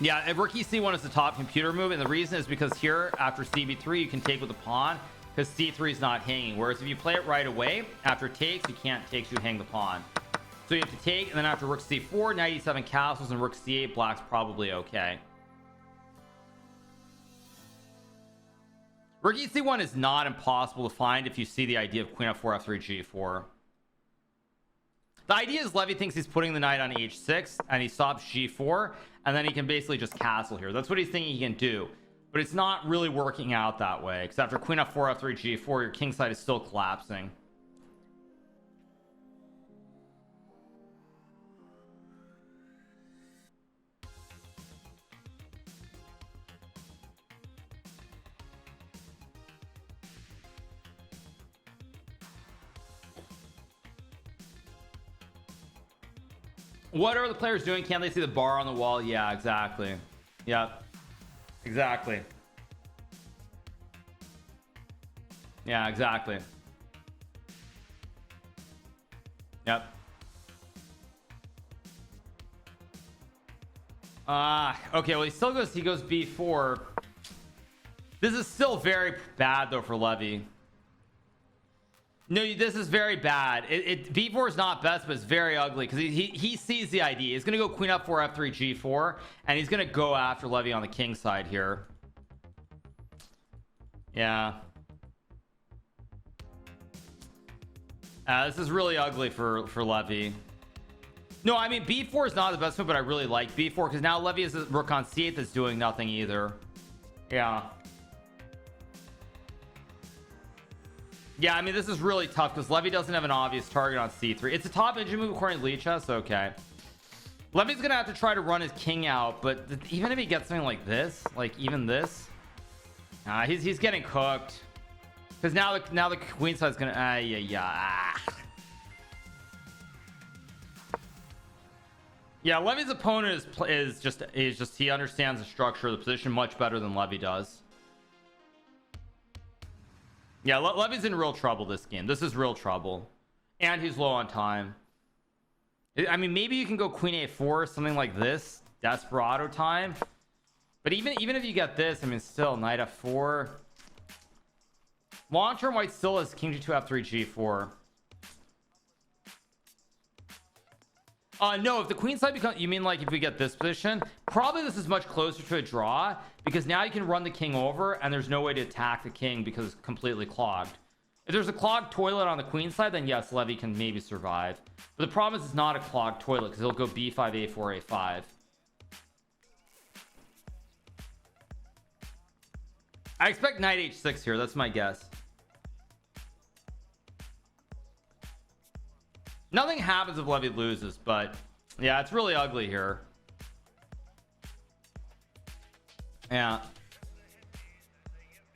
Speaker 1: Yeah, rook c1 is the top computer move, and the reason is because here after cb3 you can take with the pawn because c3 is not hanging, whereas if you play it right away after takes, you can't take, so you hang the pawn. So you have to take, and then after rook c4, knight e7 castles, and rook c8, black's probably okay. Rook c1 is not impossible to find if you see the idea of queen f4 f3 g4. The idea is Levy thinks he's putting the knight on h6 and he stops g4, and then he can basically just castle here. That's what he's thinking he can do, but it's not really working out that way, because after queen f4 f3 g4 your king side is still collapsing. What are the players doing? Can't they see the bar on the wall? Yeah, exactly. Yep. Exactly. Yeah, exactly. Yep. Okay, well, he goes b4. This is still very bad though for Levy. No, this is very bad. b4 is not best, but it's very ugly because he sees the idea. He's gonna go queen f4 f3 g4, and he's gonna go after Levy on the king side here. Yeah. This is really ugly for Levy. No, I mean, b4 is not the best move, but I really like b4 because now Levy has a rook on c8 that's doing nothing either. Yeah. Yeah, I mean, this is really tough because Levy doesn't have an obvious target on c3. It's a top engine move according to Lichess. Okay. Levy's gonna have to try to run his king out, but even if he gets something like this, like even this, he's getting cooked. Because now the queen side's gonna yeah, Levy's opponent is just he understands the structure of the position much better than Levy does. Yeah, Levy's in real trouble this game. This is real trouble, and he's low on time. I mean, maybe you can go queen a4, something like this, desperado time. But even if you get this, I mean, still knight f4. Long term, white still has king g2 f3 g4. No, if the queen side becomes, you mean like if we get this position, probably this is much closer to a draw because now you can run the king over and there's no way to attack the king because it's completely clogged. If there's a clogged toilet on the queen side, then yes, Levy can maybe survive. But the problem is it's not a clogged toilet because he'll go b5, a4, a5. I expect knight h6 here. That's my guess. Nothing happens if Levy loses, but yeah, it's really ugly here. Yeah.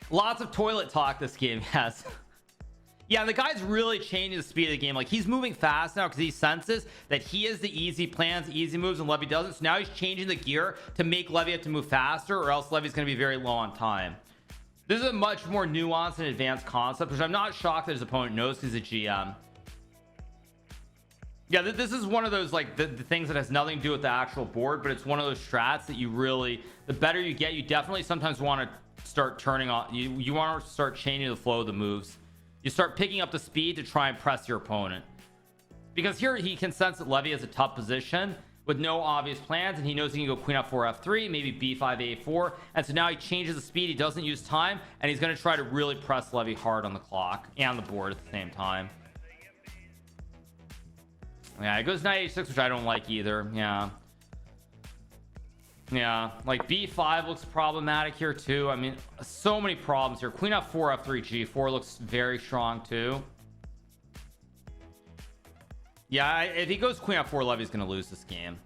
Speaker 1: Lots of toilet talk this game has. Yeah, the guy's really changing the speed of the game. Like, he's moving fast now because he senses that he has the easy plans, easy moves, and Levy doesn't. So now he's changing the gear to make Levy have to move faster, or else Levy's going to be very low on time. This is a much more nuanced and advanced concept, which I'm not shocked that his opponent knows he's a GM. Yeah, this is one of those, like, the things that has nothing to do with the actual board, but it's one of those strats that you really, the better you get, you definitely sometimes want to start turning on, you want to start changing the flow of the moves. You start picking up the speed to try and press your opponent, because here he can sense that Levy has a tough position, with no obvious plans, and he knows he can go queen f4 f3, maybe b5 a4, and so now he changes the speed. He doesn't use time, and he's going to try to really press Levy hard on the clock and the board at the same time. Yeah, it goes knight h6, which I don't like either. Yeah, like b5 looks problematic here too. I mean, so many problems here. Queen f4 f3 g4 looks very strong too. Yeah, if he goes queen f4, Levy's going to lose this game,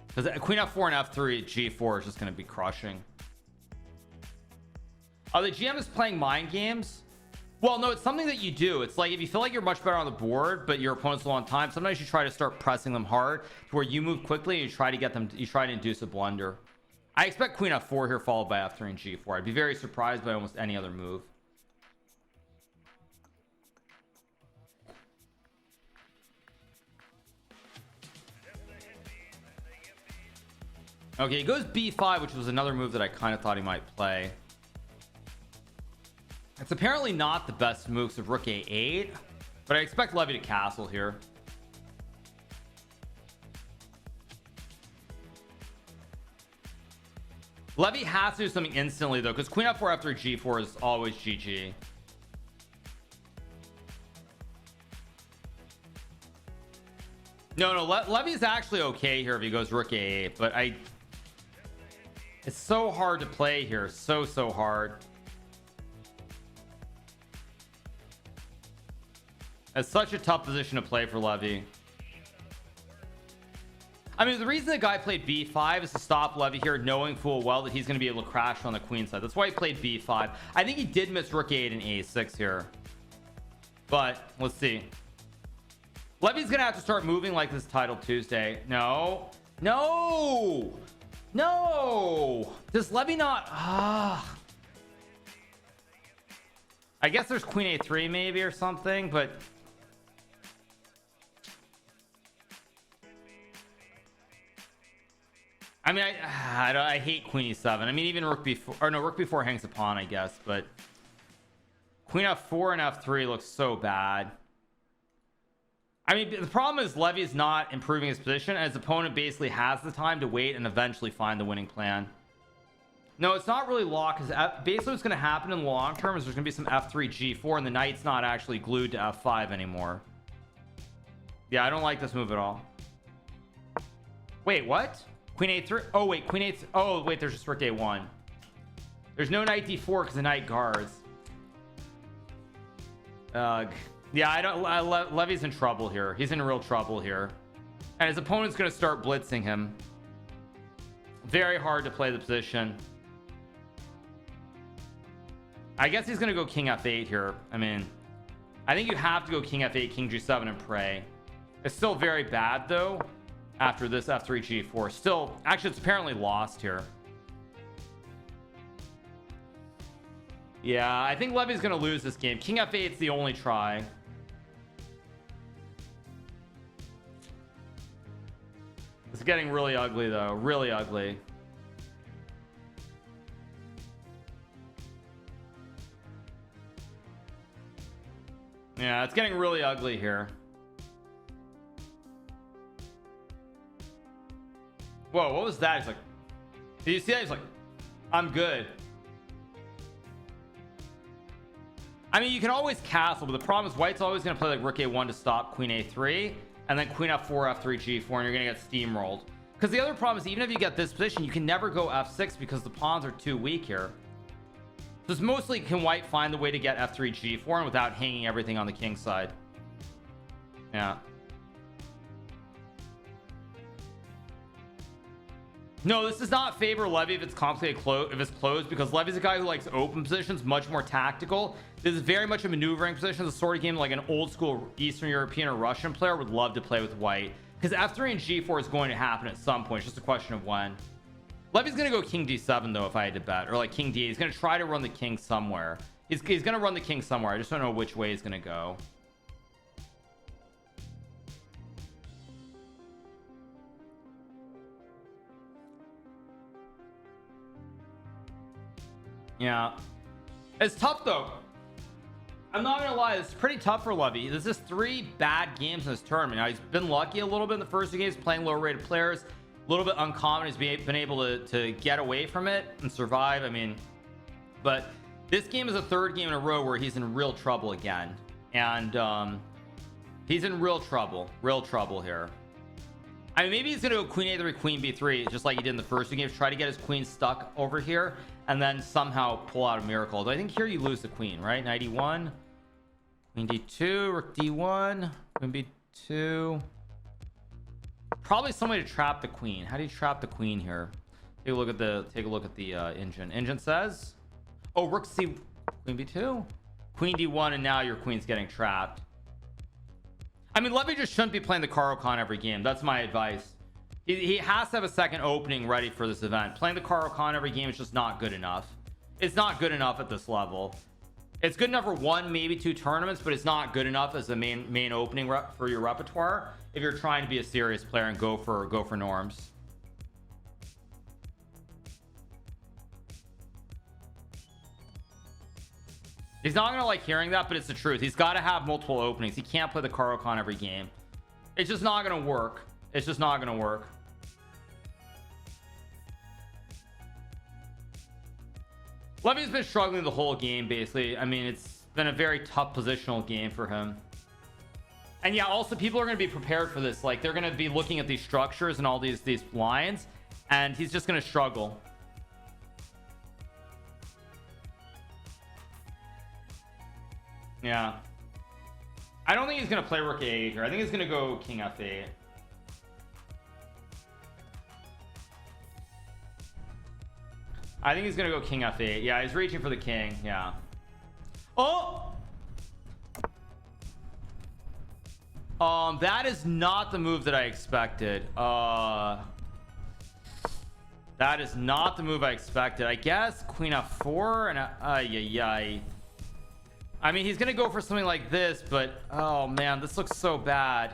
Speaker 1: because queen f4 and f3 g4 is just going to be crushing. Oh, the GM is playing mind games. Well, no, it's something that you do. It's like if you feel like you're much better on the board but your opponent's low on time, sometimes you try to start pressing them hard to where you move quickly and you try to get them, you try to induce a blunder. I expect queen f4 here followed by f3 and g4. I'd be very surprised by almost any other move. Okay, he goes b5, which was another move that I kind of thought he might play. It's apparently not the best moves of rook a8, but I expect Levy to castle here. Levy has to do something instantly though, because queen f4 after g4 is always GG. No, Levy's actually okay here if he goes rook a8, but it's so hard to play here. So hard. It's such a tough position to play for Levy. I mean, the reason the guy played b5 is to stop Levy here, knowing full well that he's going to be able to crash on the queen side. That's why he played b5. I think he did miss rook a8 and a6 here, but let's see. Levy's gonna have to start moving like this title Tuesday. No, does Levy not? I guess there's queen a3 maybe or something, but I mean, I hate queen e7. I mean, even rook b4, or no, rook b4 hangs a pawn, I guess, but queen f4 and f3 looks so bad. I mean, the problem is Levy is not improving his position, and his opponent basically has the time to wait and eventually find the winning plan. No, it's not really locked, because basically what's going to happen in the long term is there's going to be some f3 g4 and the knight's not actually glued to f5 anymore. Yeah, I don't like this move at all. Wait, what? Queen a3? Oh wait, queen a3. Oh wait, there's just rook a1. There's no knight d4 because the knight guards. Yeah, Levy's in trouble here. He's in real trouble here, and his opponent's going to start blitzing him. Very hard to play the position. I guess he's going to go king f8 here. I mean, I think you have to go king f8, king g7 and pray. It's still very bad though after this f3 g4. Still, actually, it's apparently lost here. Yeah, I think Levy's going to lose this game. King f8 is the only try. It's getting really ugly though, really ugly. Yeah, it's getting really ugly here. Whoa, what was that? He's like, did you see that? He's like, I'm good. I mean, you can always castle, but the problem is white's always going to play like rook a1 to stop queen a3, and then queen f4 f3 g4, and you're going to get steamrolled. Because the other problem is, even if you get this position, you can never go f6 because the pawns are too weak here. So it's mostly, can white find the way to get f3 g4 and without hanging everything on the king side. Yeah. No, this does not favor Levy if it's complicated if it's closed, because Levy's a guy who likes open positions, much more tactical. This is very much a maneuvering position. It's a sort of game like an old school Eastern European or Russian player would love to play with white, because f3 and g4 is going to happen at some point. It's just a question of when. Levy's gonna go king d7 though, if I had to bet, or like king d8. He's gonna try to run the king somewhere. He's gonna run the king somewhere. I just don't know which way he's gonna go. Yeah, it's tough though. I'm not gonna lie, this is pretty tough for Levy. This is 3 bad games in this tournament. Now he's been lucky a little bit in the first 2 games playing lower rated players, a little bit uncommon. He's been able to get away from it and survive. I mean, but this game is a 3rd game in a row where he's in real trouble again, and he's in real trouble here. I mean, maybe he's gonna go queen a3 queen b3 just like he did in the first 2 games, try to get his queen stuck over here and then somehow pull out a miracle. Although I think here you lose the queen, right? Knight e1, queen d2, rook d1, queen b2. Probably some way to trap the queen. How do you trap the queen here? Take a look at the engine says, oh, rook c, queen b2, queen d1, and now your queen's getting trapped. I mean, Levy just shouldn't be playing the Caro-Kann every game. That's my advice. He has to have a second opening ready for this event. Playing the Caro-Kann every game is just not good enough. It's not good enough at this level. It's good enough for 1, maybe 2 tournaments, but it's not good enough as the main opening for your repertoire if you're trying to be a serious player and go for norms. He's not gonna like hearing that, but it's the truth. He's got to have multiple openings. He can't play the Caro-Kann every game. It's just not gonna work. It's just not gonna work. Levy's been struggling the whole game basically. I mean, it's been a very tough positional game for him. And yeah, also people are going to be prepared for this. Like, they're going to be looking at these structures and all these lines, and he's just going to struggle. Yeah, I don't think he's gonna play rook a8 here. I think he's gonna go king f8. I think he's gonna go king f8. Yeah, he's reaching for the king. Yeah. Oh, that is not the move that I expected. That is not the move I expected. I guess queen f4 and I mean, he's gonna go for something like this, but oh man, this looks so bad.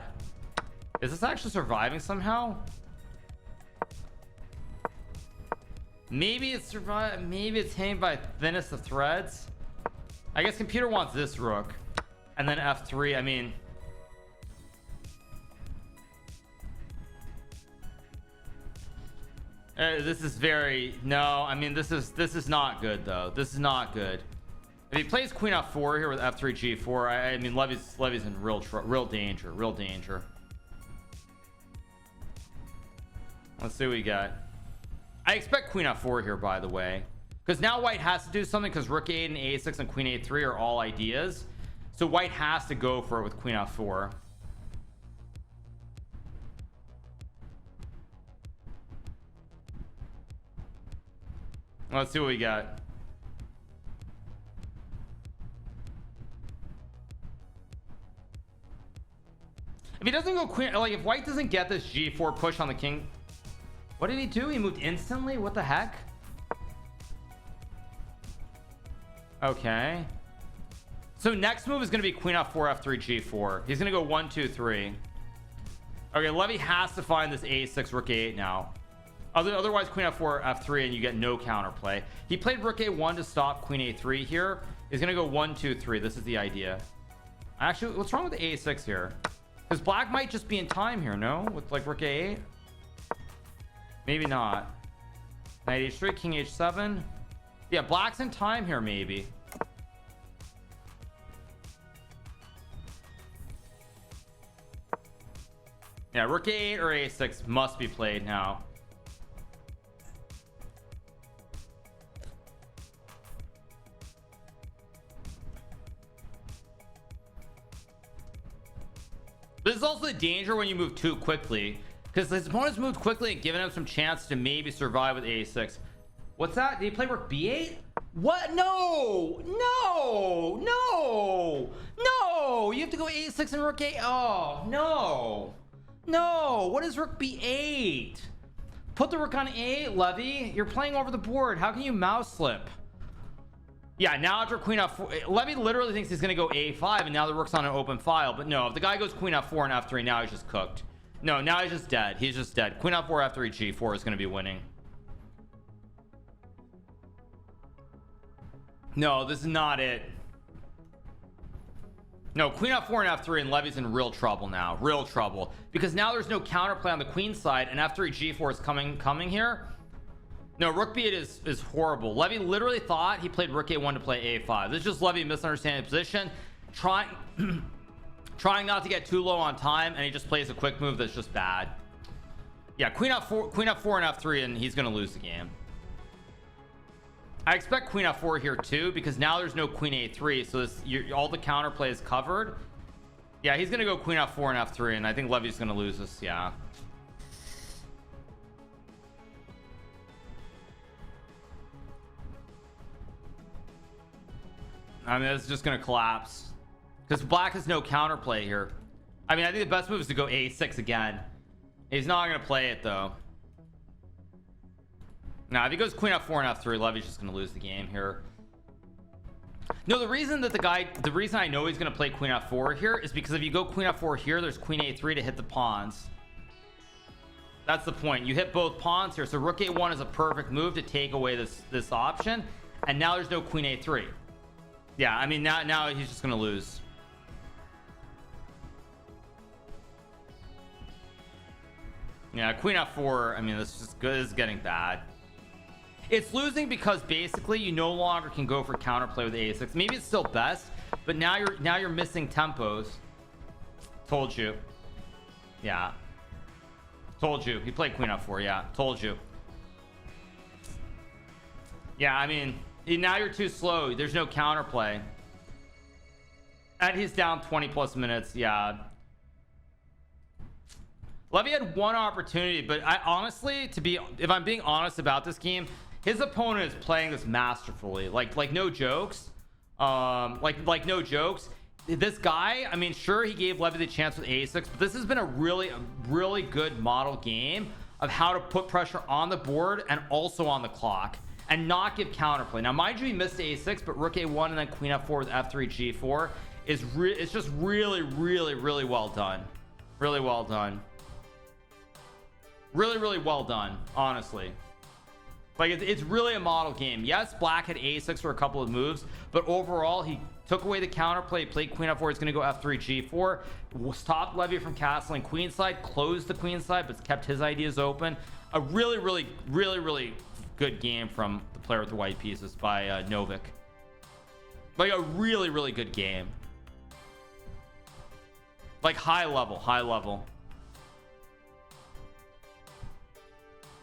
Speaker 1: Is this actually surviving somehow? Maybe it's survived. Maybe it's hanging by thinnest of threads. I guess computer wants this rook and then f3. I mean, this is very no. I mean, this is not good though. This is not good. If he plays queen f4 here with f3 g4, I mean, Levy's in real danger. Let's see what we got. I expect queen f4 here, by the way, because now white has to do something, because rook a8 and a6 and queen a3 are all ideas, so white has to go for it with queen f4. Let's see what we got. If he doesn't go queen, like if white doesn't get this g4 push on the king, what did he do? He moved instantly? What the heck? Okay, so next move is going to be queen f4 f3 g4. He's going to go 1 2 3. Okay, Levy has to find this a6 rook a8 now. Otherwise queen f4 f3 and you get no counterplay. He played rook a1 to stop queen a3 here. He's going to go 1 2 3. This is the idea. Actually, what's wrong with the a6 here? Because black might just be in time here, no? With like rook a8? Maybe not. Knight h3, king h7. Yeah, black's in time here, maybe. Yeah, rook a8 or a6 must be played now. This is also the danger when you move too quickly, because his opponent's moved quickly and given him some chance to maybe survive with a6. What's that? Did he play rook b8? What? No, you have to go a6 and rook a. Oh no, what is rook b8? Put the rook on a8, Levy. You're playing over the board. How can you mouse slip? Yeah, now after queen f4, Levy literally thinks he's gonna go a5, and now the rook's on an open file. But no, if the guy goes queen f4 and f3, now he's just cooked. No, now he's just dead. He's just dead. Queen f4 f3 g4 is gonna be winning. No, this is not it. No, queen f4 and f3, and Levy's in real trouble now. Real trouble. Because now there's no counterplay on the queen side, and f3 g4 is coming here. No, rook b8 is horrible. Levy literally thought he played rook a1 to play a5. This is just Levy misunderstanding the position, trying not to get too low on time, and he just plays a quick move that's just bad. Yeah, queen f4 and f3, and he's gonna lose the game. I expect queen f4 here too, because now there's no queen a3, so this, all the counterplay is covered. Yeah, he's gonna go queen f4 and f3, and I think Levy's gonna lose this. Yeah. I mean, it's just gonna collapse because black has no counterplay here. I mean, I think the best move is to go a6 again. He's not gonna play it though. Now, if he goes queen f4 and f3, Levy's just gonna lose the game here. No, the reason I know he's gonna play queen f4 here is because if you go queen f4 here, there's queen a3 to hit the pawns. That's the point. You hit both pawns here, so rook a1 is a perfect move to take away this option, and now there's no queen a3. Yeah, I mean, now he's just gonna lose. Yeah, queen f4. I mean, this is just good. This is getting bad. It's losing because basically you no longer can go for counterplay with a6. Maybe it's still best, but now you're missing tempos. Told you. Yeah. Told you. He played queen f4. Yeah. Told you. Yeah, I mean, now you're too slow. There's no counterplay. And he's down 20 plus minutes. Yeah. Levy had one opportunity, but I honestly, if I'm being honest about this game, his opponent is playing this masterfully. Like no jokes. Like no jokes. This guy, I mean, sure, he gave Levy the chance with a6, but this has been a really good model game of how to put pressure on the board and also on the clock and not give counterplay. Now, mind you, he missed a6, but rook a1 and then queen f4 with f3 g4 it's just really well done. Really well done. Really well done, honestly. Like, it's really a model game. Yes, black had a6 for a couple of moves, but overall he took away the counterplay, played queen f4. He's going to go f3 g4, stopped Levy from castling queenside, closed the queenside, but kept his ideas open. A really good game from the player with the white pieces by Novik. Like a really good game. Like high level.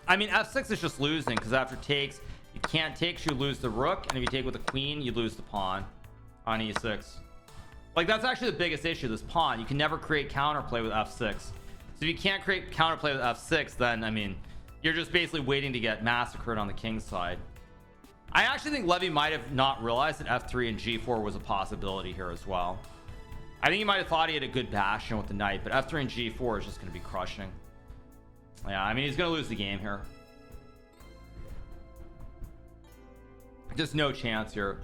Speaker 1: I mean, f6 is just losing because after takes, you can't take, you lose the rook, and if you take with a queen, you lose the pawn on e6. Like, that's actually the biggest issue, this pawn. You can never create counterplay with f6. So if you can't create counterplay with f6, then I mean, you're just basically waiting to get massacred on the king's side. I actually think Levy might have not realized that f3 and g4 was a possibility here as well. I think he might have thought he had a good bastion with the knight, but f3 and g4 is just going to be crushing. Yeah, I mean, he's going to lose the game here. Just no chance here.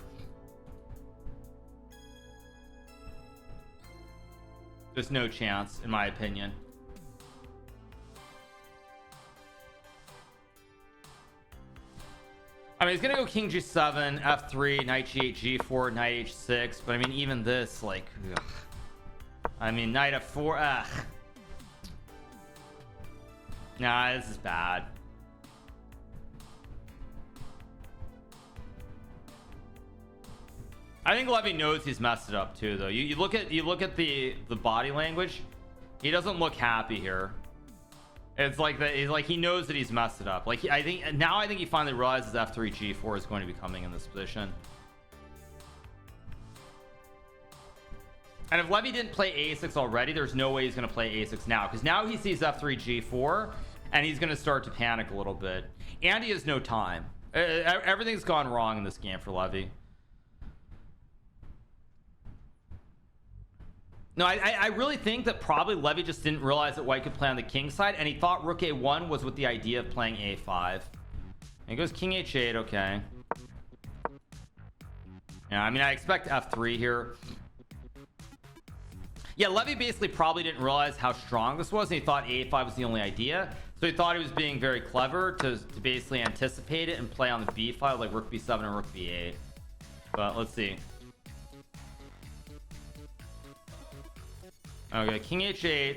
Speaker 1: Just no chance, in my opinion. I mean, he's going to go king g7, f3, knight g8, g4, knight h6. But I mean, even this, like, ugh. I mean, knight f4, ugh. Nah, this is bad. I think Levy knows he's messed it up too, though. You look at the body language. He doesn't look happy here. It's like that. He's like, he knows that he's messed it up. Like, I think he finally realizes f3 g4 is going to be coming in this position. And if Levy didn't play a6 already, there's no way he's going to play a6 now, because now he sees f3 g4 and he's going to start to panic a little bit, and he has no time. Everything's gone wrong in this game for Levy. No, I really think that probably Levy just didn't realize that white could play on the king side, and he thought rook a1 was with the idea of playing a5. And he goes king h8. Okay. Yeah, I mean, I expect f3 here. Yeah, Levy basically probably didn't realize how strong this was, and he thought a5 was the only idea. So he thought he was being very clever to basically anticipate it and play on the b file, like rook b7 and rook b8. But let's see. Okay, king h8.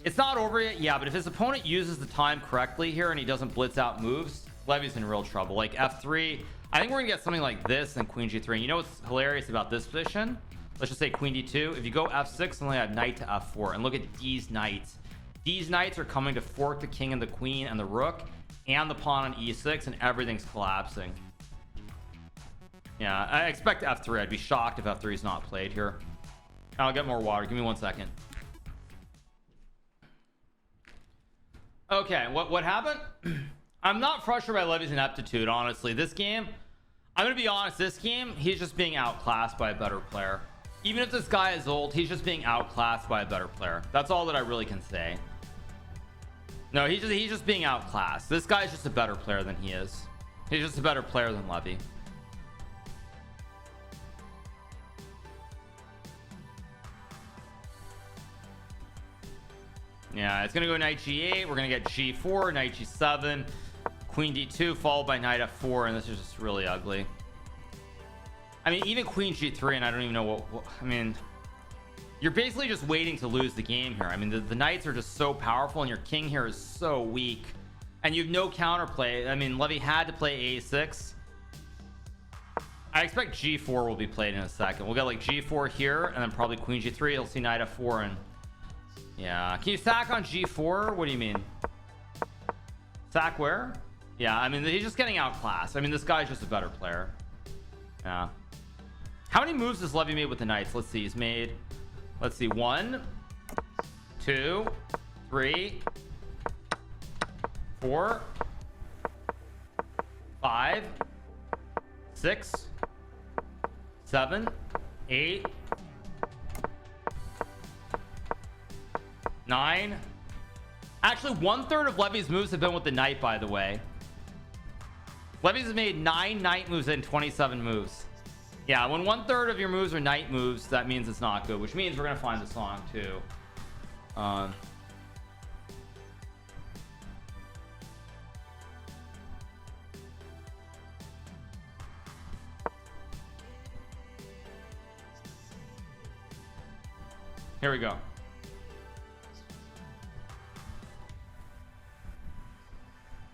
Speaker 1: It's not over yet. Yeah, but if his opponent uses the time correctly here and he doesn't blitz out moves, Levy's in real trouble. Like f3, I think we're gonna get something like this and queen g3. And you know what's hilarious about this position? Let's just say queen d2. If you go f6 and then have knight to f4, and look at these knights. These knights are coming to fork the king and the queen and the rook and the pawn on e6, and everything's collapsing. Yeah, I expect f3. I'd be shocked if f3 is not played here. I'll get more water. Give me 1 second. Okay, what happened? I'm not frustrated by Levy's ineptitude, honestly. This game, I'm gonna be honest, this game, he's just being outclassed by a better player. Even if this guy is old, he's just being outclassed by a better player. That's all that I really can say. No, he's just being outclassed. This guy's just a better player than he is. He's just a better player than Levy. Yeah, it's gonna go knight g8. We're gonna get g4, knight g7, queen d2, followed by knight f4, and this is just really ugly. I mean, even queen g3, and I don't even know what I mean, you're basically just waiting to lose the game here. I mean, the knights are just so powerful, and your king here is so weak, and you have no counterplay. I mean, Levy had to play a6. I expect g4 will be played in a second. We'll get like g4 here, and then probably queen g3. He'll see knight f4, and yeah, can you sack on g4? What do you mean? Sack where? Yeah, I mean, he's just getting outclassed. I mean, this guy's just a better player. Yeah. How many moves has Levy made with the knights? Let's see. He's made, let's see, 1, 2, 3, 4, 5, 6, 7, 8, 9. Actually, 1/3 of Levy's moves have been with the knight, by the way. Levy's has made 9 knight moves and 27 moves. Yeah, when 1/3 of your moves are knight moves, that means it's not good, which means we're gonna find the song too. Here we go.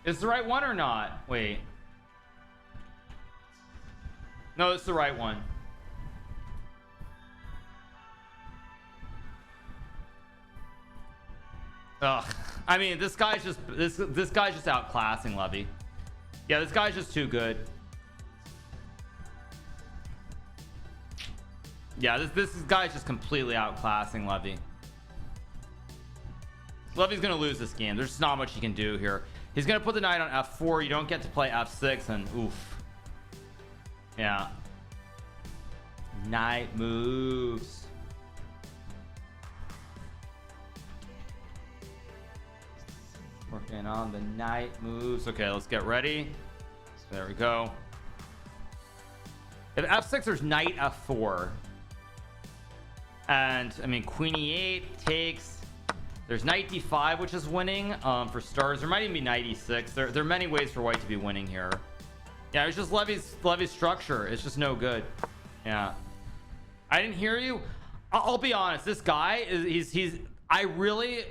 Speaker 1: Is the right one or not? Wait. No, it's the right one. Ugh. I mean, this guy's just this guy's just outclassing Levy. Yeah, this guy's just too good. Yeah, this guy's just completely outclassing Levy. Levy's gonna lose this game. There's just not much he can do here. He's gonna put the knight on f4. You don't get to play f6, and oof. Yeah. Knight moves. Working on the knight moves. Okay, let's get ready. There we go. If f6, there's knight f4. And I mean, queen e8 takes. There's knight d5, which is winning for stars. There might even be knight e6. There are many ways for white to be winning here. Yeah, it's just Levy's structure. It's just no good. Yeah, I didn't hear you. I'll be honest. This guy is I really,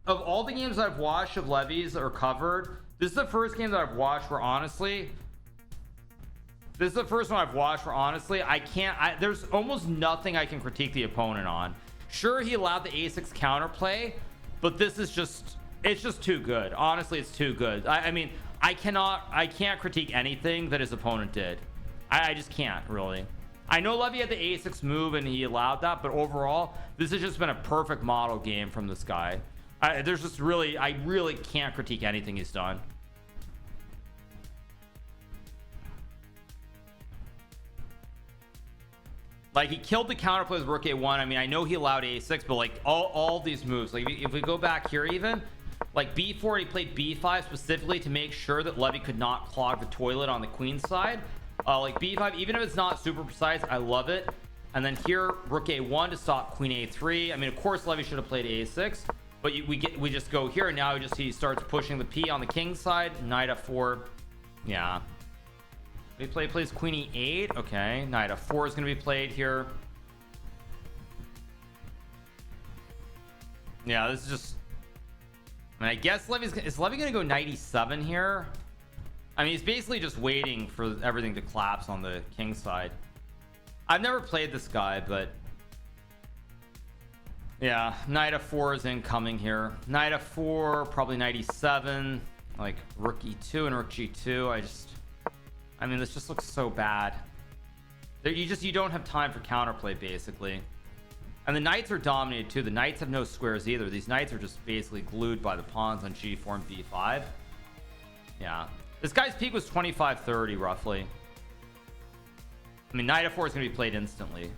Speaker 1: of all the games I've watched of Levy's or covered, this is the first game that I've watched where honestly, this is the first one I've watched where honestly there's almost nothing I can critique the opponent on. Sure, he allowed the a6 counterplay, but this is just, it's just too good. Honestly, it's too good. I mean, I can't critique anything that his opponent did. I just can't really. I know Levy had the a6 move and he allowed that, but overall, this has just been a perfect model game from this guy. I really can't critique anything he's done. Like, he killed the counterplay with rook a1. I mean, I know he allowed a6, but like all these moves, like if we go back here, even like b4, he played b5 specifically to make sure that Levy could not clog the toilet on the queen side. Like b5, even if it's not super precise, I love it. And then here, rook a1 to stop queen a3. I mean, of course Levy should have played a6, but we just go here, and now he starts pushing the p on the king side. Knight f4. Yeah, he plays queen e8. Okay, knight f4 is going to be played here. Yeah, this is just, I mean, I guess is Levy gonna go 97 here? I mean, he's basically just waiting for everything to collapse on the king side. I've never played this guy, but yeah, knight f4 is incoming here. Knight f4, probably 97, like rook e2 and rook g2. I mean, this just looks so bad. You don't have time for counterplay, basically. And the knights are dominated too. The knights have no squares either. These knights are just basically glued by the pawns on g4 and b5. Yeah, this guy's peak was 25-30 roughly. I mean, knight f4 is going to be played instantly.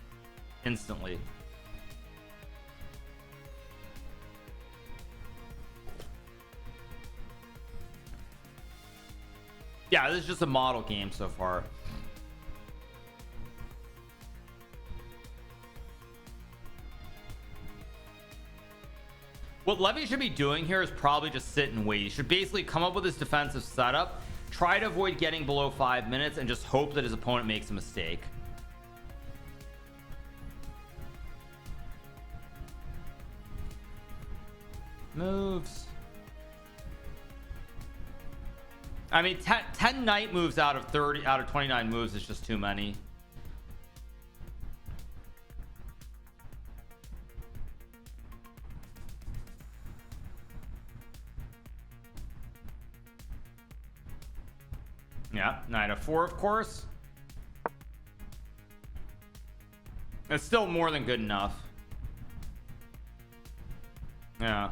Speaker 1: Yeah, this is just a model game so far. What Levy should be doing here is probably just sit and wait. He should basically come up with his defensive setup, try to avoid getting below 5 minutes, and just hope that his opponent makes a mistake. Moves. I mean, 10 knight moves out of 29 moves is just too many. Yeah, knight f4, of course. It's still more than good enough. Yeah.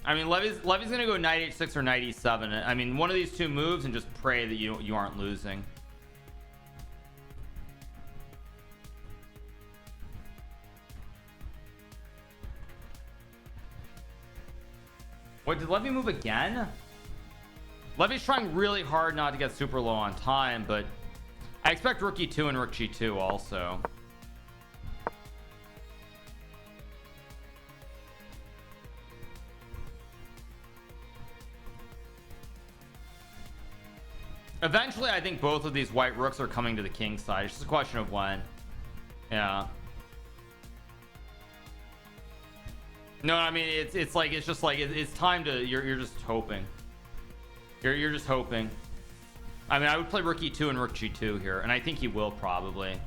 Speaker 1: I mean, Levy's gonna go knight h6 or knight e7. I mean, one of these two moves and just pray that you aren't losing. What, did Levy move again? Levy's trying really hard not to get super low on time, but I expect rook e2 and rook g2 also. Eventually, I think both of these white rooks are coming to the king side. It's just a question of when. Yeah. No, I mean, it's just like it's time to, you're just hoping. You're just hoping. I mean, I would play rook e2 and rook g2 here, and I think he will probably.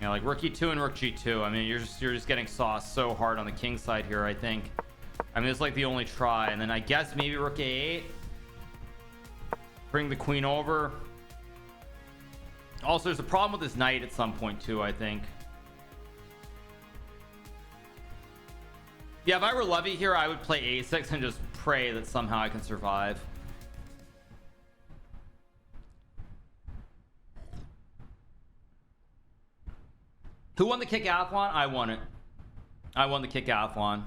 Speaker 1: Yeah, like rook e2 and rook g2. I mean, you're just getting sauced so hard on the king side here, I think. I mean, it's like the only try, and then I guess maybe rook a8. Bring the queen over. Also, there's a problem with this knight at some point too, I think. Yeah, if I were Levy here, I would play a6 and just pray that somehow I can survive. Who won the kicathlon? I won it. I won the kicathlon.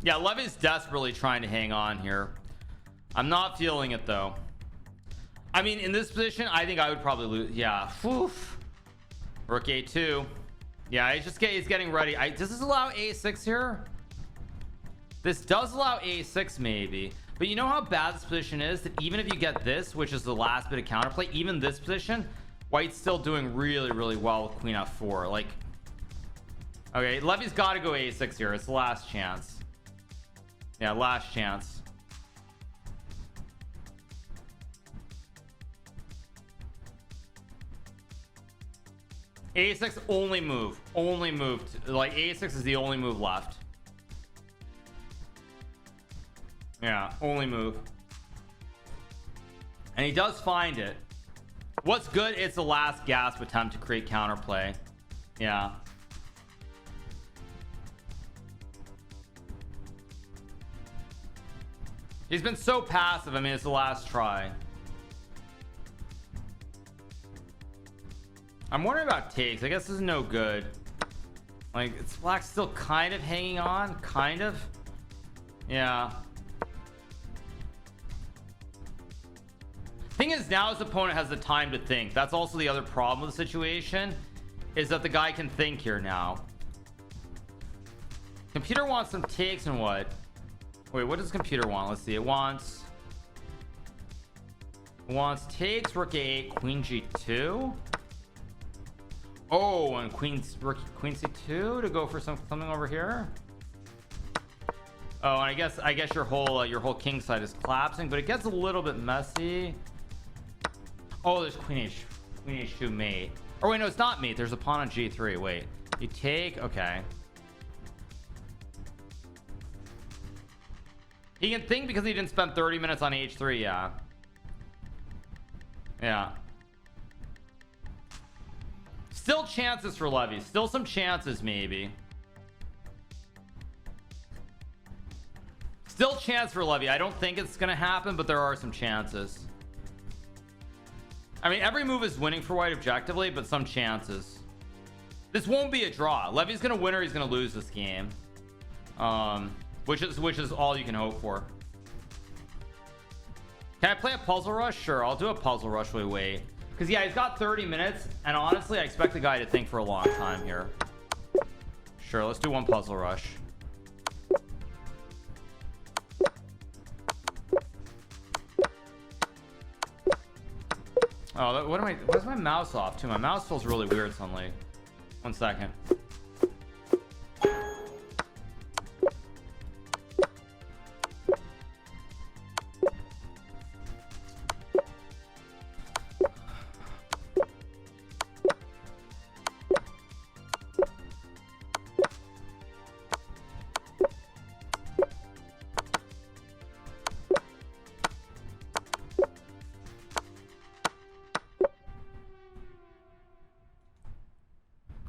Speaker 1: Yeah, Levy's desperately trying to hang on here. I'm not feeling it though. I mean, in this position, I think I would probably lose. Yeah. Oof. Rook a2. Yeah, he's getting ready. Does this allow a6 here? This does allow a6 maybe. But you know how bad this position is? That even if you get this, which is the last bit of counterplay, even this position, White's still doing really, really well with queen f4. Like, okay, Levy's got to go a6 here. It's the last chance. Yeah, last chance. a6 only move. Only move. Like, a6 is the only move left. Yeah, only move. And he does find it. What's good? It's the last gasp attempt to create counterplay. Yeah. He's been so passive. I mean, it's the last try. I'm wondering about takes. I guess this is no good. Like, it's black still kind of hanging on. Kind of. Yeah. Thing is, now his opponent has the time to think. That's also the other problem with the situation, is that the guy can think here now. Computer wants some takes and what? Wait, what does computer want? Let's see. It wants Wants takes rook a8, queen g2. Oh, and queen c2 to go for something over here. Oh, and I guess your whole king side is collapsing, but it gets a little bit messy. Oh, there's queen h2 mate. Or wait, no, it's not mate. There's a pawn on g3. Wait, you take. Okay. He can think because he didn't spend 30 minutes on h3. Yeah. Yeah. Still chances for Levy. Still some chances, maybe. Still chance for Levy. I don't think it's gonna happen, but there are some chances. I mean, every move is winning for white objectively, but some chances. This won't be a draw. Levy's gonna win or he's gonna lose this game. Which is all you can hope for. Can I play a puzzle rush? Sure, I'll do a puzzle rush. Wait. Because yeah, he's got 30 minutes, and honestly, I expect the guy to think for a long time here. Sure, let's do one puzzle rush. Oh, what's my mouse off too? My mouse feels really weird suddenly. 1 second.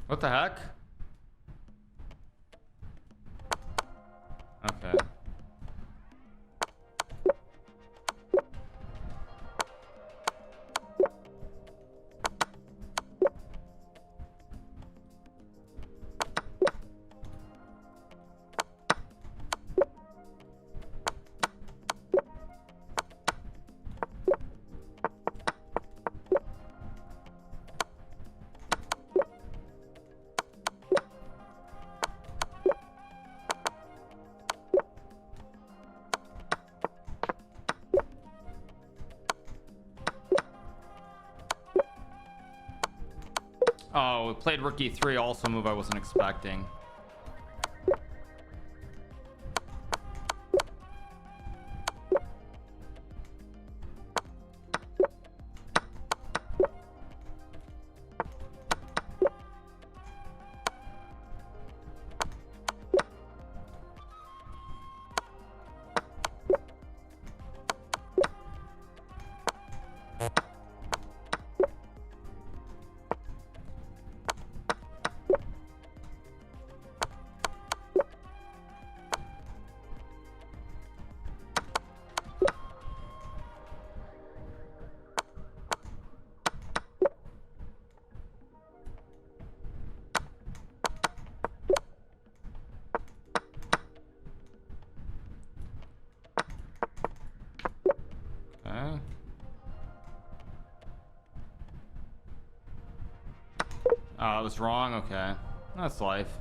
Speaker 1: What the heck? Okay. Oh, we played rook e3, also a move I wasn't expecting. Oh, I was wrong. Okay, that's life.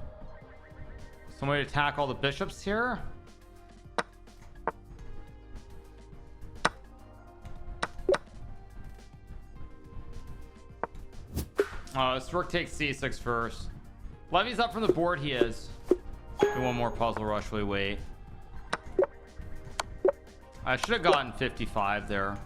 Speaker 1: Some way to attack all the bishops here. Oh, this rook takes c6 first. Levy's up from the board. He is. Do one more puzzle rush. We wait. I should have gotten 55 there.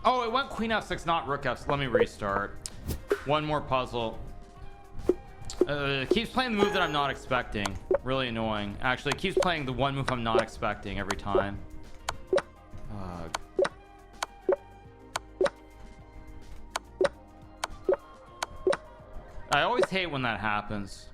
Speaker 1: Oh, it went queen f6, not rook f6. Let me restart. One more puzzle. It keeps playing the move that I'm not expecting. Really annoying. Actually, it keeps playing the one move I'm not expecting every time. I always hate when that happens.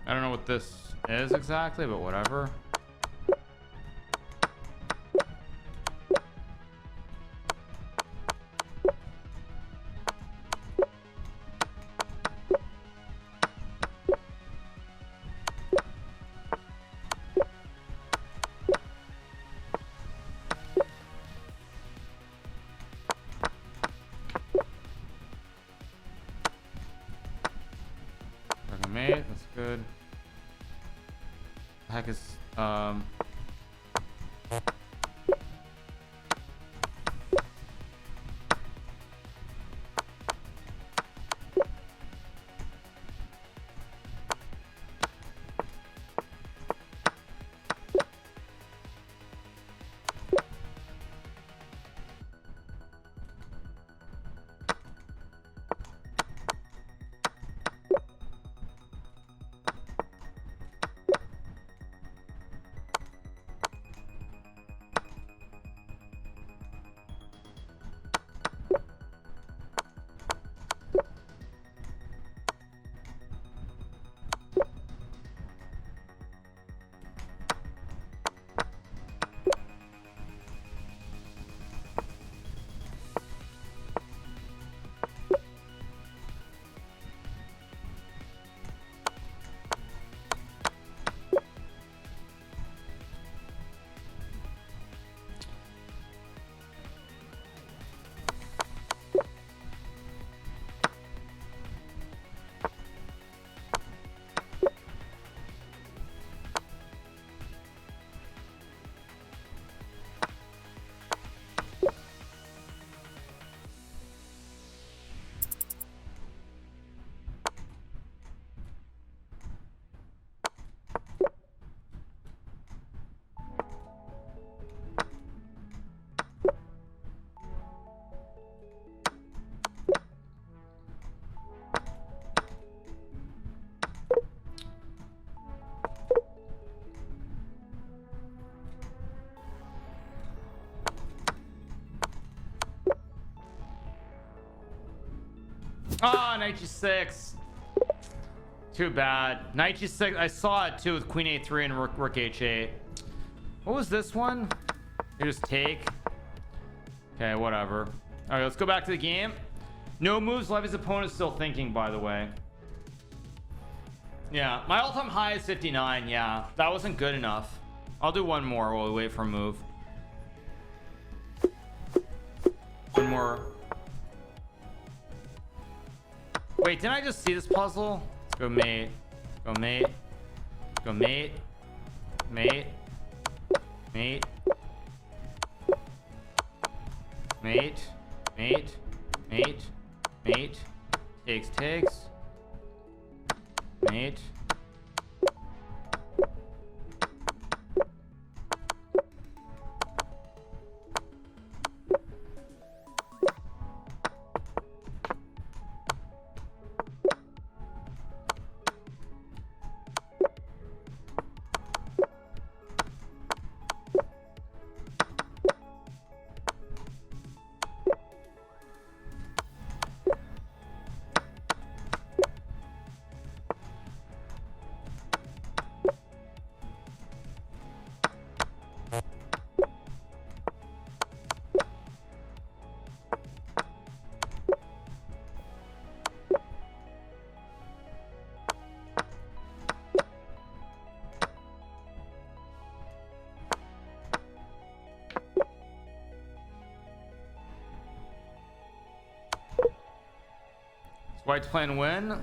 Speaker 1: I don't know what this is exactly, but whatever. Mate, that's good. The heck is oh, knight g6. Too bad. Knight g6. I saw it too with queen a3 and rook h8. What was this one? You just take. Okay, whatever. All right, let's go back to the game. No moves. Levy's opponent is still thinking, by the way. Yeah, my all-time high is 59. Yeah, that wasn't good enough. I'll do one more while we wait for a move. One more. Wait, didn't I just see this puzzle? Let's go mate. Go mate. Go mate. Mate. Mate. Mate. Mate. Mate. Mate. Takes. Mate. White's playing win.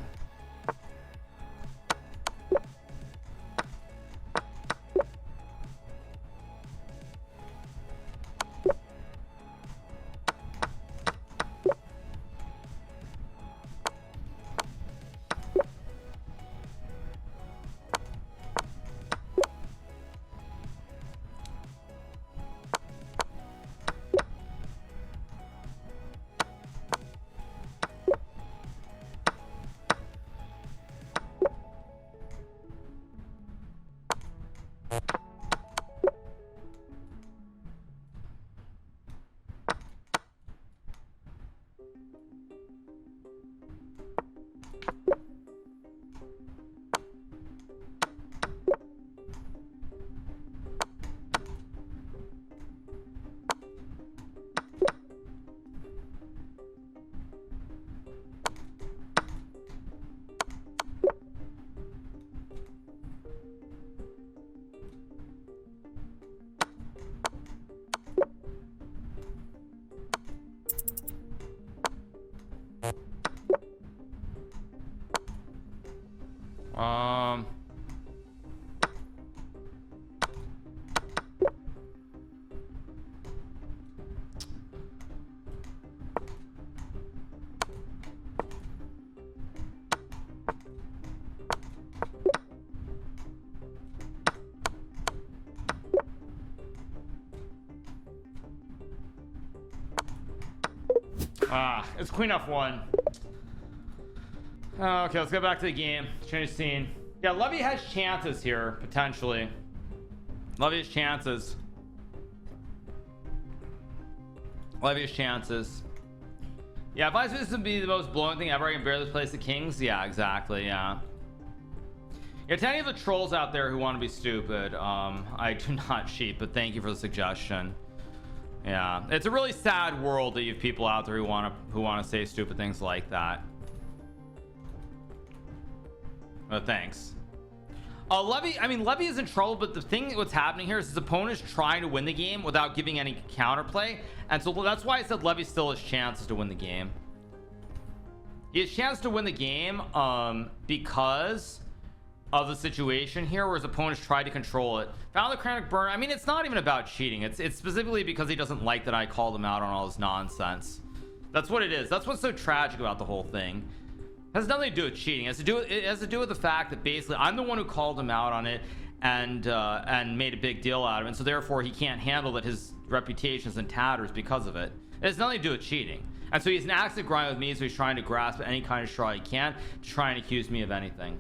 Speaker 1: It's queen f1. Okay, let's go back to the game. Change scene. Yeah, Levy has chances here, potentially. Levy has chances. Levy has chances. Yeah, if I was to be the most blowing thing ever, I can barely place the kings. Yeah, exactly. Yeah. Yeah, to any of the trolls out there who want to be stupid, I do not cheat, but thank you for the suggestion. Yeah, it's a really sad world that you have people out there who want to say stupid things like that. But thanks. Levy, I mean, Levy is in trouble, but the thing what's happening here is his opponent is trying to win the game without giving any counterplay, and so that's why I said Levy still has chances to win the game. He has chance to win the game because of the situation here where his opponents tried to control it. Found the Chronic Burn. I mean, it's not even about cheating. It's specifically because he doesn't like that I called him out on all his nonsense. That's what it is. That's what's so tragic about the whole thing. It has nothing to do with cheating. It has to do with the fact that basically I'm the one who called him out on it and made a big deal out of it, and so therefore he can't handle that his reputation is in tatters because of it. It has nothing to do with cheating. And so he's an active grind with me, so he's trying to grasp any kind of straw he can to try and accuse me of anything.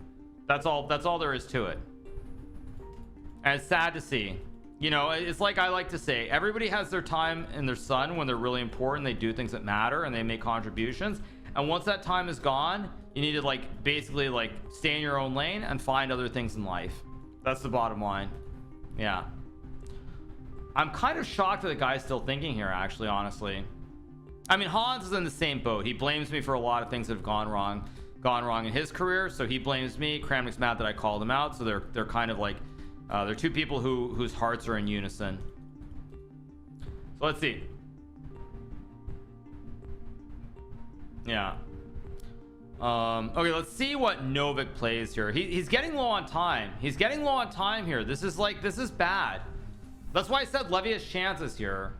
Speaker 1: That's all there is to it. And it's sad to see. You know, it's like I like to say, everybody has their time in their sun when they're really important. They do things that matter and they make contributions, and once that time is gone, you need to like basically like stay in your own lane and find other things in life. That's the bottom line. Yeah, I'm kind of shocked that the guy's still thinking here, actually, honestly. I mean, Hans is in the same boat. He blames me for a lot of things that have gone wrong in his career, so he blames me. Kramnik's mad that I called him out, so they're kind of like they're two people whose hearts are in unison. So let's see. Yeah. Okay, let's see what Novik plays here. He's getting low on time. He's getting low on time here. This is bad. That's why I said Levy has chances here.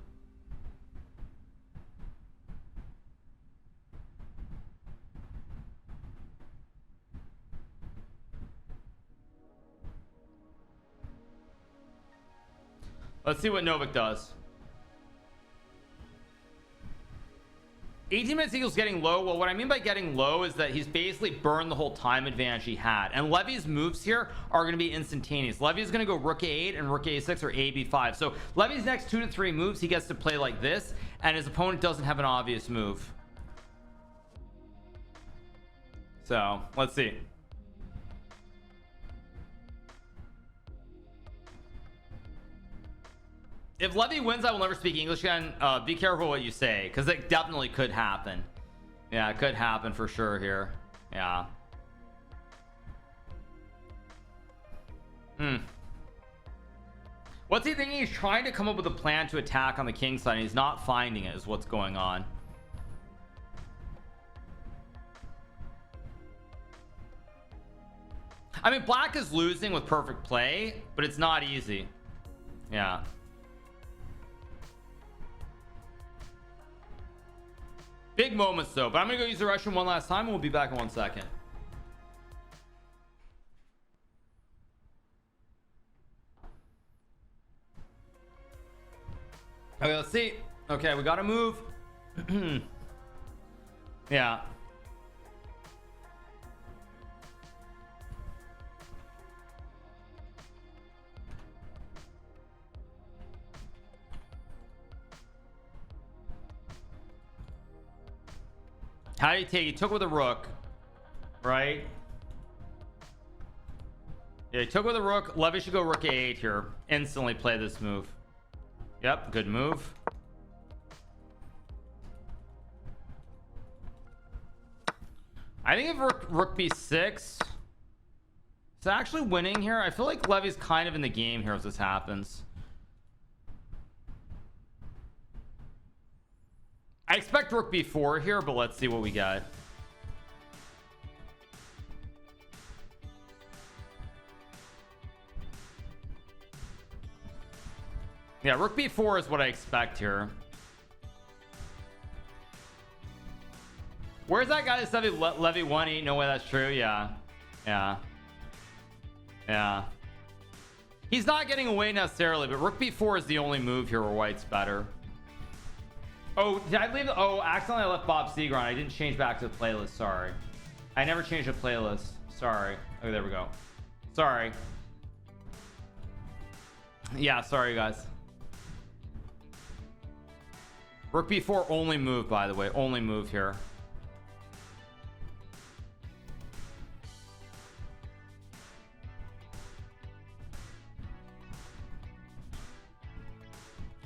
Speaker 1: Let's see what Novik does. 18 minutes equals getting low. Well, what I mean by getting low is that he's basically burned the whole time advantage he had, and Levy's moves here are going to be instantaneous. Levy's going to go rook a8 and rook a6 or ab5. So Levy's next 2 to 3 moves he gets to play like this, and his opponent doesn't have an obvious move. So let's see. If Levy wins, I will never speak English again. Be careful what you say, because it definitely could happen. Yeah, it could happen for sure here. Yeah. What's he thinking? He's trying to come up with a plan to attack on the king side, and he's not finding it, is what's going on. I mean, black is losing with perfect play, but it's not easy. Yeah. Big moments though, but I'm gonna go use the restroom one last time and we'll be back in 1 second. Okay, let's see. Okay, we gotta move. Yeah. How do you take? He took with a rook, right? Yeah, he took with a rook. Levy should go rook a8 here. Instantly play this move. Yep, good move. I think if rook b6, it's actually winning here. I feel like Levy's kind of in the game here if this happens. I expect rook b4 here, but let's see what we got. Yeah, rook b4 is what I expect here. Where's that guy that said Levy 1-8? No way that's true. Yeah. He's not getting away necessarily, but rook b4 is the only move here where white's better. Oh, did I leave? Oh, accidentally I left Bob Seger on. I didn't change back to the playlist. Sorry. I never changed the playlist. Sorry. Oh, there we go. Sorry. Yeah, sorry, guys. Rook b4 only move, by the way. Only move here.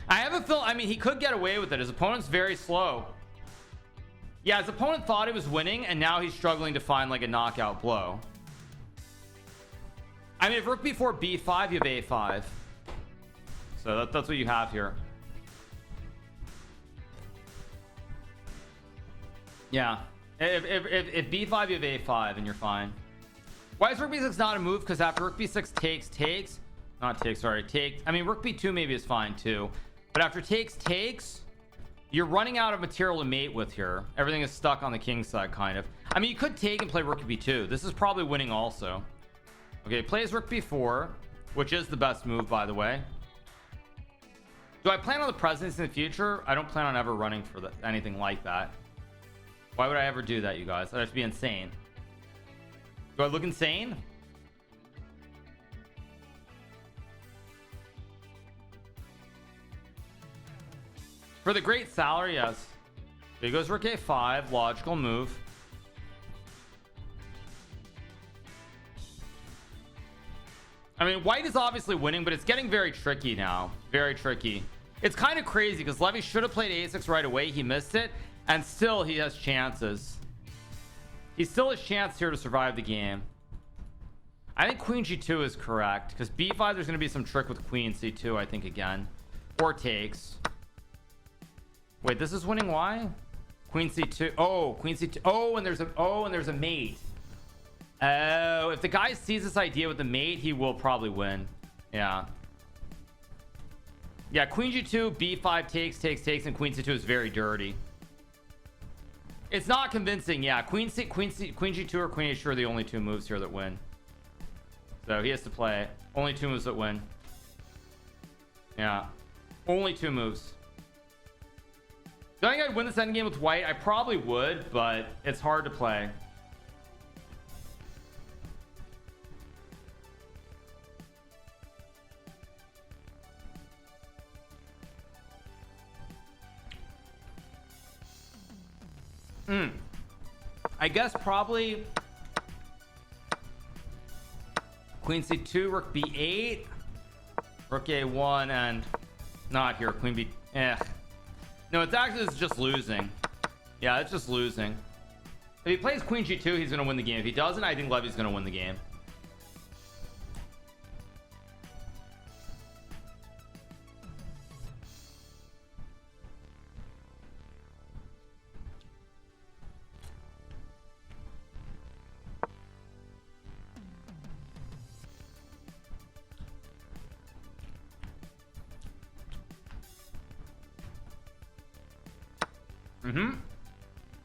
Speaker 1: I have a feel. I mean, he could get away with it. His opponent's very slow. Yeah, his opponent thought he was winning, and now he's struggling to find like a knockout blow. I mean, if rook b4 b5, you have a5. So that's what you have here. Yeah, if b5, you have a5 and you're fine. Why is rook b6 not a move? Because after rook b6 takes, not takes, sorry, take. I mean, rook b2 maybe is fine too, but after takes, you're running out of material to mate with here. Everything is stuck on the king side, kind of. I mean, you could take and play rook b2. This is probably winning also. Okay, plays rook b4, which is the best move, by the way. Do I plan on the presidency in the future? I don't plan on ever running for anything like that. Why would I ever do that, you guys? I'd have to be insane. Do I look insane? For the great salary, yes. Here goes rook a5, logical move. I mean, white is obviously winning, but it's getting very tricky now. Very tricky. It's kind of crazy because Levy should have played a6 right away. He missed it, and still he has chances. He still has chance here to survive the game. I think queen g2 is correct because b5 there's going to be some trick with queen c2, I think, again, or takes. Wait, this is winning. Why? Queen c2. Oh, queen c2. Oh, and there's a mate. Oh, if the guy sees this idea with the mate, he will probably win. Yeah, queen g2, b5 takes, and queen c2 is very dirty. It's not convincing. Yeah, queen g2 or queen h2 are the only two moves here that win. So he has to play only two moves that win. Yeah, only two moves. Do I think I'd win this endgame with white? I probably would, but it's hard to play. I guess probably queen c2, rook b8, rook a1, and not here, queen b. No, it's actually just losing. Yeah, it's just losing. If he plays queen g2, he's gonna win the game. If he doesn't, I think Levy's gonna win the game.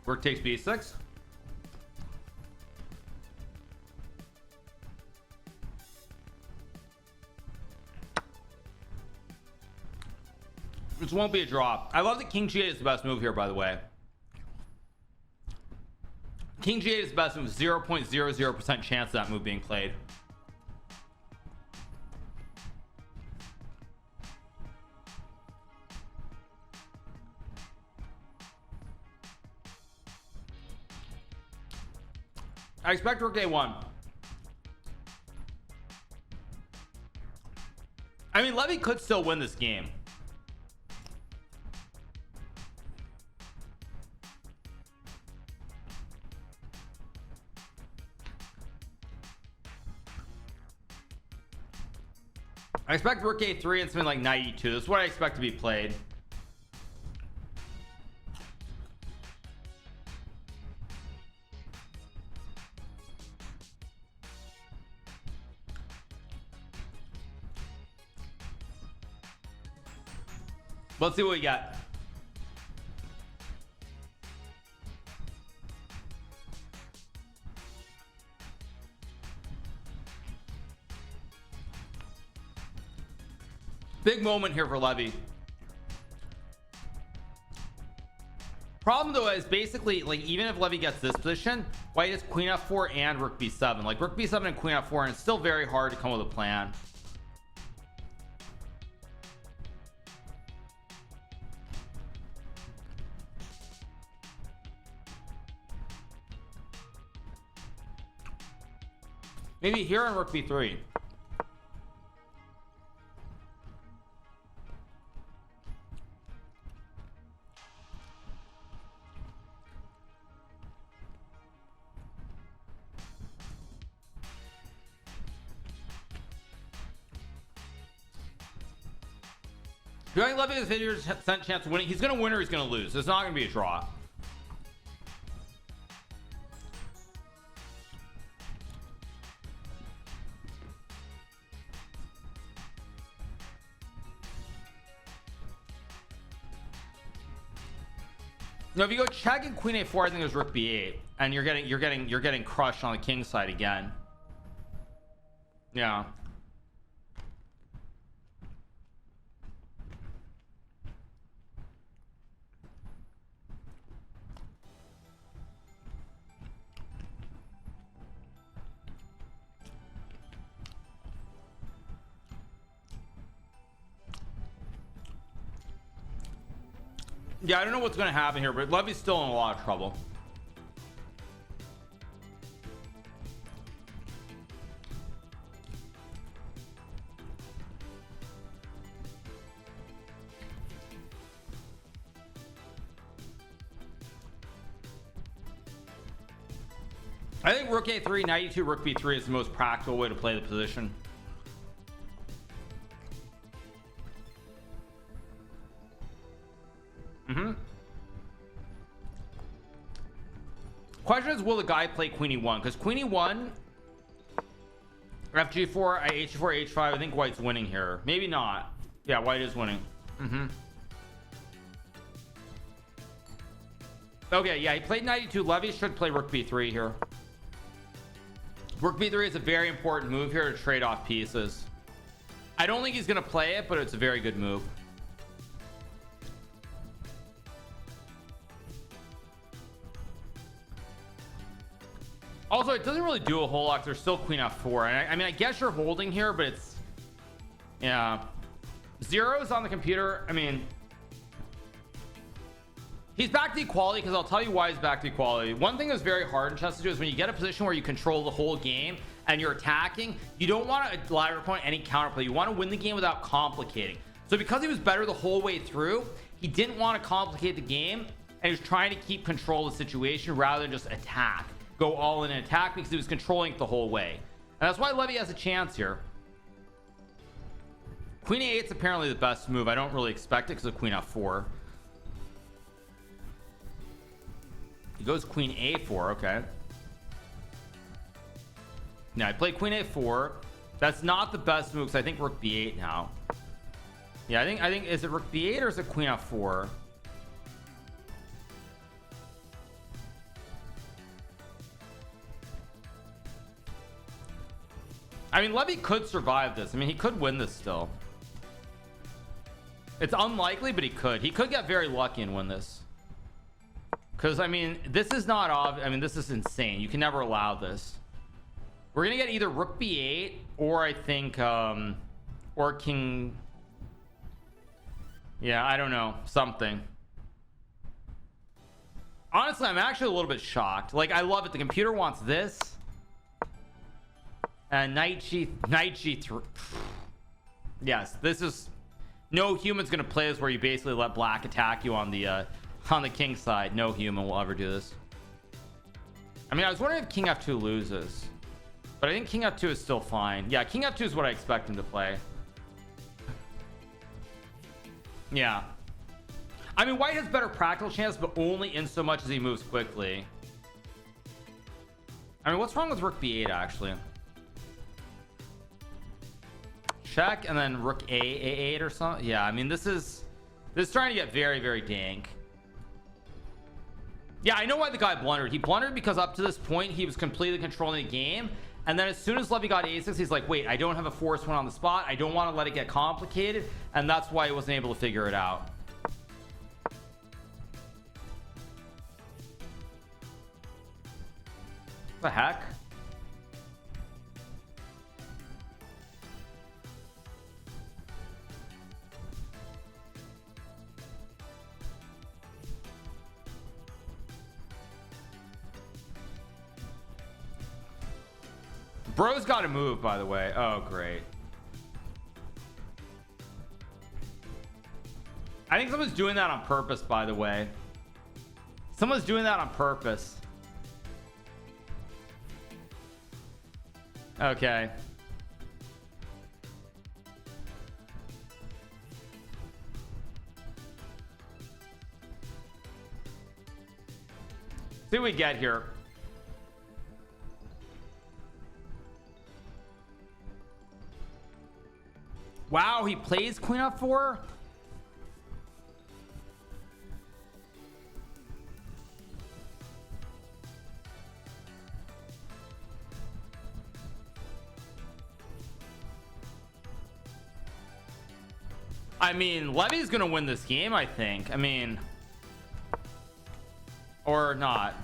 Speaker 1: Rook takes b6. This won't be a draw. I love that king g8 is the best move here, by the way. King g8 is the best move. 0.00% chance of that move being played. I expect rook a1. I mean, Levy could still win this game. I expect rook a3 and something like knight e2. This is what I expect to be played. Let's see what we got. Big moment here for Levy. Problem though is basically like even if Levy gets this position, white is queen f4 and rook b7, like rook b7 and queen f4, and it's still very hard to come with a plan. Maybe here on rook b3. Doing Levy has a 50% chance of winning. He's going to win or he's going to lose. It's not going to be a draw. No, if you go check and queen a4, I think there's rook b8, and you're getting crushed on the king side again. Yeah. Yeah, I don't know what's going to happen here, but Levy's still in a lot of trouble. I think rook a3, knight e2, rook b3 is the most practical way to play the position. Question is, will the guy play queen e1? Because queen e1, fg4, h4, h5. I think white's winning here. Maybe not. Yeah, white is winning. Okay, yeah, he played knight e2. Levy should play rook b3 here. Rook b3 is a very important move here to trade off pieces. I don't think he's going to play it, but it's a very good move. Also, it doesn't really do a whole lot. There's still queen f4, and I mean, I guess you're holding here, but it's, yeah, zeros on the computer. I mean, he's back to equality, because I'll tell you why he's back to equality. One thing that's very hard in chess to do is when you get a position where you control the whole game and you're attacking, you don't want to allow your opponent any counterplay. You want to win the game without complicating. So because he was better the whole way through, he didn't want to complicate the game, and he was trying to keep control of the situation rather than just attack. Go all in and attack, because he was controlling it the whole way. And that's why Levy has a chance here. Queen a8 is apparently the best move. I don't really expect it because of queen f4. He goes queen a4. Okay. Now I play queen a4. That's not the best move, because I think rook b8 now. Yeah, I think is it rook b8 or is it queen f4? I mean, Levy could survive this. I mean, he could win this still. It's unlikely, but he could get very lucky and win this, because I mean, this is not obvious. I mean, this is insane. You can never allow this. We're gonna get either rook b8 or I think or king. Yeah, I don't know, something. Honestly, I'm actually a little bit shocked. Like, I love it. The computer wants this. And knight g3. Yes, this is, no human's gonna play this where you basically let black attack you on the king side. No human will ever do this. I mean, I was wondering if king f2 loses, but I think king f2 is still fine. Yeah, king f2 is what I expect him to play. Yeah, I mean, white has better practical chance, but only in so much as he moves quickly. I mean, what's wrong with rook b8 actually? Check, and then rook a8 or something. Yeah, I mean, this is trying to get very, very dank. Yeah, I know why the guy blundered. He blundered because up to this point he was completely controlling the game, and then as soon as Levy got a6, he's like, wait, I don't have a forced one on the spot. I don't want to let it get complicated, and that's why he wasn't able to figure it out. the heck? Bro's got to move, by the way. Oh, great. I think someone's doing that on purpose, by the way. Someone's doing that on purpose. Okay. See what we get here. Wow, he plays queen f4. I mean, Levy's gonna win this game, I think. I mean, or not.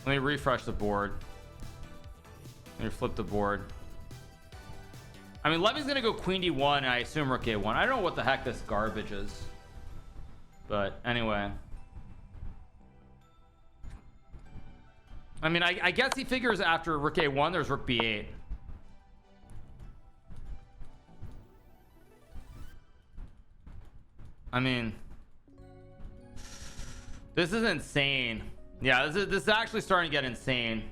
Speaker 1: Let me refresh the board. Let me flip the board. I mean, Levy's gonna go queen d1 and I assume rook a1. I don't know what the heck this garbage is, but anyway. I mean, I guess he figures after rook a1 there's rook b8. I mean, this is insane. Yeah, this is actually starting to get insane.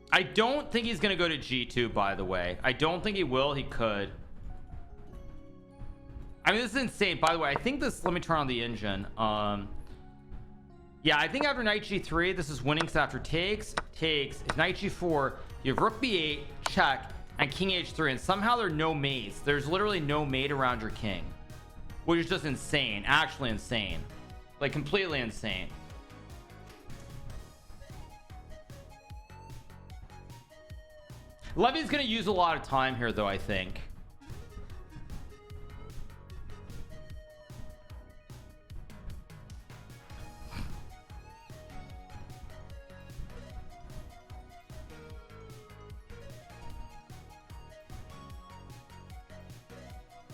Speaker 1: I don't think he's gonna go to g2, by the way. I don't think he will. He could. I mean, this is insane. By the way, I think this, let me turn on the engine. Yeah, I think after knight g3 this is winning, because after takes, if knight g4 you have rook b8 check and king h3, and somehow there are no mates. There's literally no mate around your king, which is just insane. Actually insane, like completely insane. Levy's gonna use a lot of time here though, I think.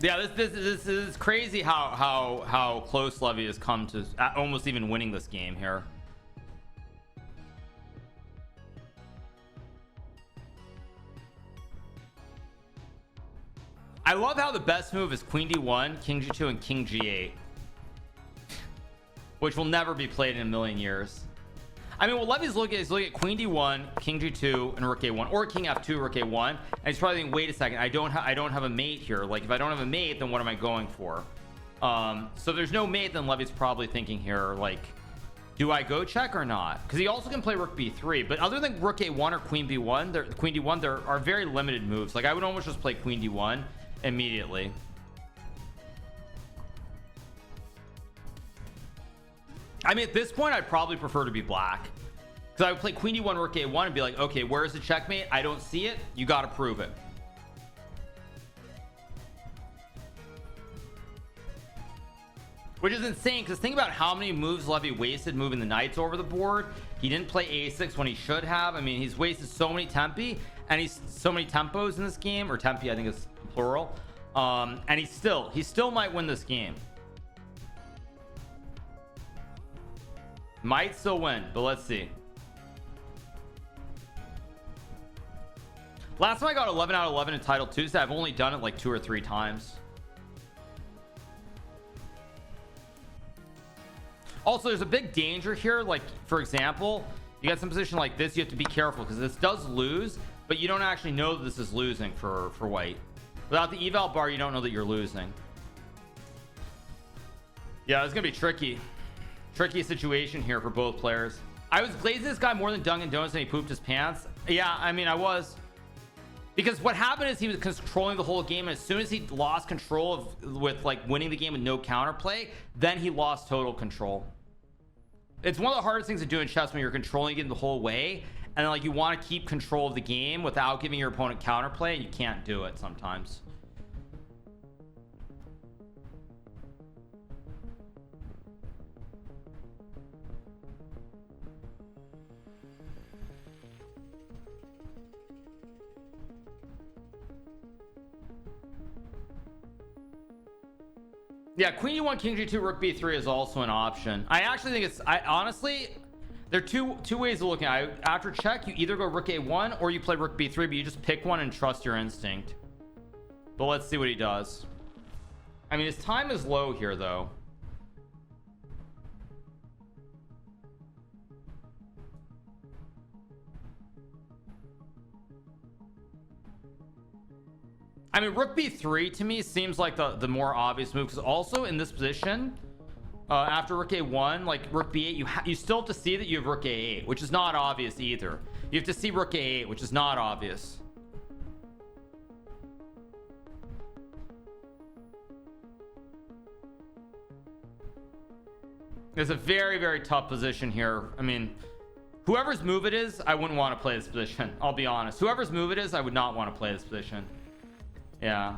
Speaker 1: Yeah, this is crazy how close Levy has come to almost even winning this game here. I love how the best move is queen d1, king g2, and king g8, which will never be played in a million years. I mean, what Levy's looking at is looking at queen d1, king g2, and rook a1, or king f2, rook a1, and he's probably thinking, wait a second, I don't have a mate here. Like, if I don't have a mate, then what am I going for? So there's no mate, then Levy's probably thinking here, like, do I go check or not? Because he also can play rook b3, but other than rook a1 or queen d1, there are very limited moves. Like, I would almost just play queen d1 immediately. I mean, at this point I'd probably prefer to be black, because I would play queen d1 rook a1 and be like, okay, where's the checkmate? I don't see it. You got to prove it. Which is insane, because think about how many moves Levy wasted moving the knights over the board. He didn't play a6 when he should have. I mean, he's wasted so many tempi, and he's so many tempos in this game, or tempi I think is plural, and he still might win this game. Might still win, but let's see. Last time I got 11 out of 11 in Title Tuesday. I've only done it like 2 or 3 times. Also, there's a big danger here. Like, for example, you got some position like this, you have to be careful, because this does lose, but you don't actually know that this is losing for white. Without the eval bar, you don't know that you're losing. Yeah, it's gonna be tricky situation here for both players. I was glazing this guy more than Dunkin' Donuts, and he pooped his pants. Yeah, I mean, I was, because what happened is he was controlling the whole game, and as soon as he lost control with like winning the game with no counterplay, then he lost total control. It's one of the hardest things to do in chess when you're controlling it the whole way, and like you want to keep control of the game without giving your opponent counterplay, and you can't do it sometimes. Yeah, queen e1, king g2, rook b3 is also an option. I actually think it's, I honestly, there are two ways of looking at it. After check, you either go rook a1 or you play rook b3, but you just pick one and trust your instinct. But let's see what he does. I mean, his time is low here though. I mean, rook b3 to me seems like the more obvious move, because also in this position, after rook a1, like rook b8, you still have to see that you have rook a8, which is not obvious either. You have to see rook a8, which is not obvious. It's a very, very tough position here. I mean, whoever's move it is, I wouldn't want to play this position. I'll be honest. Whoever's move it is, I would not want to play this position. Yeah.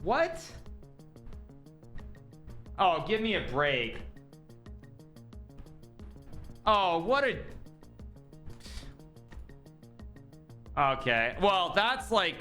Speaker 1: What? Oh, give me a break. Oh, what a... Okay. Well, that's like...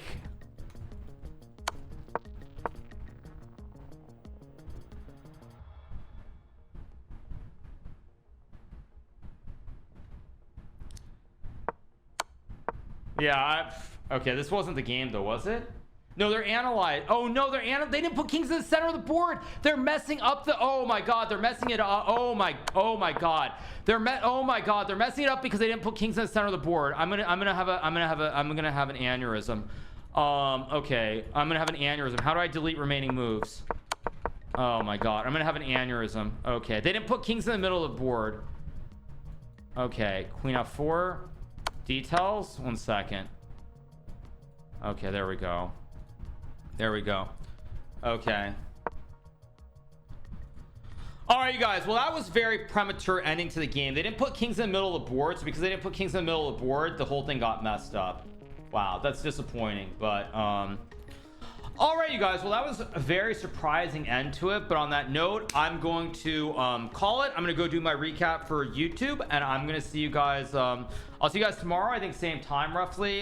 Speaker 1: Yeah, okay, this wasn't the game though, was it? No, they're analyzed. Oh no, they didn't put kings in the center of the board. They're messing up the, oh my god, they're messing it up. Oh my god. Oh my god, they're messing it up because they didn't put kings in the center of the board. I'm gonna have an aneurysm. Okay, I'm gonna have an aneurysm. How do I delete remaining moves? Oh my god, I'm gonna have an aneurysm. Okay, they didn't put kings in the middle of the board. Okay, queen f4. Details, 1 second. Okay, there we go. There we go. Okay. All right, you guys. Well, that was very premature ending to the game. They didn't put kings in the middle of the board, so because they didn't put kings in the middle of the board, the whole thing got messed up. Wow, that's disappointing. But all right, you guys. Well, that was a very surprising end to it. But on that note, I'm going to call it. I'm going to go do my recap for YouTube, and I'm going to see you guys. I'll see you guys tomorrow. I think same time roughly.